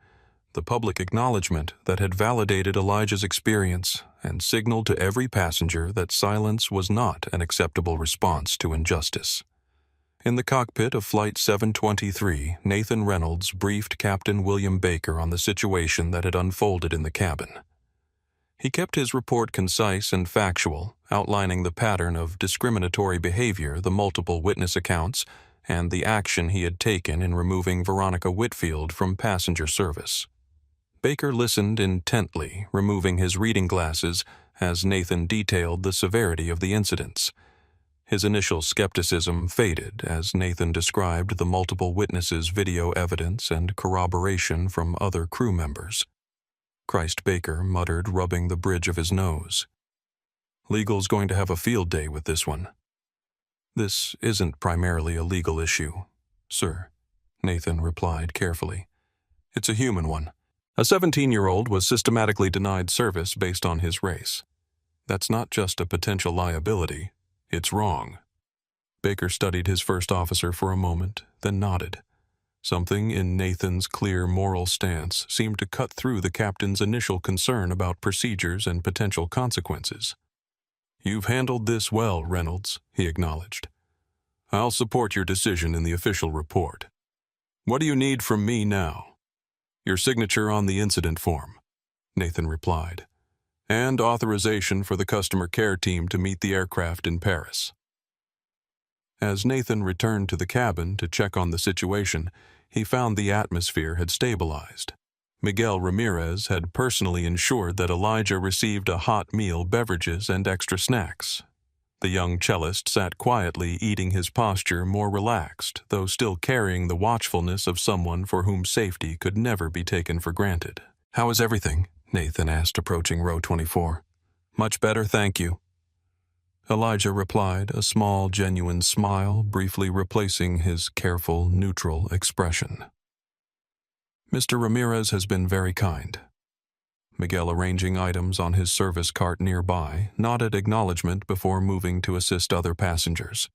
Speaker 1: the public acknowledgement that had validated Elijah's experience and signaled to every passenger that silence was not an acceptable response to injustice. In the cockpit of Flight 723, Nathan Reynolds briefed Captain William Baker on the situation that had unfolded in the cabin. He kept his report concise and factual, outlining the pattern of discriminatory behavior, the multiple witness accounts, and the action he had taken in removing Veronica Whitfield from passenger service. Baker listened intently, removing his reading glasses as Nathan detailed the severity of the incidents. His initial skepticism faded as Nathan described the multiple witnesses' video evidence and corroboration from other crew members. Christ, Baker muttered, rubbing the bridge of his nose. Legal's going to have a field day with this one. This isn't primarily a legal issue, sir, Nathan replied carefully. It's a human one. A 17-year-old was systematically denied service based on his race. That's not just a potential liability, it's wrong. Baker studied his first officer for a moment, then nodded. Something in Nathan's clear moral stance seemed to cut through the captain's initial concern about procedures and potential consequences. You've handled this well, Reynolds, he acknowledged. I'll support your decision in the official report. What do you need from me now? Your signature on the incident form, Nathan replied, and authorization for the customer care team to meet the aircraft in Paris. As Nathan returned to the cabin to check on the situation, he found the atmosphere had stabilized. Miguel Ramirez had personally ensured that Elijah received a hot meal, beverages, and extra snacks. The young cellist sat quietly, eating, his posture more relaxed, though still carrying the watchfulness of someone for whom safety could never be taken for granted. "How is everything?" Nathan asked, approaching row 24. "Much better, thank you." Elijah replied, a small, genuine smile briefly replacing his careful, neutral expression. "Mr. Ramirez has been very kind." Miguel, arranging items on his service cart nearby, nodded acknowledgement before moving to assist other passengers.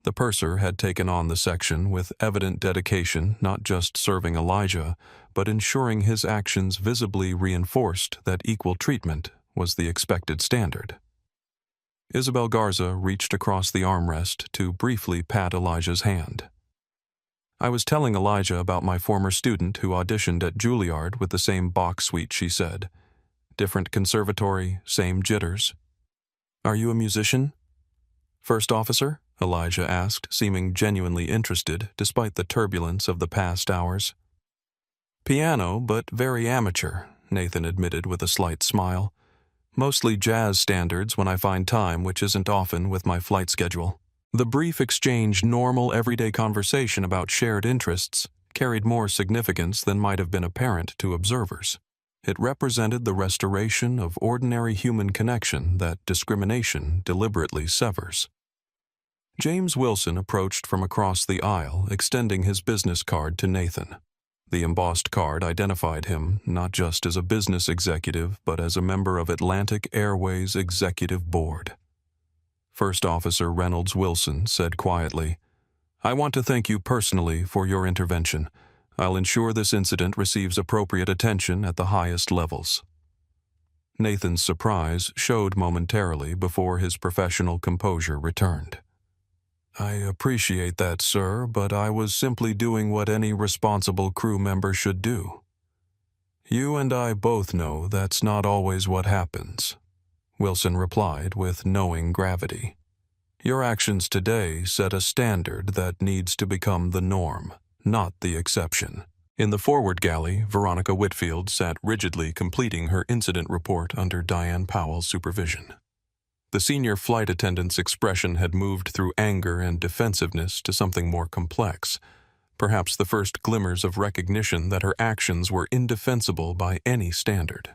Speaker 1: The purser had taken on the section with evident dedication, not just serving Elijah, but ensuring his actions visibly reinforced that equal treatment was the expected standard. Isabel Garza reached across the armrest to briefly pat Elijah's hand. "I was telling Elijah about my former student who auditioned at Juilliard with the same Bach suite," she said. "Different conservatory, same jitters." "Are you a musician?" "First officer?" Elijah asked, seeming genuinely interested despite the turbulence of the past hours. "Piano, but very amateur," Nathan admitted with a slight smile. "Mostly jazz standards when I find time, which isn't often with my flight schedule." The brief exchange, normal everyday conversation about shared interests, carried more significance than might have been apparent to observers. It represented the restoration of ordinary human connection that discrimination deliberately severs. James Wilson approached from across the aisle, extending his business card to Nathan. The embossed card identified him not just as a business executive, but as a member of Atlantic Airways' executive board. First Officer Reynolds Wilson said quietly, "I want to thank you personally for your intervention. I'll ensure this incident receives appropriate attention at the highest levels." Nathan's surprise showed momentarily before his professional composure returned. "I appreciate that, sir, but I was simply doing what any responsible crew member should do. You and I both know that's not always what happens," Wilson replied with knowing gravity. "Your actions today set a standard that needs to become the norm, not the exception." In the forward galley, Veronica Whitfield sat rigidly completing her incident report under Diane Powell's supervision. The senior flight attendant's expression had moved through anger and defensiveness to something more complex, perhaps the first glimmers of recognition that her actions were indefensible by any standard.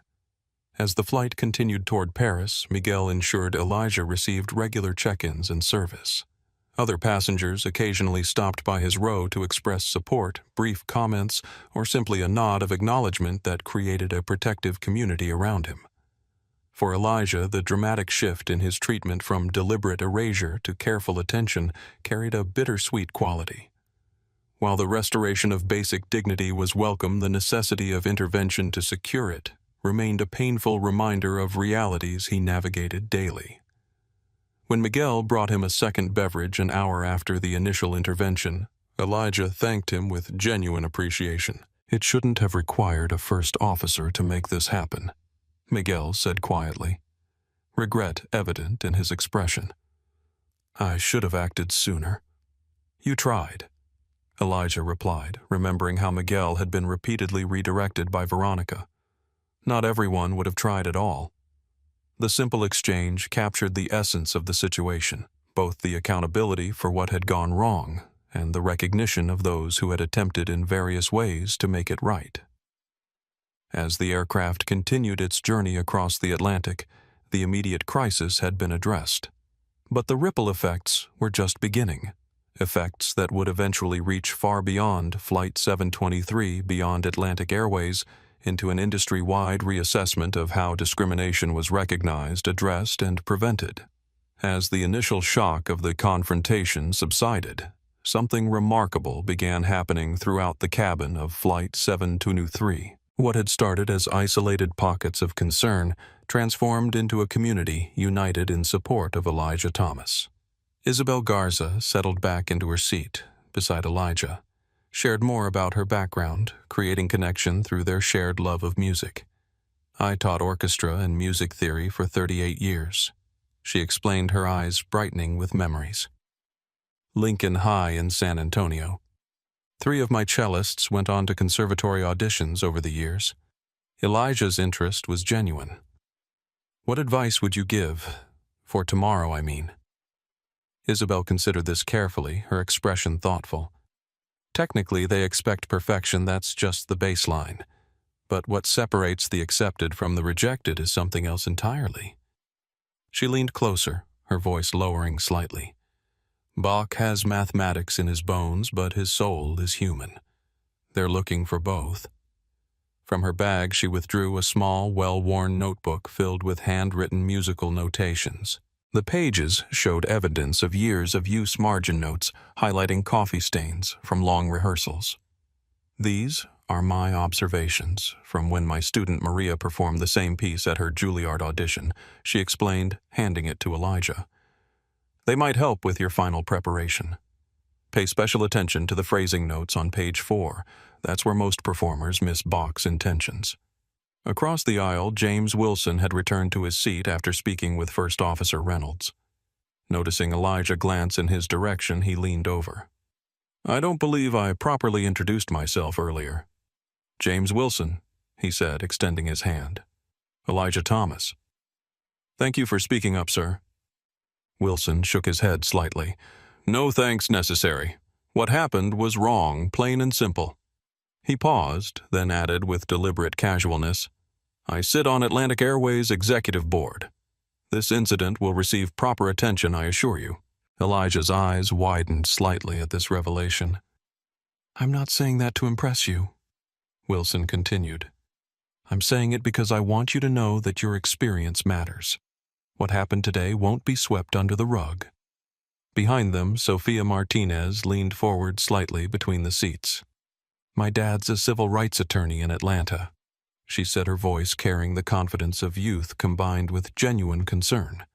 Speaker 1: As the flight continued toward Paris, Miguel ensured Elijah received regular check-ins and service. Other passengers occasionally stopped by his row to express support, brief comments, or simply a nod of acknowledgement that created a protective community around him. For Elijah, the dramatic shift in his treatment from deliberate erasure to careful attention carried a bittersweet quality. While the restoration of basic dignity was welcome, the necessity of intervention to secure it remained a painful reminder of realities he navigated daily. When Miguel brought him a second beverage an hour after the initial intervention, Elijah thanked him with genuine appreciation. "It shouldn't have required a first officer to make this happen," Miguel said quietly, regret evident in his expression. "I should have acted sooner." "You tried," Elijah replied, remembering how Miguel had been repeatedly redirected by Veronica. Not everyone would have tried at all. The simple exchange captured the essence of the situation, both the accountability for what had gone wrong and the recognition of those who had attempted in various ways to make it right. As the aircraft continued its journey across the Atlantic, the immediate crisis had been addressed. But the ripple effects were just beginning, effects that would eventually reach far beyond Flight 723 beyond Atlantic Airways into an industry-wide reassessment of how discrimination was recognized, addressed, and prevented. As the initial shock of the confrontation subsided, something remarkable began happening throughout the cabin of Flight 723. What had started as isolated pockets of concern transformed into a community united in support of Elijah Thomas. Isabel Garza settled back into her seat beside Elijah, shared more about her background, creating connection through their shared love of music. "I taught orchestra and music theory for 38 years. She explained, her eyes brightening with memories. "Lincoln High in San Antonio. 3 of my cellists went on to conservatory auditions over the years. Elijah's interest was genuine. What advice would you give? For tomorrow, I mean. Isabel considered this carefully, her expression thoughtful. Technically, they expect perfection, that's just the baseline. But what separates the accepted from the rejected is something else entirely. She leaned closer, her voice lowering slightly. Bach has mathematics in his bones, but his soul is human. They're looking for both. From her bag, she withdrew a small, well-worn notebook filled with handwritten musical notations. The pages showed evidence of years of use margin notes highlighting coffee stains from long rehearsals. These are my observations from when my student Maria performed the same piece at her Juilliard audition, she explained, handing it to Elijah. They might help with your final preparation. Pay special attention to the phrasing notes on page 4. That's where most performers miss Bach's intentions. Across the aisle, James Wilson had returned to his seat after speaking with First Officer Reynolds. Noticing Elijah glance in his direction, he leaned over. I don't believe I properly introduced myself earlier. James Wilson, he said, extending his hand. Elijah Thomas. Thank you for speaking up, sir. Wilson shook his head slightly. No thanks necessary. What happened was wrong, plain and simple. He paused, then added with deliberate casualness, I sit on Atlantic Airways' executive board. This incident will receive proper attention, I assure you. Elijah's eyes widened slightly at this revelation. I'm not saying that to impress you, Wilson continued. I'm saying it because I want you to know that your experience matters. What happened today won't be swept under the rug. Behind them, Sophia Martinez leaned forward slightly between the seats. My dad's a civil rights attorney in Atlanta, she said, her voice carrying the confidence of youth combined with genuine concern.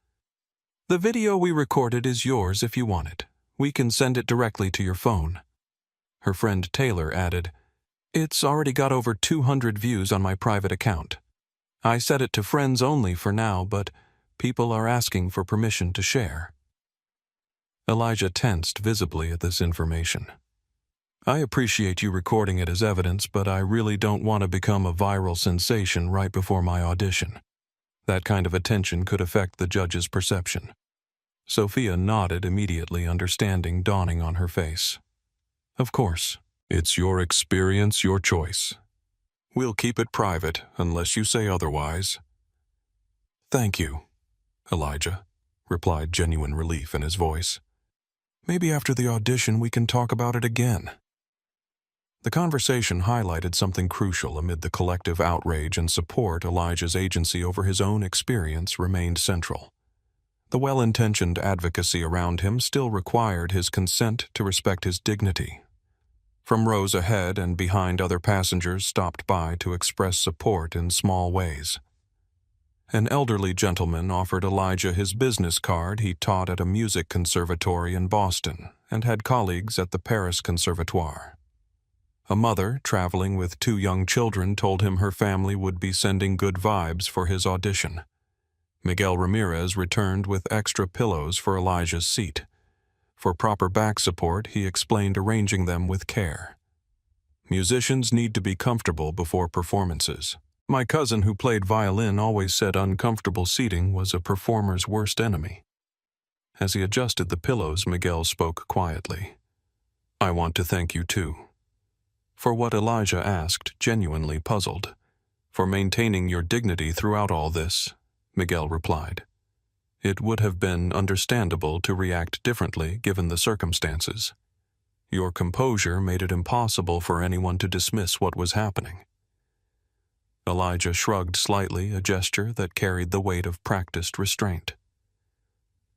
Speaker 1: The video we recorded is yours if you want it. We can send it directly to your phone. Her friend Taylor added, It's already got over 200 views on my private account. I set it to friends only for now, but people are asking for permission to share. Elijah tensed visibly at this information. I appreciate you recording it as evidence, but I really don't want to become a viral sensation right before my audition. That kind of attention could affect the judge's perception. Sophia nodded immediately, understanding dawning on her face. Of course. It's your experience, your choice. We'll keep it private unless you say otherwise. Thank you, Elijah replied, genuine relief in his voice. Maybe after the audition we can talk about it again. The conversation highlighted something crucial amid the collective outrage and support. Elijah's agency over his own experience remained central. The well-intentioned advocacy around him still required his consent to respect his dignity. From rows ahead and behind, other passengers stopped by to express support in small ways. An elderly gentleman offered Elijah his business card. He taught at a music conservatory in Boston and had colleagues at the Paris Conservatoire. A mother, traveling with 2 young children, told him her family would be sending good vibes for his audition. Miguel Ramirez returned with extra pillows for Elijah's seat. For proper back support, he explained arranging them with care. Musicians need to be comfortable before performances. My cousin who played violin always said uncomfortable seating was a performer's worst enemy. As he adjusted the pillows, Miguel spoke quietly. I want to thank you too. For what Elijah asked, genuinely puzzled. For maintaining your dignity throughout all this, Miguel replied. It would have been understandable to react differently given the circumstances. Your composure made it impossible for anyone to dismiss what was happening. Elijah shrugged slightly, a gesture that carried the weight of practiced restraint.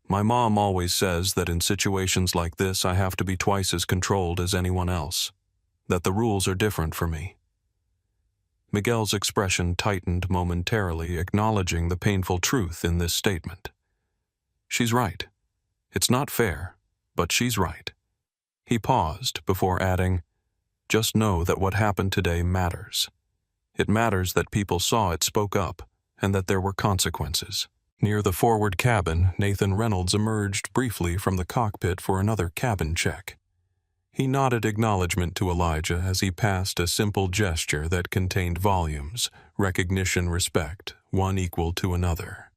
Speaker 1: My mom always says that in situations like this I have to be twice as controlled as anyone else, that the rules are different for me. Miguel's expression tightened momentarily, acknowledging the painful truth in this statement. She's right. It's not fair, but she's right. He paused before adding, just know that what happened today matters. It matters that people saw it, spoke up, and that there were consequences. Near the forward cabin, Nathan Reynolds emerged briefly from the cockpit for another cabin check. He nodded acknowledgement to Elijah as he passed a simple gesture that contained volumes, recognition, respect, one equal to another.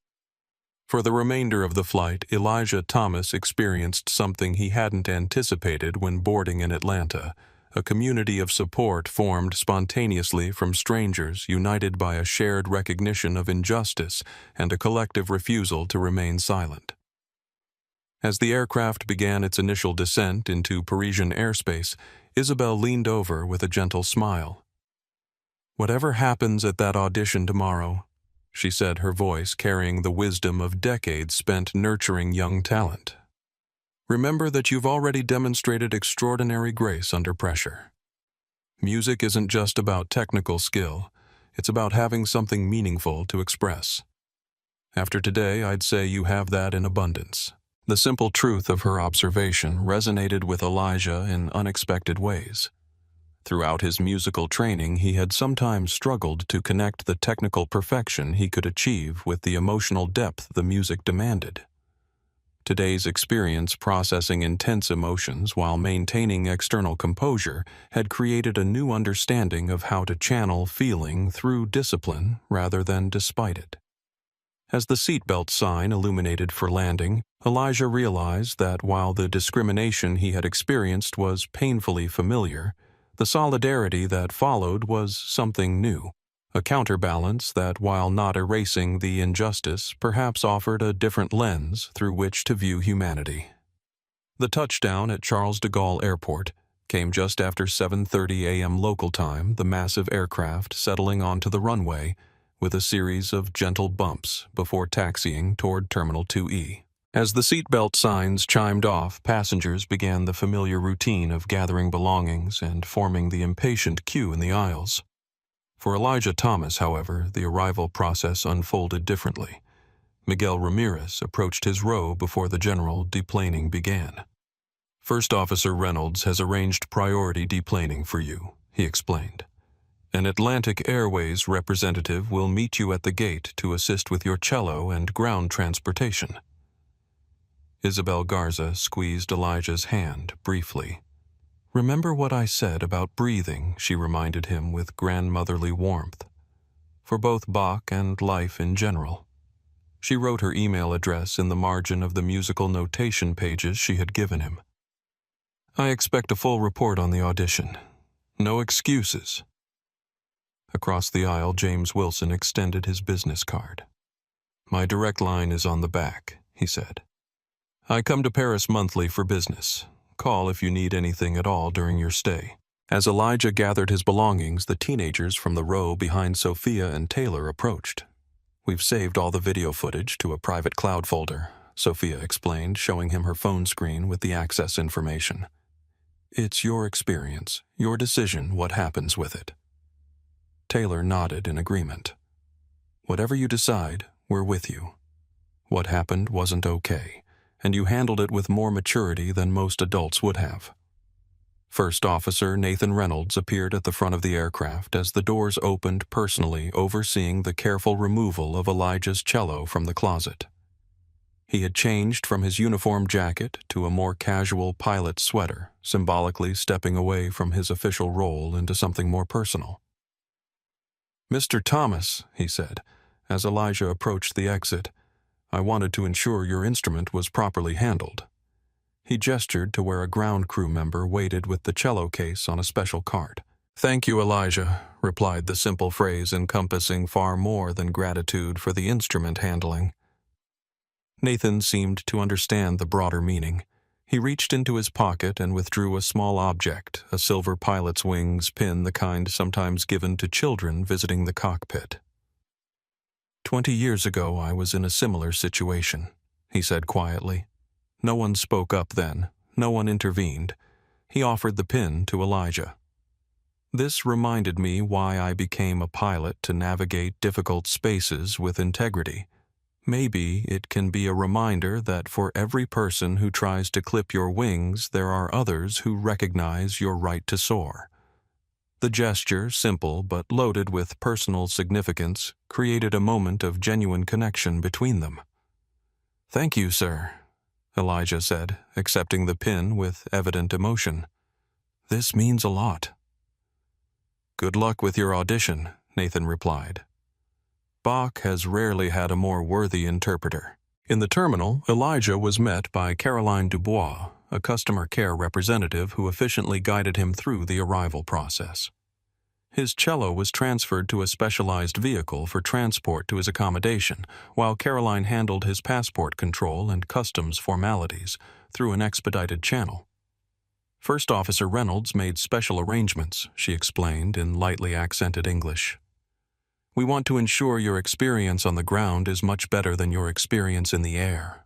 Speaker 1: For the remainder of the flight, Elijah Thomas experienced something he hadn't anticipated when boarding in Atlanta, a community of support formed spontaneously from strangers united by a shared recognition of injustice and a collective refusal to remain silent. As the aircraft began its initial descent into Parisian airspace, Isabel leaned over with a gentle smile. "Whatever happens at that audition tomorrow," she said, her voice carrying the wisdom of decades spent nurturing young talent, "remember that you've already demonstrated extraordinary grace under pressure. Music isn't just about technical skill, it's about having something meaningful to express. After today, I'd say you have that in abundance." The simple truth of her observation resonated with Elijah in unexpected ways. Throughout his musical training, he had sometimes struggled to connect the technical perfection he could achieve with the emotional depth the music demanded. Today's experience processing intense emotions while maintaining external composure had created a new understanding of how to channel feeling through discipline rather than despite it. As the seatbelt sign illuminated for landing, Elijah realized that while the discrimination he had experienced was painfully familiar, the solidarity that followed was something new, a counterbalance that, while not erasing the injustice, perhaps offered a different lens through which to view humanity. The touchdown at Charles de Gaulle Airport came just after 7:30 a.m. local time, the massive aircraft settling onto the runway with a series of gentle bumps before taxiing toward Terminal 2E. As the seatbelt signs chimed off, passengers began the familiar routine of gathering belongings and forming the impatient queue in the aisles. For Elijah Thomas, however, the arrival process unfolded differently. Miguel Ramirez approached his row before the general deplaning began. "First Officer Reynolds has arranged priority deplaning for you," he explained. "An Atlantic Airways representative will meet you at the gate to assist with your cello and ground transportation." Isabel Garza squeezed Elijah's hand briefly. "Remember what I said about breathing," she reminded him with grandmotherly warmth. "For both Bach and life in general." She wrote her email address in the margin of the musical notation pages she had given him. "I expect a full report on the audition. No excuses." Across the aisle, James Wilson extended his business card. "My direct line is on the back," he said. "I come to Paris monthly for business. Call if you need anything at all during your stay." As Elijah gathered his belongings, the teenagers from the row behind Sophia and Taylor approached. "We've saved all the video footage to a private cloud folder," Sophia explained, showing him her phone screen with the access information. "It's your experience, your decision what happens with it." Taylor nodded in agreement. "Whatever you decide, we're with you. What happened wasn't okay, and you handled it with more maturity than most adults would have." First Officer Nathan Reynolds appeared at the front of the aircraft as the doors opened, personally overseeing the careful removal of Elijah's cello from the closet. He had changed from his uniform jacket to a more casual pilot sweater, symbolically stepping away from his official role into something more personal. "Mr. Thomas," he said, as Elijah approached the exit, "I wanted to ensure your instrument was properly handled." He gestured to where a ground crew member waited with the cello case on a special cart. "Thank you, Elijah," replied the simple phrase encompassing far more than gratitude for the instrument handling. Nathan seemed to understand the broader meaning. He reached into his pocket and withdrew a small object, a silver pilot's wings pin, the kind sometimes given to children visiting the cockpit. 20 years ago, I was in a similar situation," he said quietly. No one spoke up then. No one intervened. He offered the pin to Elijah. "This reminded me why I became a pilot, to navigate difficult spaces with integrity. Maybe it can be a reminder that for every person who tries to clip your wings, there are others who recognize your right to soar." The gesture, simple but loaded with personal significance, created a moment of genuine connection between them. "Thank you, sir," Elijah said, accepting the pin with evident emotion. This means a lot. Good luck with your audition, Nathan replied. Bach has rarely had a more worthy interpreter. In the terminal, Elijah was met by Caroline Dubois, a customer care representative who efficiently guided him through the arrival process. His cello was transferred to a specialized vehicle for transport to his accommodation, while Caroline handled his passport control and customs formalities through an expedited channel. First Officer Reynolds made special arrangements, she explained in lightly accented English. We want to ensure your experience on the ground is much better than your experience in the air.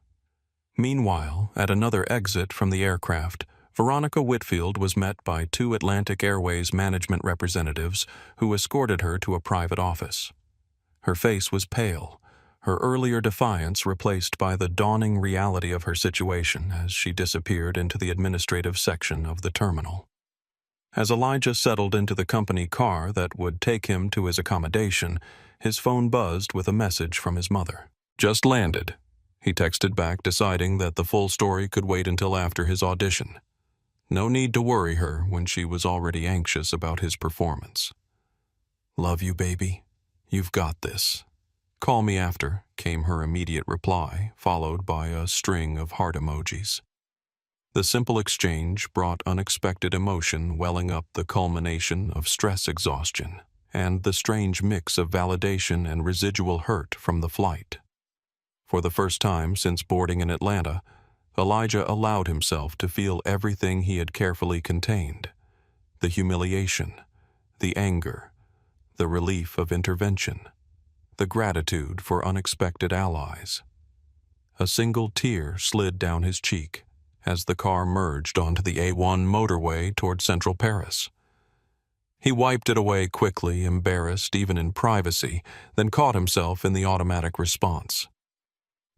Speaker 1: Meanwhile, at another exit from the aircraft, Veronica Whitfield was met by 2 Atlantic Airways management representatives who escorted her to a private office. Her face was pale, her earlier defiance replaced by the dawning reality of her situation as she disappeared into the administrative section of the terminal. As Elijah settled into the company car that would take him to his accommodation, his phone buzzed with a message from his mother. Just landed, he texted back, deciding that the full story could wait until after his audition. No need to worry her when she was already anxious about his performance. Love you, baby. You've got this. Call me after, came her immediate reply, followed by a string of heart emojis. The simple exchange brought unexpected emotion welling up the culmination of stress exhaustion and the strange mix of validation and residual hurt from the flight. For the first time since boarding in Atlanta, Elijah allowed himself to feel everything he had carefully contained: the humiliation, the anger, the relief of intervention, the gratitude for unexpected allies. A single tear slid down his cheek as the car merged onto the A1 motorway toward central Paris. He wiped it away quickly, embarrassed even in privacy, then caught himself in the automatic response.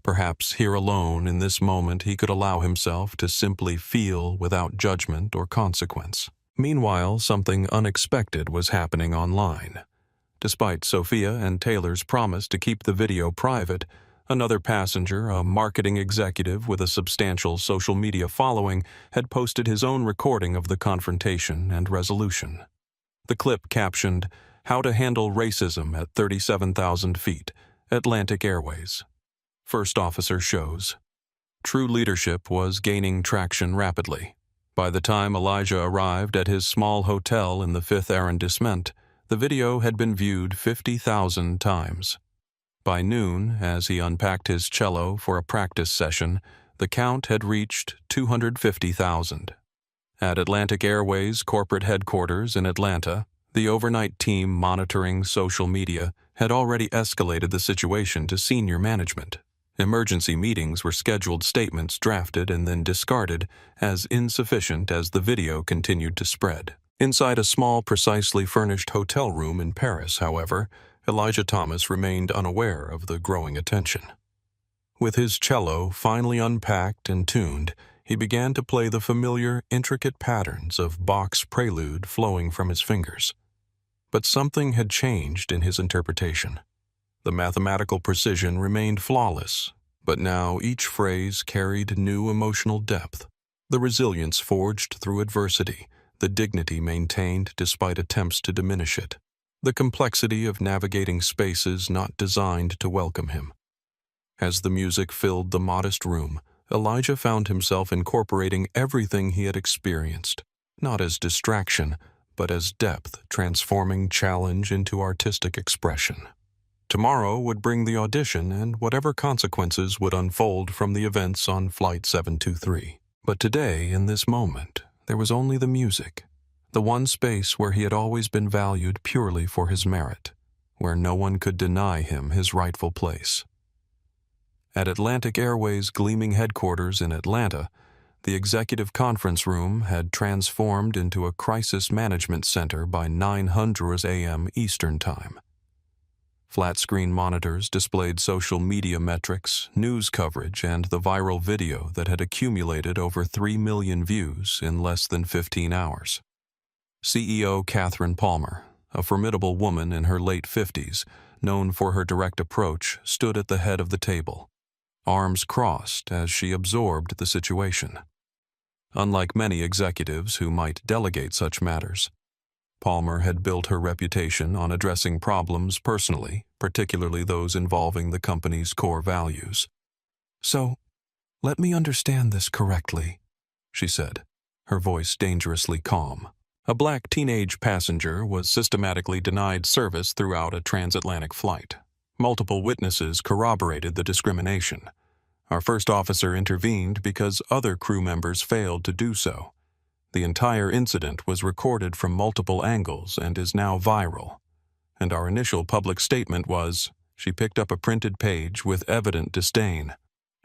Speaker 1: Perhaps here alone in this moment he could allow himself to simply feel without judgment or consequence. Meanwhile, something unexpected was happening online. Despite Sophia and Taylor's promise to keep the video private, another passenger, a marketing executive with a substantial social media following, had posted his own recording of the confrontation and resolution. The clip captioned, "How to Handle Racism at 37,000 Feet, Atlantic Airways. First Officer shows." True leadership was gaining traction rapidly. By the time Elijah arrived at his small hotel in the 5th arrondissement, the video had been viewed 50,000 times. By noon, as he unpacked his cello for a practice session, the count had reached 250,000. At Atlantic Airways corporate headquarters in Atlanta, the overnight team monitoring social media had already escalated the situation to senior management. Emergency meetings were scheduled, statements drafted and then discarded as insufficient as the video continued to spread. Inside a small, precisely furnished hotel room in Paris, however, Elijah Thomas remained unaware of the growing attention. With his cello finally unpacked and tuned, he began to play the familiar, intricate patterns of Bach's prelude flowing from his fingers. But something had changed in his interpretation. The mathematical precision remained flawless, but now each phrase carried new emotional depth, the resilience forged through adversity, the dignity maintained despite attempts to diminish it, the complexity of navigating spaces not designed to welcome him. As the music filled the modest room, Elijah found himself incorporating everything he had experienced, not as distraction, but as depth, transforming challenge into artistic expression. Tomorrow would bring the audition and whatever consequences would unfold from the events on Flight 723. But today, in this moment, there was only the music, the one space where he had always been valued purely for his merit, where no one could deny him his rightful place. At Atlantic Airways' gleaming headquarters in Atlanta, the executive conference room had transformed into a crisis management center by 9:00 a.m. Eastern Time. Flat-screen monitors displayed social media metrics, news coverage, and the viral video that had accumulated over 3 million views in less than 15 hours. CEO Catherine Palmer, a formidable woman in her late 50s, known for her direct approach, stood at the head of the table, arms crossed as she absorbed the situation. unlike many executives who might delegate such matters. Palmer had built her reputation on addressing problems personally, particularly those involving the company's core values. "So, let me understand this correctly," she said, her voice dangerously calm. A black teenage passenger was systematically denied service throughout a transatlantic flight. Multiple witnesses corroborated the discrimination. Our first officer intervened because other crew members failed to do so. The entire incident was recorded from multiple angles and is now viral. And our initial public statement was, she picked up a printed page with evident disdain.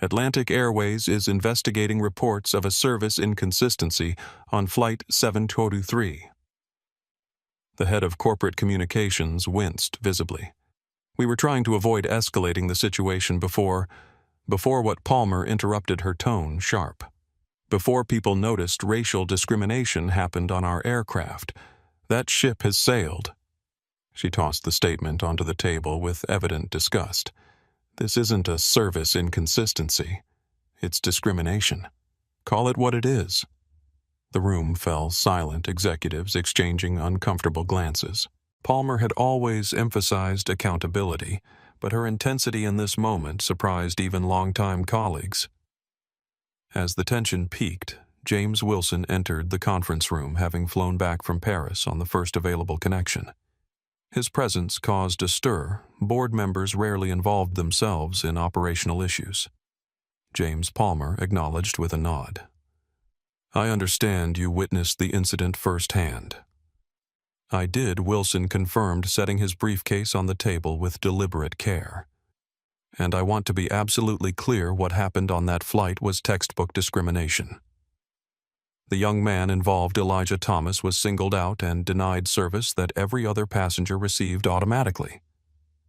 Speaker 1: "Atlantic Airways is investigating reports of a service inconsistency on Flight 723. The head of corporate communications winced visibly. We were trying to avoid escalating the situation before what Palmer interrupted her tone sharp. Before people noticed racial discrimination happened on our aircraft. That ship has sailed." She tossed the statement onto the table with evident disgust. "This isn't a service inconsistency. It's discrimination. Call it what it is." The room fell silent, executives exchanging uncomfortable glances. Palmer had always emphasized accountability, but her intensity in this moment surprised even longtime colleagues. As the tension peaked, James Wilson entered the conference room, having flown back from Paris on the first available connection. His presence caused a stir. Board members rarely involved themselves in operational issues. James Palmer acknowledged with a nod. "I understand you witnessed the incident firsthand." "I did," Wilson confirmed, setting his briefcase on the table with deliberate care. "And I want to be absolutely clear, what happened on that flight was textbook discrimination." The young man involved, Elijah Thomas, was singled out and denied service that every other passenger received automatically.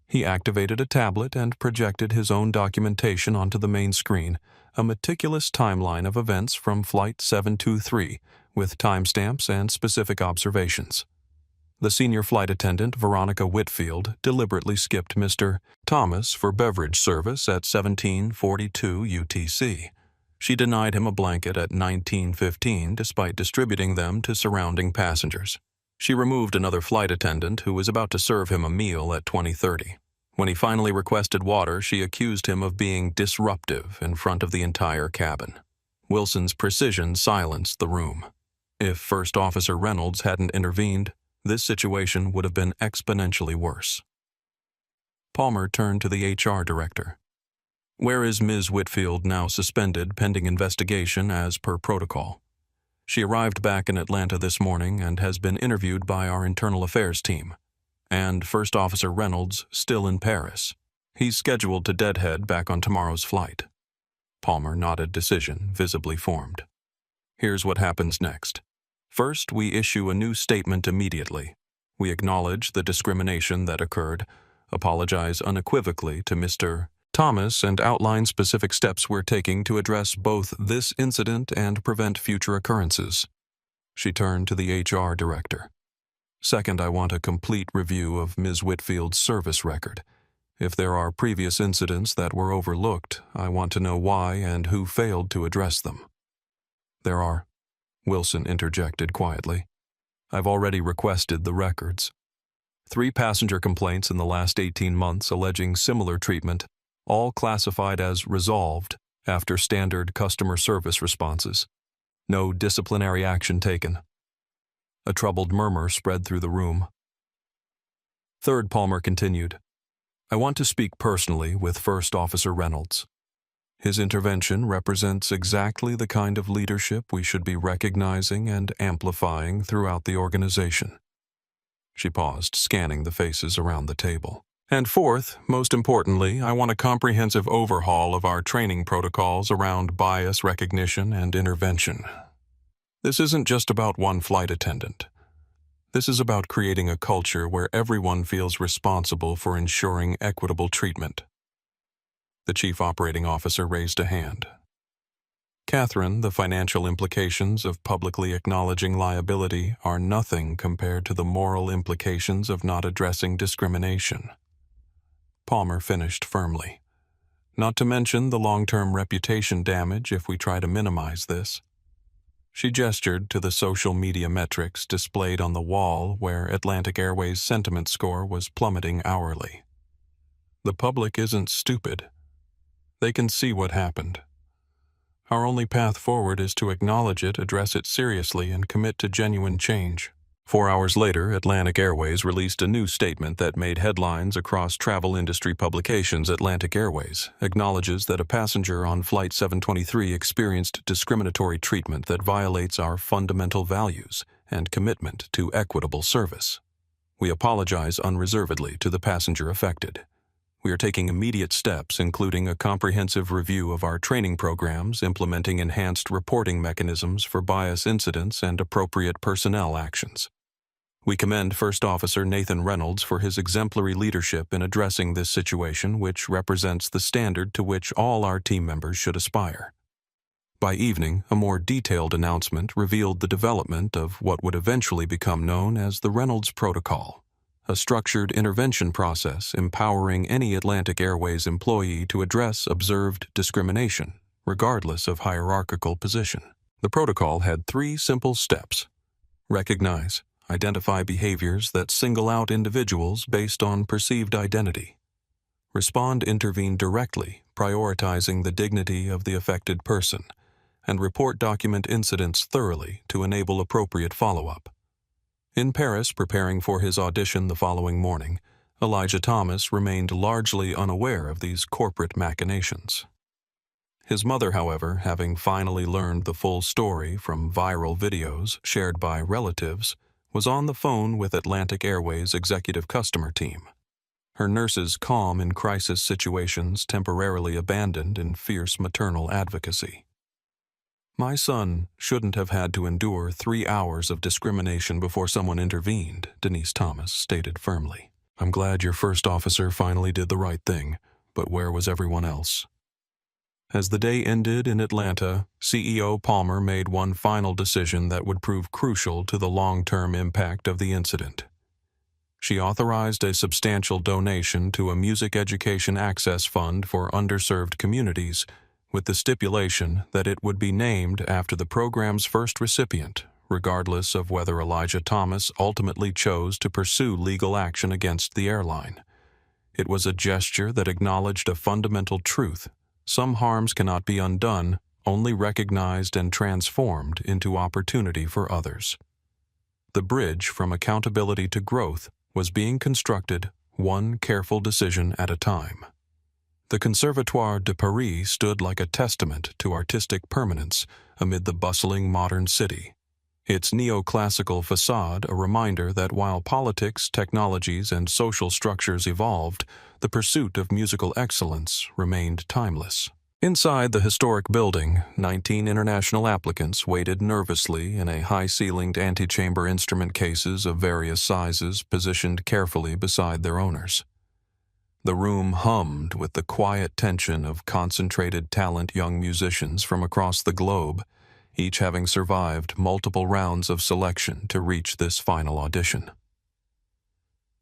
Speaker 1: He activated a tablet and projected his own documentation onto the main screen, a meticulous timeline of events from Flight 723, with timestamps and specific observations. The senior flight attendant, Veronica Whitfield, deliberately skipped Mr. Thomas for beverage service at 17:42 UTC. She denied him a blanket at 19:15 despite distributing them to surrounding passengers. She removed another flight attendant who was about to serve him a meal at 20:30. When he finally requested water, she accused him of being disruptive in front of the entire cabin. Wilson's precision silenced the room. If First Officer Reynolds hadn't intervened, this situation would have been exponentially worse. Palmer turned to the HR director. "Where is Ms. Whitfield, now suspended pending investigation as per protocol? She arrived back in Atlanta this morning and has been interviewed by our internal affairs team. And First Officer Reynolds still in Paris. He's scheduled to deadhead back on tomorrow's flight." Palmer nodded decision, visibly formed. "Here's what happens next. First, we issue a new statement immediately. We acknowledge the discrimination that occurred, apologize unequivocally to Mr. Thomas, and outline specific steps we're taking to address both this incident and prevent future occurrences." She turned to the HR director. "Second, I want a complete review of Ms. Whitfield's service record. If there are previous incidents that were overlooked, I want to know why and who failed to address them." "There are," Wilson interjected quietly. "I've already requested the records. 3 passenger complaints in the last 18 months alleging similar treatment, all classified as resolved after standard customer service responses. No disciplinary action taken." A troubled murmur spread through the room. "Third," Palmer continued, "I want to speak personally with First Officer Reynolds. His intervention represents exactly the kind of leadership we should be recognizing and amplifying throughout the organization." She paused, scanning the faces around the table. "And fourth, most importantly, I want a comprehensive overhaul of our training protocols around bias recognition and intervention. This isn't just about one flight attendant. This is about creating a culture where everyone feels responsible for ensuring equitable treatment." The Chief Operating Officer raised a hand. "Catherine, the financial implications of publicly acknowledging liability are nothing compared to the moral implications of not addressing discrimination." Palmer finished firmly. "Not to mention the long-term reputation damage if we try to minimize this." She gestured to the social media metrics displayed on the wall where Atlantic Airways' sentiment score was plummeting hourly. The public isn't stupid. They can see what happened. Our only path forward is to acknowledge it, address it seriously, and commit to genuine change. 4 hours later, Atlantic Airways released a new statement that made headlines across travel industry publications. Atlantic Airways acknowledges that a passenger on Flight 723 experienced discriminatory treatment that violates our fundamental values and commitment to equitable service. We apologize unreservedly to the passenger affected. We are taking immediate steps, including a comprehensive review of our training programs, implementing enhanced reporting mechanisms for bias incidents, and appropriate personnel actions. We commend First Officer Nathan Reynolds for his exemplary leadership in addressing this situation, which represents the standard to which all our team members should aspire. By evening, a more detailed announcement revealed the development of what would eventually become known as the Reynolds Protocol, a structured intervention process empowering any Atlantic Airways employee to address observed discrimination, regardless of hierarchical position. The protocol had 3 simple steps. Recognize, identify behaviors that single out individuals based on perceived identity. Respond, intervene directly, prioritizing the dignity of the affected person, and report document incidents thoroughly to enable appropriate follow-up. In Paris, preparing for his audition the following morning, Elijah Thomas remained largely unaware of these corporate machinations. His mother, however, having finally learned the full story from viral videos shared by relatives, was on the phone with Atlantic Airways' executive customer team. Her nurses, calm in crisis situations, temporarily abandoned in fierce maternal advocacy. My son shouldn't have had to endure 3 hours of discrimination before someone intervened, Denise Thomas stated firmly. I'm glad your first officer finally did the right thing, but where was everyone else? As the day ended in Atlanta, CEO Palmer made one final decision that would prove crucial to the long-term impact of the incident. She authorized a substantial donation to a music education access fund for underserved communities, with the stipulation that it would be named after the program's first recipient, regardless of whether Elijah Thomas ultimately chose to pursue legal action against the airline. It was a gesture that acknowledged a fundamental truth. Some harms cannot be undone, only recognized and transformed into opportunity for others. The bridge from accountability to growth was being constructed, one careful decision at a time. The Conservatoire de Paris stood like a testament to artistic permanence amid the bustling modern city. Its neoclassical facade a reminder that while politics, technologies, and social structures evolved, the pursuit of musical excellence remained timeless. Inside the historic building, 19 international applicants waited nervously in a high-ceilinged antechamber instrument cases of various sizes positioned carefully beside their owners. The room hummed with the quiet tension of concentrated talent young musicians from across the globe, each having survived multiple rounds of selection to reach this final audition.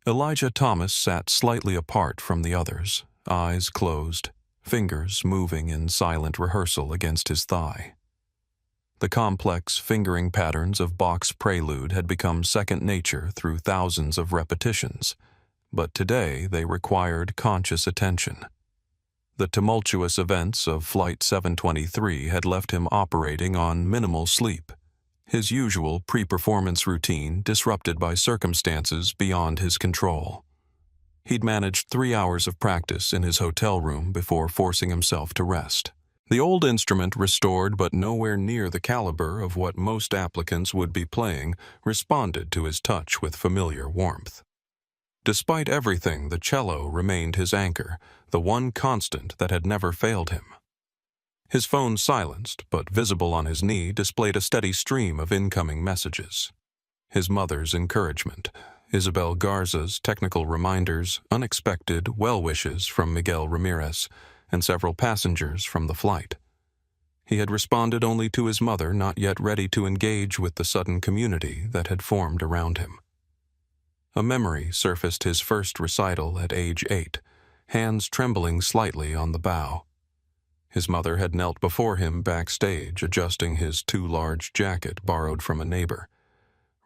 Speaker 1: Elijah Thomas sat slightly apart from the others, eyes closed, fingers moving in silent rehearsal against his thigh. The complex fingering patterns of Bach's Prelude had become second nature through thousands of repetitions, but today they required conscious attention. The tumultuous events of Flight 723 had left him operating on minimal sleep, his usual pre-performance routine disrupted by circumstances beyond his control. He'd managed 3 hours of practice in his hotel room before forcing himself to rest. The old instrument, restored but nowhere near the caliber of what most applicants would be playing, responded to his touch with familiar warmth. Despite everything, the cello remained his anchor, the one constant that had never failed him. His phone, silenced but visible on his knee, displayed a steady stream of incoming messages. His mother's encouragement, Isabel Garza's technical reminders, unexpected well wishes from Miguel Ramirez, and several passengers from the flight. He had responded only to his mother, not yet ready to engage with the sudden community that had formed around him. A memory surfaced his first recital at age 8, hands trembling slightly on the bow. His mother had knelt before him backstage, adjusting his too large jacket borrowed from a neighbor.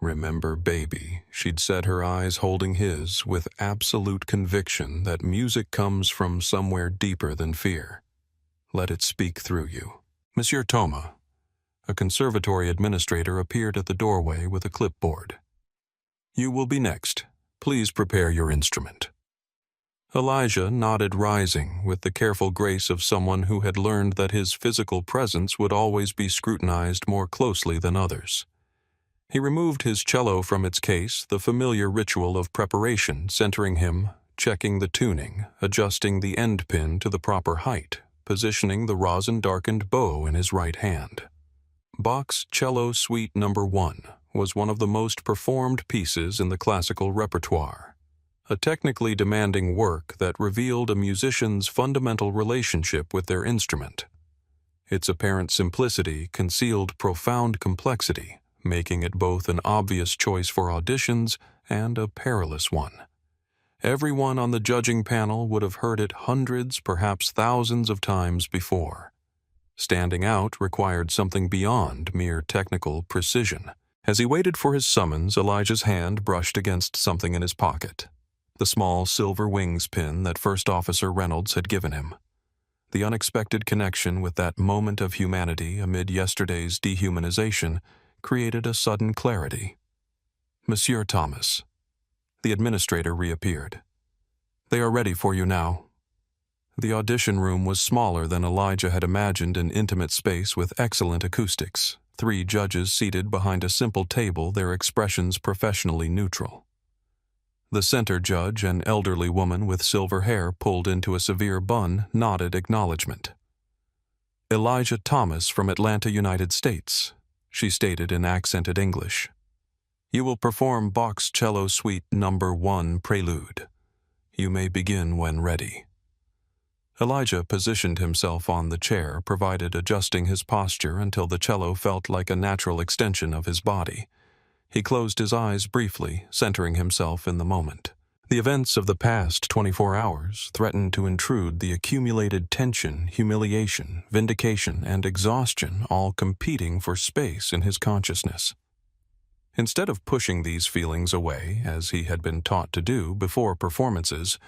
Speaker 1: "Remember, baby," she'd said, her eyes holding his with absolute conviction that music comes from somewhere deeper than fear. "Let it speak through you." Monsieur Thomas, a conservatory administrator, appeared at the doorway with a clipboard. "You will be next. Please prepare your instrument." Elijah nodded, rising with the careful grace of someone who had learned that his physical presence would always be scrutinized more closely than others. He removed his cello from its case, the familiar ritual of preparation centering him, checking the tuning, adjusting the end pin to the proper height, positioning the rosin-darkened bow in his right hand. Bach's Cello Suite No. 1 was one of the most performed pieces in the classical repertoire, a technically demanding work that revealed a musician's fundamental relationship with their instrument. Its apparent simplicity concealed profound complexity, making it both an obvious choice for auditions and a perilous one. Everyone on the judging panel would have heard it hundreds, perhaps thousands of times before. Standing out required something beyond mere technical precision. As he waited for his summons, Elijah's hand brushed against something in his pocket. The small silver wings pin that First Officer Reynolds had given him. The unexpected connection with that moment of humanity amid yesterday's dehumanization created a sudden clarity. "Monsieur Thomas." The administrator reappeared. "They are ready for you now." The audition room was smaller than Elijah had imagined, an intimate space with excellent acoustics. 3 judges seated behind a simple table, their expressions professionally neutral. The center judge, an elderly woman with silver hair pulled into a severe bun, nodded acknowledgement. "Elijah Thomas from Atlanta, United States," she stated in accented English. "You will perform Bach's Cello Suite No. 1 Prelude. You may begin when ready." Elijah positioned himself on the chair, adjusting his posture until the cello felt like a natural extension of his body. He closed his eyes briefly, centering himself in the moment. The events of the past 24 hours threatened to intrude, the accumulated tension, humiliation, vindication, and exhaustion all competing for space in his consciousness. Instead of pushing these feelings away, as he had been taught to do before performances,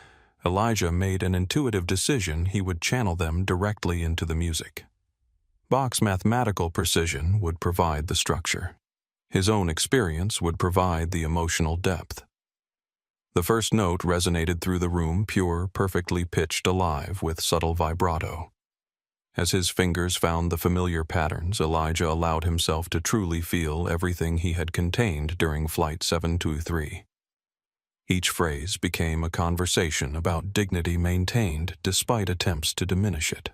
Speaker 1: Elijah made an intuitive decision he would channel them directly into the music. Bach's mathematical precision would provide the structure. His own experience would provide the emotional depth. The first note resonated through the room, pure, perfectly pitched, alive, with subtle vibrato. As his fingers found the familiar patterns, Elijah allowed himself to truly feel everything he had contained during Flight 723. Each phrase became a conversation about dignity maintained despite attempts to diminish it.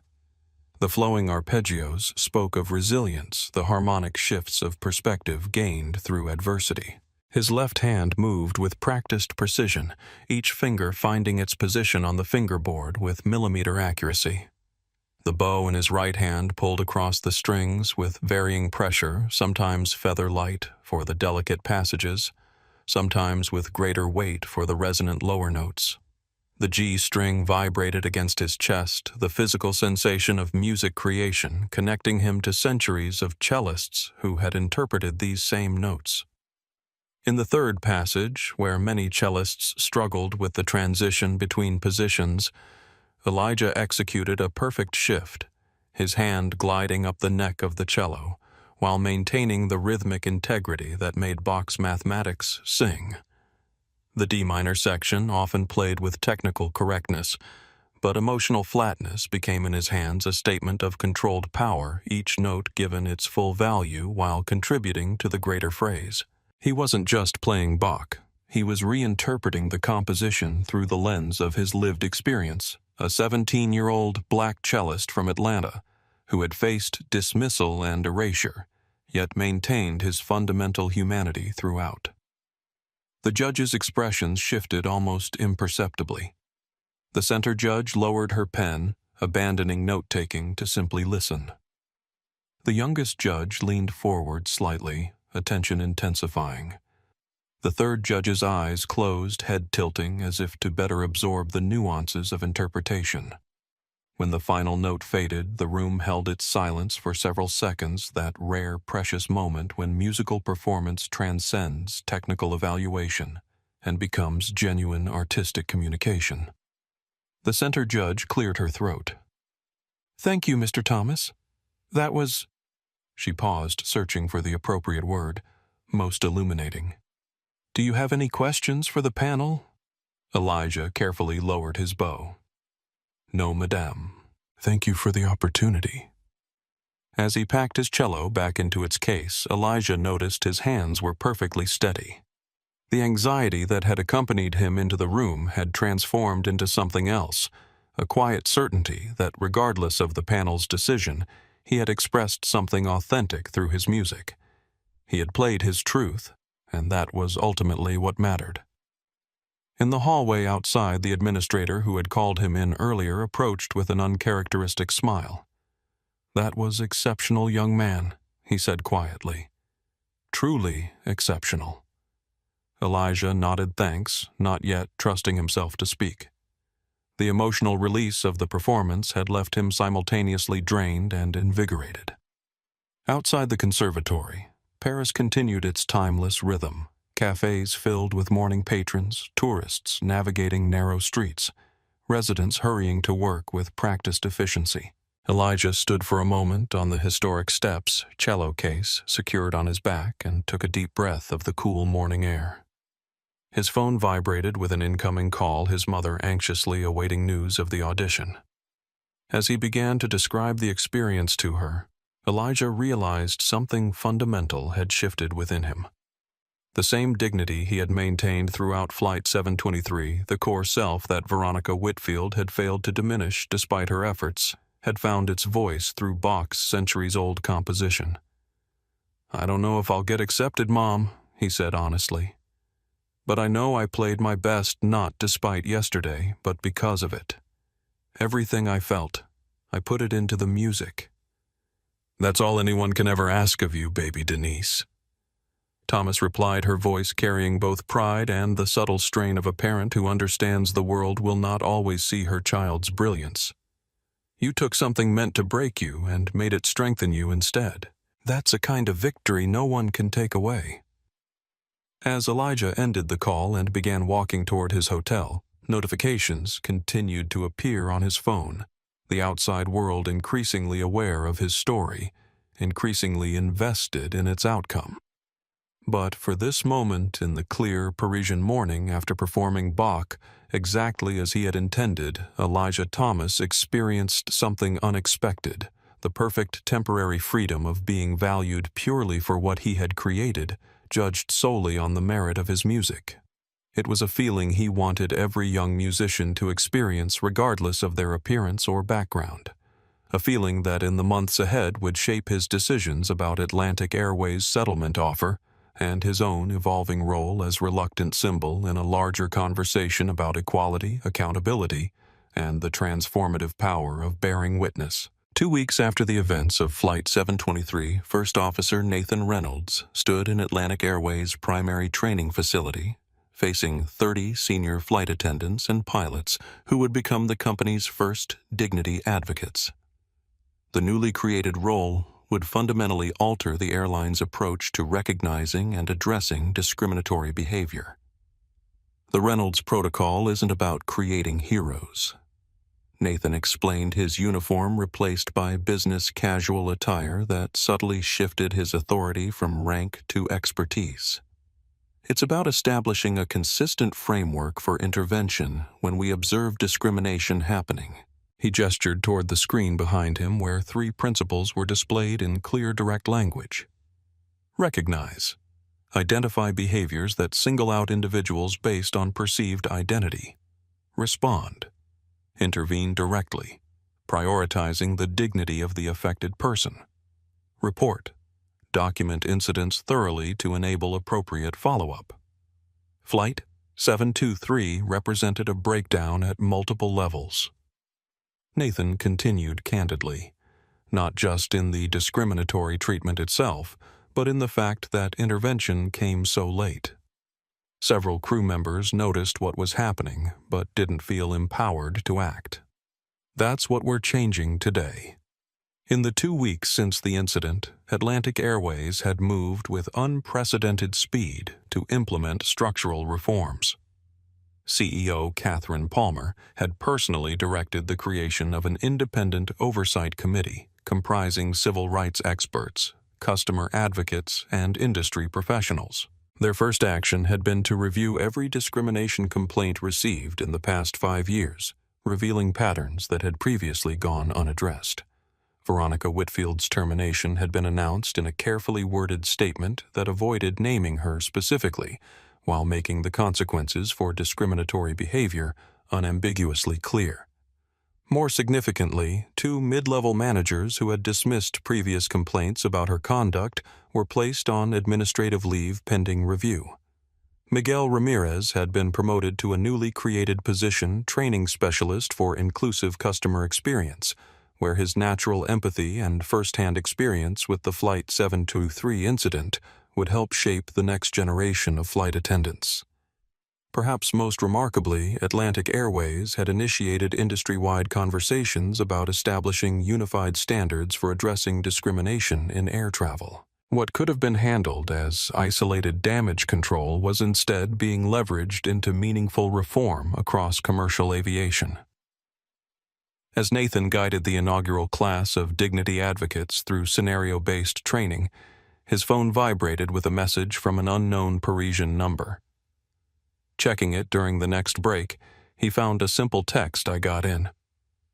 Speaker 1: The flowing arpeggios spoke of resilience, the harmonic shifts of perspective gained through adversity. His left hand moved with practiced precision, each finger finding its position on the fingerboard with millimeter accuracy. The bow in his right hand pulled across the strings with varying pressure, sometimes feather light for the delicate passages, sometimes with greater weight for the resonant lower notes. The G string vibrated against his chest, the physical sensation of music creation connecting him to centuries of cellists who had interpreted these same notes. In the third passage, where many cellists struggled with the transition between positions, Elijah executed a perfect shift, his hand gliding up the neck of the cello, while maintaining the rhythmic integrity that made Bach's mathematics sing. The D minor section often played with technical correctness, but emotional flatness became in his hands a statement of controlled power, each note given its full value while contributing to the greater phrase. He wasn't just playing Bach, he was reinterpreting the composition through the lens of his lived experience, a 17-year-old black cellist from Atlanta who had faced dismissal and erasure, yet maintained his fundamental humanity throughout. The judge's expressions shifted almost imperceptibly. The center judge lowered her pen, abandoning note-taking to simply listen. The youngest judge leaned forward slightly, attention intensifying. The third judge's eyes closed, head tilting as if to better absorb the nuances of interpretation. When the final note faded, the room held its silence for several seconds, that rare, precious moment when musical performance transcends technical evaluation and becomes genuine artistic communication. The center judge cleared her throat. "Thank you, Mr. Thomas. That was—" She paused, searching for the appropriate word, most illuminating. "Do you have any questions for the panel?" Elijah carefully lowered his bow. "No, madame. Thank you for the opportunity." As he packed his cello back into its case, Elijah noticed his hands were perfectly steady. The anxiety that had accompanied him into the room had transformed into something else, a quiet certainty that, regardless of the panel's decision, he had expressed something authentic through his music. He had played his truth, and that was ultimately what mattered. In the hallway outside, the administrator who had called him in earlier approached with an uncharacteristic smile. "That was exceptional, young man," he said quietly. "Truly exceptional." Elijah nodded thanks, not yet trusting himself to speak. The emotional release of the performance had left him simultaneously drained and invigorated. Outside the conservatory, Paris continued its timeless rhythm. Cafes filled with morning patrons, tourists navigating narrow streets, residents hurrying to work with practiced efficiency. Elijah stood for a moment on the historic steps, cello case secured on his back, and took a deep breath of the cool morning air. His phone vibrated with an incoming call, his mother anxiously awaiting news of the audition. As he began to describe the experience to her, Elijah realized something fundamental had shifted within him. The same dignity he had maintained throughout Flight 723, the core self that Veronica Whitfield had failed to diminish despite her efforts, had found its voice through Bach's centuries-old composition. "I don't know if I'll get accepted, Mom," he said honestly. "But I know I played my best not despite yesterday, but because of it. Everything I felt, I put it into the music." "That's all anyone can ever ask of you, baby Denise," Thomas replied, her voice carrying both pride and the subtle strain of a parent who understands the world will not always see her child's brilliance. "You took something meant to break you and made it strengthen you instead. That's a kind of victory no one can take away." As Elijah ended the call and began walking toward his hotel, notifications continued to appear on his phone, the outside world increasingly aware of his story, increasingly invested in its outcome. But for this moment in the clear Parisian morning after performing Bach exactly as he had intended, Elijah Thomas experienced something unexpected, the perfect temporary freedom of being valued purely for what he had created, judged solely on the merit of his music. It was a feeling he wanted every young musician to experience regardless of their appearance or background. A feeling that in the months ahead would shape his decisions about Atlantic Airways' settlement offer, and his own evolving role as reluctant symbol in a larger conversation about equality, accountability, and the transformative power of bearing witness. 2 weeks after the events of Flight 723, First Officer Nathan Reynolds stood in Atlantic Airways' primary training facility, facing 30 senior flight attendants and pilots who would become the company's first dignity advocates. The newly created role would fundamentally alter the airline's approach to recognizing and addressing discriminatory behavior. The Reynolds Protocol isn't about creating heroes. Nathan explained, his uniform replaced by business casual attire that subtly shifted his authority from rank to expertise. It's about establishing a consistent framework for intervention when we observe discrimination happening. He gestured toward the screen behind him where 3 principles were displayed in clear, direct language. Recognize. Identify behaviors that single out individuals based on perceived identity. Respond. Intervene directly, prioritizing the dignity of the affected person. Report. Document incidents thoroughly to enable appropriate follow-up. Flight 723 represented a breakdown at multiple levels. Nathan continued candidly, not just in the discriminatory treatment itself, but in the fact that intervention came so late. Several crew members noticed what was happening, but didn't feel empowered to act. That's what we're changing today. In the 2 weeks since the incident, Atlantic Airways had moved with unprecedented speed to implement structural reforms. CEO Catherine Palmer had personally directed the creation of an independent oversight committee comprising civil rights experts, customer advocates, and industry professionals. Their first action had been to review every discrimination complaint received in the past 5 years, revealing patterns that had previously gone unaddressed. Veronica Whitfield's termination had been announced in a carefully worded statement that avoided naming her specifically, while making the consequences for discriminatory behavior unambiguously clear. More significantly, 2 mid-level managers who had dismissed previous complaints about her conduct were placed on administrative leave pending review. Miguel Ramirez had been promoted to a newly created position, training specialist for inclusive customer experience, where his natural empathy and first-hand experience with the Flight 723 incident would help shape the next generation of flight attendants. Perhaps most remarkably, Atlantic Airways had initiated industry-wide conversations about establishing unified standards for addressing discrimination in air travel. What could have been handled as isolated damage control was instead being leveraged into meaningful reform across commercial aviation. As Nathan guided the inaugural class of Dignity Advocates through scenario-based training, his phone vibrated with a message from an unknown Parisian number. Checking it during the next break, he found a simple text I got in.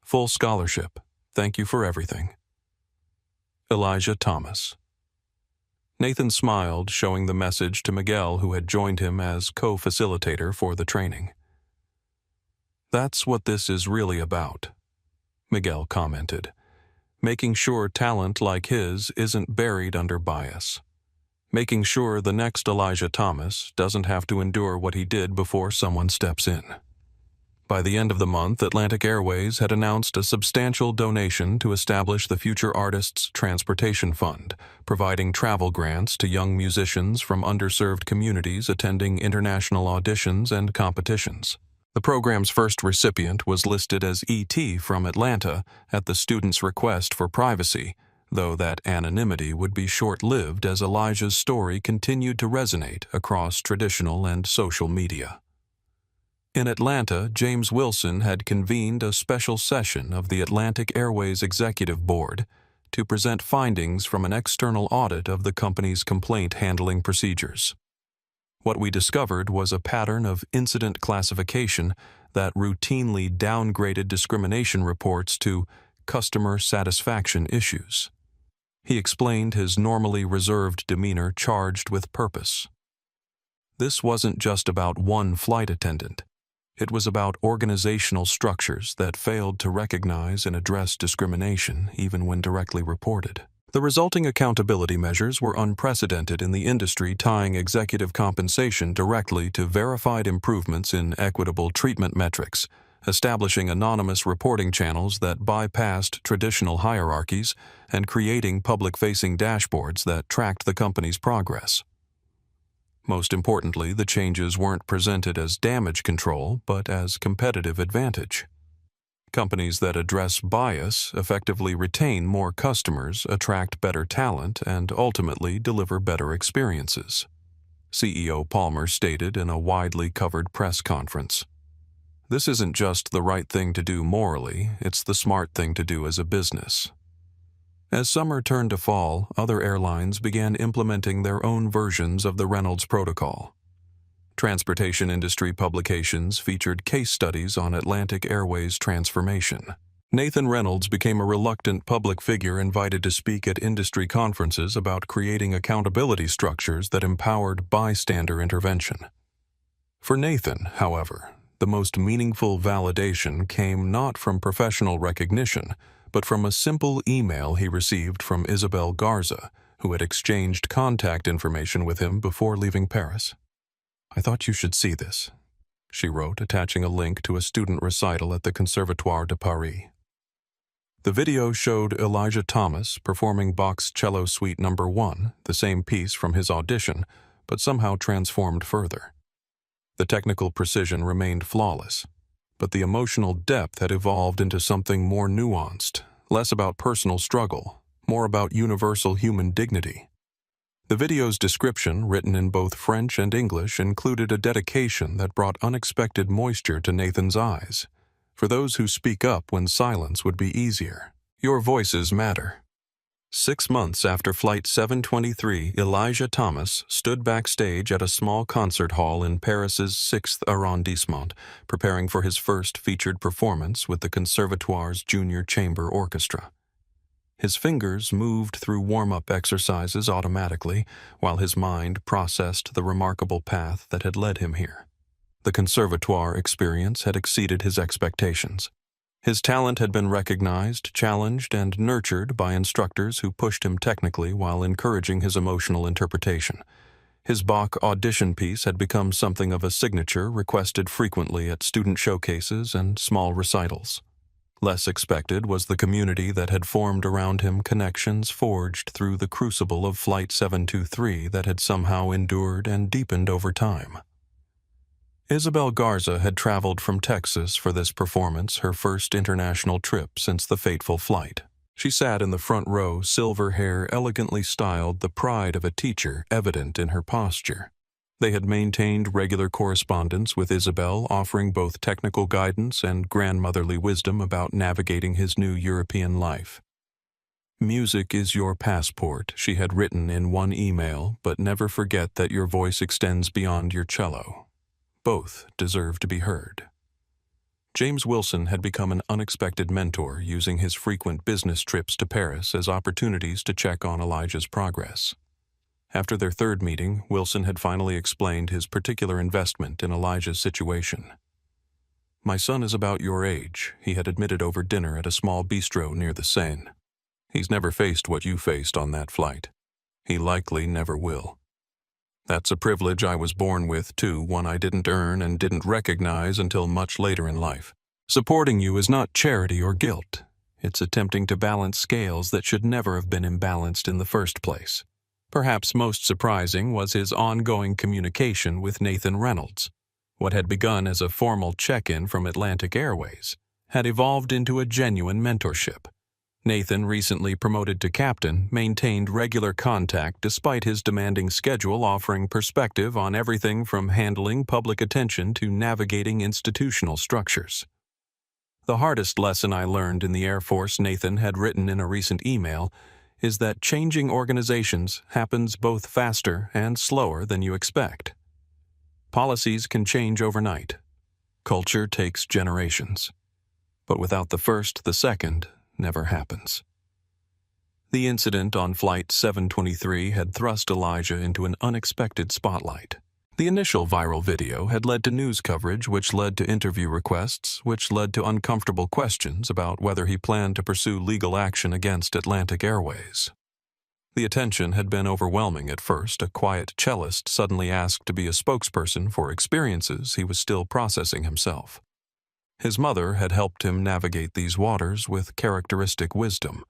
Speaker 1: "Full scholarship. Thank you for everything. Elijah Thomas." Nathan smiled, showing the message to Miguel, who had joined him as co-facilitator for the training. "That's what this is really about," Miguel commented, "making sure talent like his isn't buried under bias. Making sure the next Elijah Thomas doesn't have to endure what he did before someone steps in." By the end of the month, Atlantic Airways had announced a substantial donation to establish the Future Artists Transportation Fund, providing travel grants to young musicians from underserved communities attending international auditions and competitions. The program's first recipient was listed as E.T. from Atlanta at the student's request for privacy, though that anonymity would be short-lived as Elijah's story continued to resonate across traditional and social media. In Atlanta, James Wilson had convened a special session of the Atlantic Airways Executive Board to present findings from an external audit of the company's complaint handling procedures. What we discovered was a pattern of incident classification that routinely downgraded discrimination reports to customer satisfaction issues. He explained his normally reserved demeanor charged with purpose. This wasn't just about one flight attendant. It was about organizational structures that failed to recognize and address discrimination even when directly reported. The resulting accountability measures were unprecedented in the industry, tying executive compensation directly to verified improvements in equitable treatment metrics, establishing anonymous reporting channels that bypassed traditional hierarchies, and creating public-facing dashboards that tracked the company's progress. Most importantly, the changes weren't presented as damage control, but as competitive advantage. Companies that address bias effectively retain more customers, attract better talent, and ultimately deliver better experiences, CEO Palmer stated in a widely covered press conference. "This isn't just the right thing to do morally, it's the smart thing to do as a business." As summer turned to fall, other airlines began implementing their own versions of the Reynolds Protocol. Transportation industry publications featured case studies on Atlantic Airways' transformation. Nathan Reynolds became a reluctant public figure invited to speak at industry conferences about creating accountability structures that empowered bystander intervention. For Nathan, however, the most meaningful validation came not from professional recognition, but from a simple email he received from Isabel Garza, who had exchanged contact information with him before leaving Paris. "I thought you should see this," she wrote, attaching a link to a student recital at the Conservatoire de Paris. The video showed Elijah Thomas performing Bach's Cello Suite No. 1, the same piece from his audition, but somehow transformed further. The technical precision remained flawless, but the emotional depth had evolved into something more nuanced, less about personal struggle, more about universal human dignity. The video's description, written in both French and English, included a dedication that brought unexpected moisture to Nathan's eyes. For those who speak up when silence would be easier, your voices matter. 6 months after Flight 723, Elijah Thomas stood backstage at a small concert hall in Paris's 6th arrondissement, preparing for his first featured performance with the Conservatoire's Junior Chamber Orchestra. His fingers moved through warm-up exercises automatically, while his mind processed the remarkable path that had led him here. The Conservatoire experience had exceeded his expectations. His talent had been recognized, challenged, and nurtured by instructors who pushed him technically while encouraging his emotional interpretation. His Bach audition piece had become something of a signature requested frequently at student showcases and small recitals. Less expected was the community that had formed around him, connections forged through the crucible of Flight 723 that had somehow endured and deepened over time. Isabel Garza had traveled from Texas for this performance, her first international trip since the fateful flight. She sat in the front row, silver hair elegantly styled, the pride of a teacher evident in her posture. They had maintained regular correspondence with Isabel, offering both technical guidance and grandmotherly wisdom about navigating his new European life. "Music is your passport," she had written in one email, "but never forget that your voice extends beyond your cello. Both deserve to be heard." James Wilson had become an unexpected mentor, using his frequent business trips to Paris as opportunities to check on Elijah's progress. After their third meeting, Wilson had finally explained his particular investment in Elijah's situation. "My son is about your age," he had admitted over dinner at a small bistro near the Seine. "He's never faced what you faced on that flight. He likely never will. That's a privilege I was born with, too, one I didn't earn and didn't recognize until much later in life. Supporting you is not charity or guilt. It's attempting to balance scales that should never have been imbalanced in the first place." Perhaps most surprising was his ongoing communication with Nathan Reynolds. What had begun as a formal check-in from Atlantic Airways had evolved into a genuine mentorship. Nathan, recently promoted to captain, maintained regular contact despite his demanding schedule, offering perspective on everything from handling public attention to navigating institutional structures. "The hardest lesson I learned in the Air Force," Nathan had written in a recent email, "is that changing organizations happens both faster and slower than you expect. Policies can change overnight. Culture takes generations. But without the first, the second never happens." The incident on Flight 723 had thrust Elijah into an unexpected spotlight. The initial viral video had led to news coverage, which led to interview requests, which led to uncomfortable questions about whether he planned to pursue legal action against Atlantic Airways. The attention had been overwhelming at first. A quiet cellist suddenly asked to be a spokesperson for experiences he was still processing himself. His mother had helped him navigate these waters with characteristic wisdom.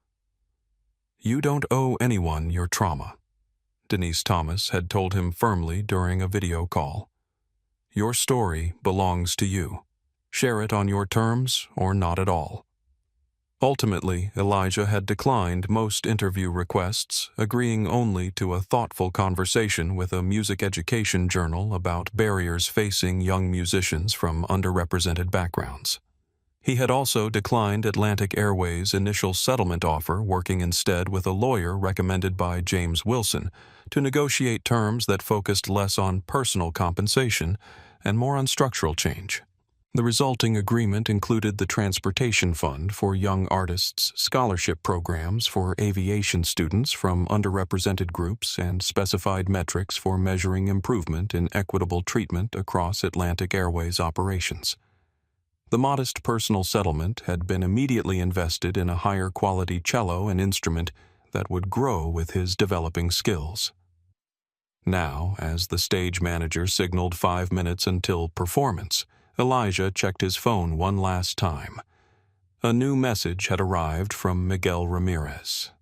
Speaker 1: "You don't owe anyone your trauma," Denise Thomas had told him firmly during a video call. "Your story belongs to you. Share it on your terms or not at all." Ultimately, Elijah had declined most interview requests, agreeing only to a thoughtful conversation with a music education journal about barriers facing young musicians from underrepresented backgrounds. He had also declined Atlantic Airways' initial settlement offer, working instead with a lawyer recommended by James Wilson to negotiate terms that focused less on personal compensation and more on structural change. The resulting agreement included the Transportation Fund for Young Artists, scholarship programs for aviation students from underrepresented groups, and specified metrics for measuring improvement in equitable treatment across Atlantic Airways operations. The modest personal settlement had been immediately invested in a higher quality cello and instrument that would grow with his developing skills. Now, as the stage manager signaled 5 minutes until performance, Elijah checked his phone one last time. A new message had arrived from Miguel Ramirez.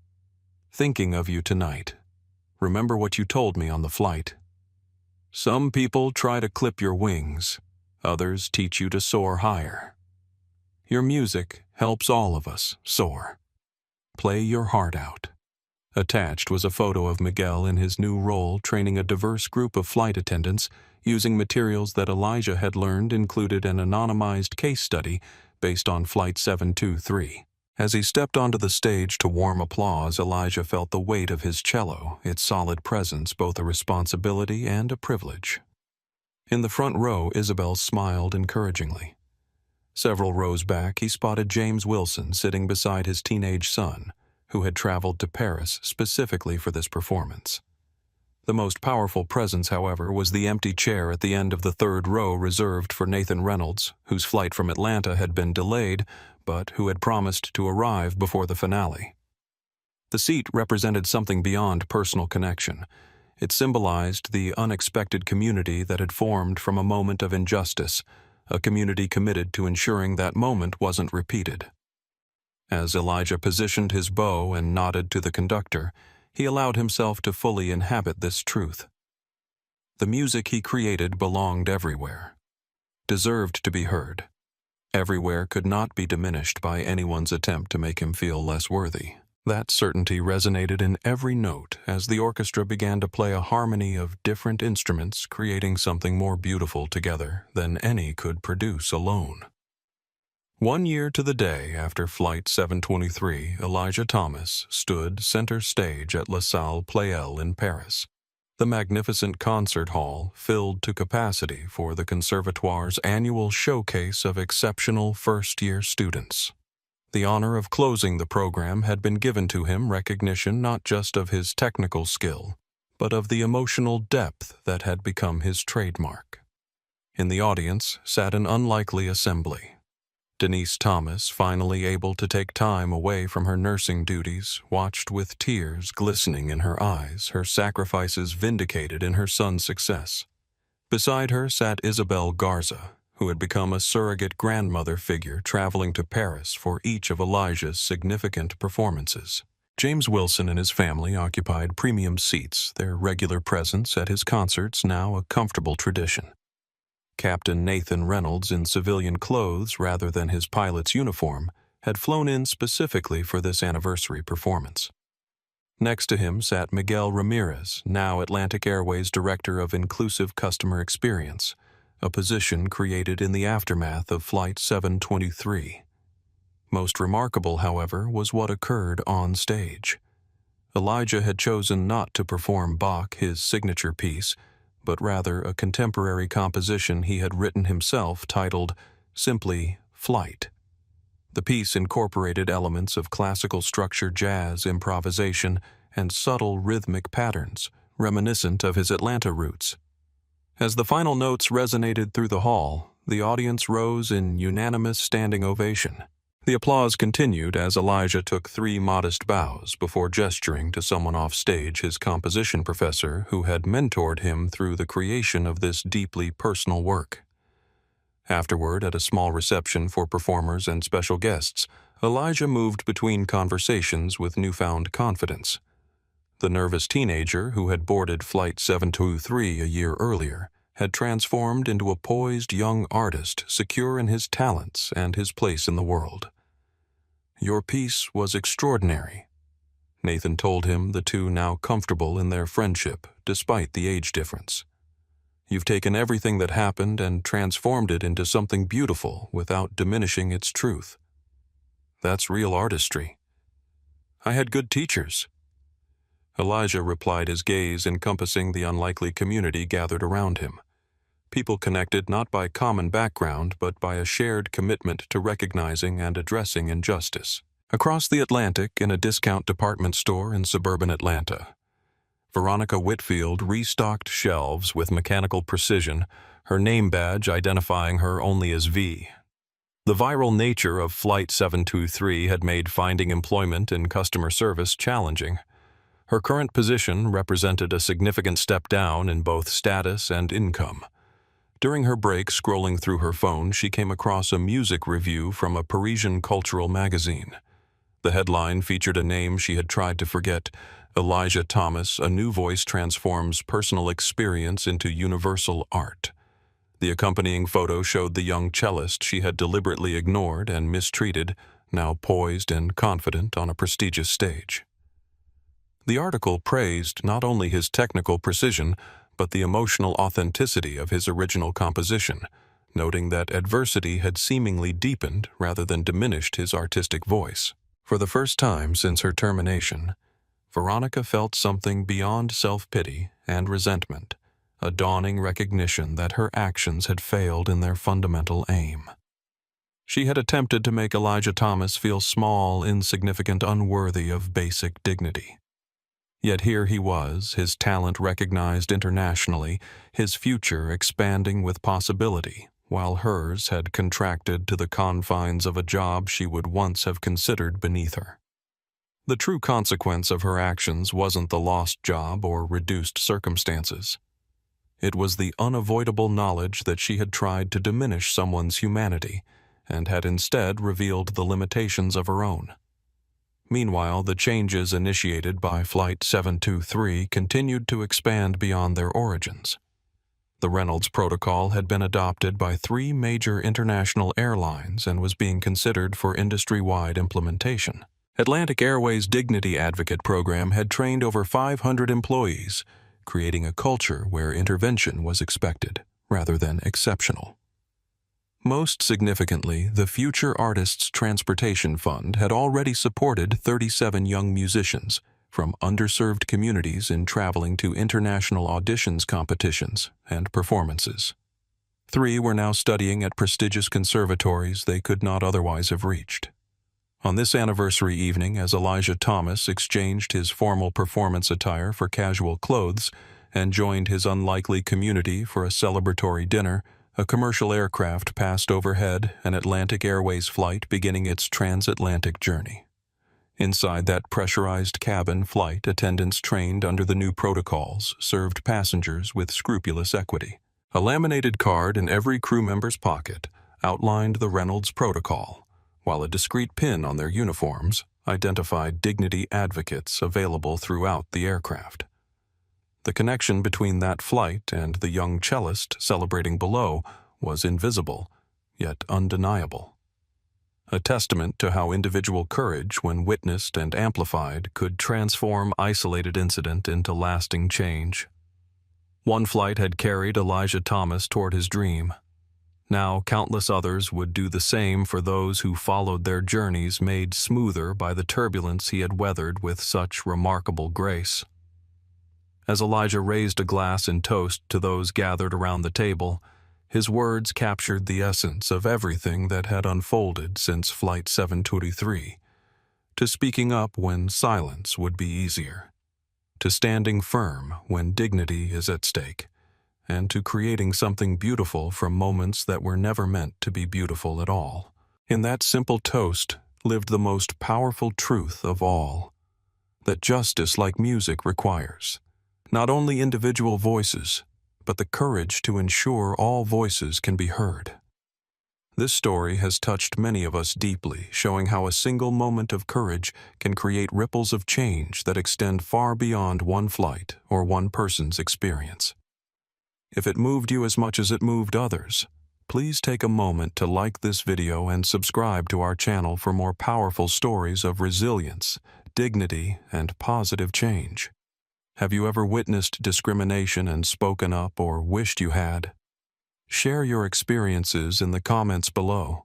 Speaker 1: "Thinking of you tonight. Remember what you told me on the flight. Some people try to clip your wings. Others teach you to soar higher. Your music helps all of us soar. Play your heart out. Attached was a photo of Miguel in his new role training a diverse group of flight attendants using materials that Elijah had learned included an anonymized case study based on Flight 723. As he stepped onto the stage to warm applause, Elijah felt the weight of his cello, its solid presence both a responsibility and a privilege. In the front row, Isabel smiled encouragingly. Several rows back, he spotted James Wilson sitting beside his teenage son, who had traveled to Paris specifically for this performance. The most powerful presence, however, was the empty chair at the end of the third row reserved for Nathan Reynolds, whose flight from Atlanta had been delayed, but who had promised to arrive before the finale. The seat represented something beyond personal connection. It symbolized the unexpected community that had formed from a moment of injustice, a community committed to ensuring that moment wasn't repeated. As Elijah positioned his bow and nodded to the conductor, he allowed himself to fully inhabit this truth. The music he created belonged everywhere, deserved to be heard. Everywhere could not be diminished by anyone's attempt to make him feel less worthy. That certainty resonated in every note as the orchestra began to play a harmony of different instruments, creating something more beautiful together than any could produce alone. 1 year to the day after Flight 723, Elijah Thomas stood center stage at La Salle Pleyel in Paris, the magnificent concert hall filled to capacity for the Conservatoire's annual showcase of exceptional first-year students. The honor of closing the program had been given to him, recognition not just of his technical skill, but of the emotional depth that had become his trademark. In the audience sat an unlikely assembly. Denise Thomas, finally able to take time away from her nursing duties, watched with tears glistening in her eyes, her sacrifices vindicated in her son's success. Beside her sat Isabel Garza, who had become a surrogate grandmother figure traveling to Paris for each of Elijah's significant performances. James Wilson and his family occupied premium seats, their regular presence at his concerts now a comfortable tradition. Captain Nathan Reynolds, in civilian clothes rather than his pilot's uniform, had flown in specifically for this anniversary performance. Next to him sat Miguel Ramirez, now Atlantic Airways Director of Inclusive Customer Experience, a position created in the aftermath of Flight 723. Most remarkable, however, was what occurred on stage. Elijah had chosen not to perform Bach, his signature piece, but rather a contemporary composition he had written himself titled simply Flight. The piece incorporated elements of classical structure, jazz, improvisation, and subtle rhythmic patterns, reminiscent of his Atlanta roots. As the final notes resonated through the hall, the audience rose in unanimous standing ovation. The applause continued as Elijah took 3 modest bows before gesturing to someone off stage, his composition professor, who had mentored him through the creation of this deeply personal work. Afterward, at a small reception for performers and special guests, Elijah moved between conversations with newfound confidence. The nervous teenager who had boarded Flight 723 a year earlier had transformed into a poised young artist secure in his talents and his place in the world. "Your piece was extraordinary," Nathan told him, the two now comfortable in their friendship despite the age difference. "You've taken everything that happened and transformed it into something beautiful without diminishing its truth. That's real artistry." "I had good teachers," Elijah replied, his gaze encompassing the unlikely community gathered around him. People connected not by common background, but by a shared commitment to recognizing and addressing injustice. Across the Atlantic, in a discount department store in suburban Atlanta, Veronica Whitfield restocked shelves with mechanical precision, her name badge identifying her only as V. The viral nature of Flight 723 had made finding employment in customer service challenging. Her current position represented a significant step down in both status and income. During her break scrolling through her phone, she came across a music review from a Parisian cultural magazine. The headline featured a name she had tried to forget: Elijah Thomas, a new voice transforms personal experience into universal art. The accompanying photo showed the young cellist she had deliberately ignored and mistreated, now poised and confident on a prestigious stage. The article praised not only his technical precision, but the emotional authenticity of his original composition, noting that adversity had seemingly deepened rather than diminished his artistic voice. For the first time since her termination, Veronica felt something beyond self-pity and resentment, a dawning recognition that her actions had failed in their fundamental aim. She had attempted to make Elijah Thomas feel small, insignificant, unworthy of basic dignity. Yet here he was, his talent recognized internationally, his future expanding with possibility, while hers had contracted to the confines of a job she would once have considered beneath her. The true consequence of her actions wasn't the lost job or reduced circumstances. It was the unavoidable knowledge that she had tried to diminish someone's humanity and had instead revealed the limitations of her own. Meanwhile, the changes initiated by Flight 723 continued to expand beyond their origins. The Reynolds Protocol had been adopted by 3 major international airlines and was being considered for industry-wide implementation. Atlantic Airways' Dignity Advocate program had trained over 500 employees, creating a culture where intervention was expected rather than exceptional. Most significantly, the Future Artists Transportation Fund had already supported 37 young musicians from underserved communities in traveling to international auditions competitions and performances. 3 were now studying at prestigious conservatories they could not otherwise have reached. On this anniversary evening, as Elijah Thomas exchanged his formal performance attire for casual clothes and joined his unlikely community for a celebratory dinner, a commercial aircraft passed overhead, an Atlantic Airways flight beginning its transatlantic journey. Inside that pressurized cabin, flight attendants trained under the new protocols served passengers with scrupulous equity. A laminated card in every crew member's pocket outlined the Reynolds Protocol, while a discreet pin on their uniforms identified dignity advocates available throughout the aircraft. The connection between that flight and the young cellist celebrating below was invisible, yet undeniable. A testament to how individual courage, when witnessed and amplified, could transform isolated incident into lasting change. One flight had carried Elijah Thomas toward his dream. Now countless others would do the same for those who followed their journeys made smoother by the turbulence he had weathered with such remarkable grace. As Elijah raised a glass in toast to those gathered around the table, his words captured the essence of everything that had unfolded since Flight 723, to speaking up when silence would be easier, to standing firm when dignity is at stake, and to creating something beautiful from moments that were never meant to be beautiful at all. In that simple toast lived the most powerful truth of all, that justice, like music, requires not only individual voices, but the courage to ensure all voices can be heard. This story has touched many of us deeply, showing how a single moment of courage can create ripples of change that extend far beyond one flight or one person's experience. If it moved you as much as it moved others, please take a moment to like this video and subscribe to our channel for more powerful stories of resilience, dignity, and positive change. Have you ever witnessed discrimination and spoken up or wished you had? Share your experiences in the comments below.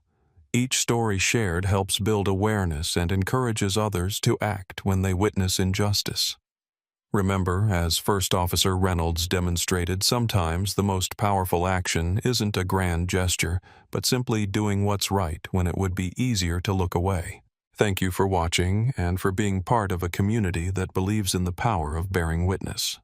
Speaker 1: Each story shared helps build awareness and encourages others to act when they witness injustice. Remember, as First Officer Reynolds demonstrated, sometimes the most powerful action isn't a grand gesture, but simply doing what's right when it would be easier to look away. Thank you for watching and for being part of a community that believes in the power of bearing witness.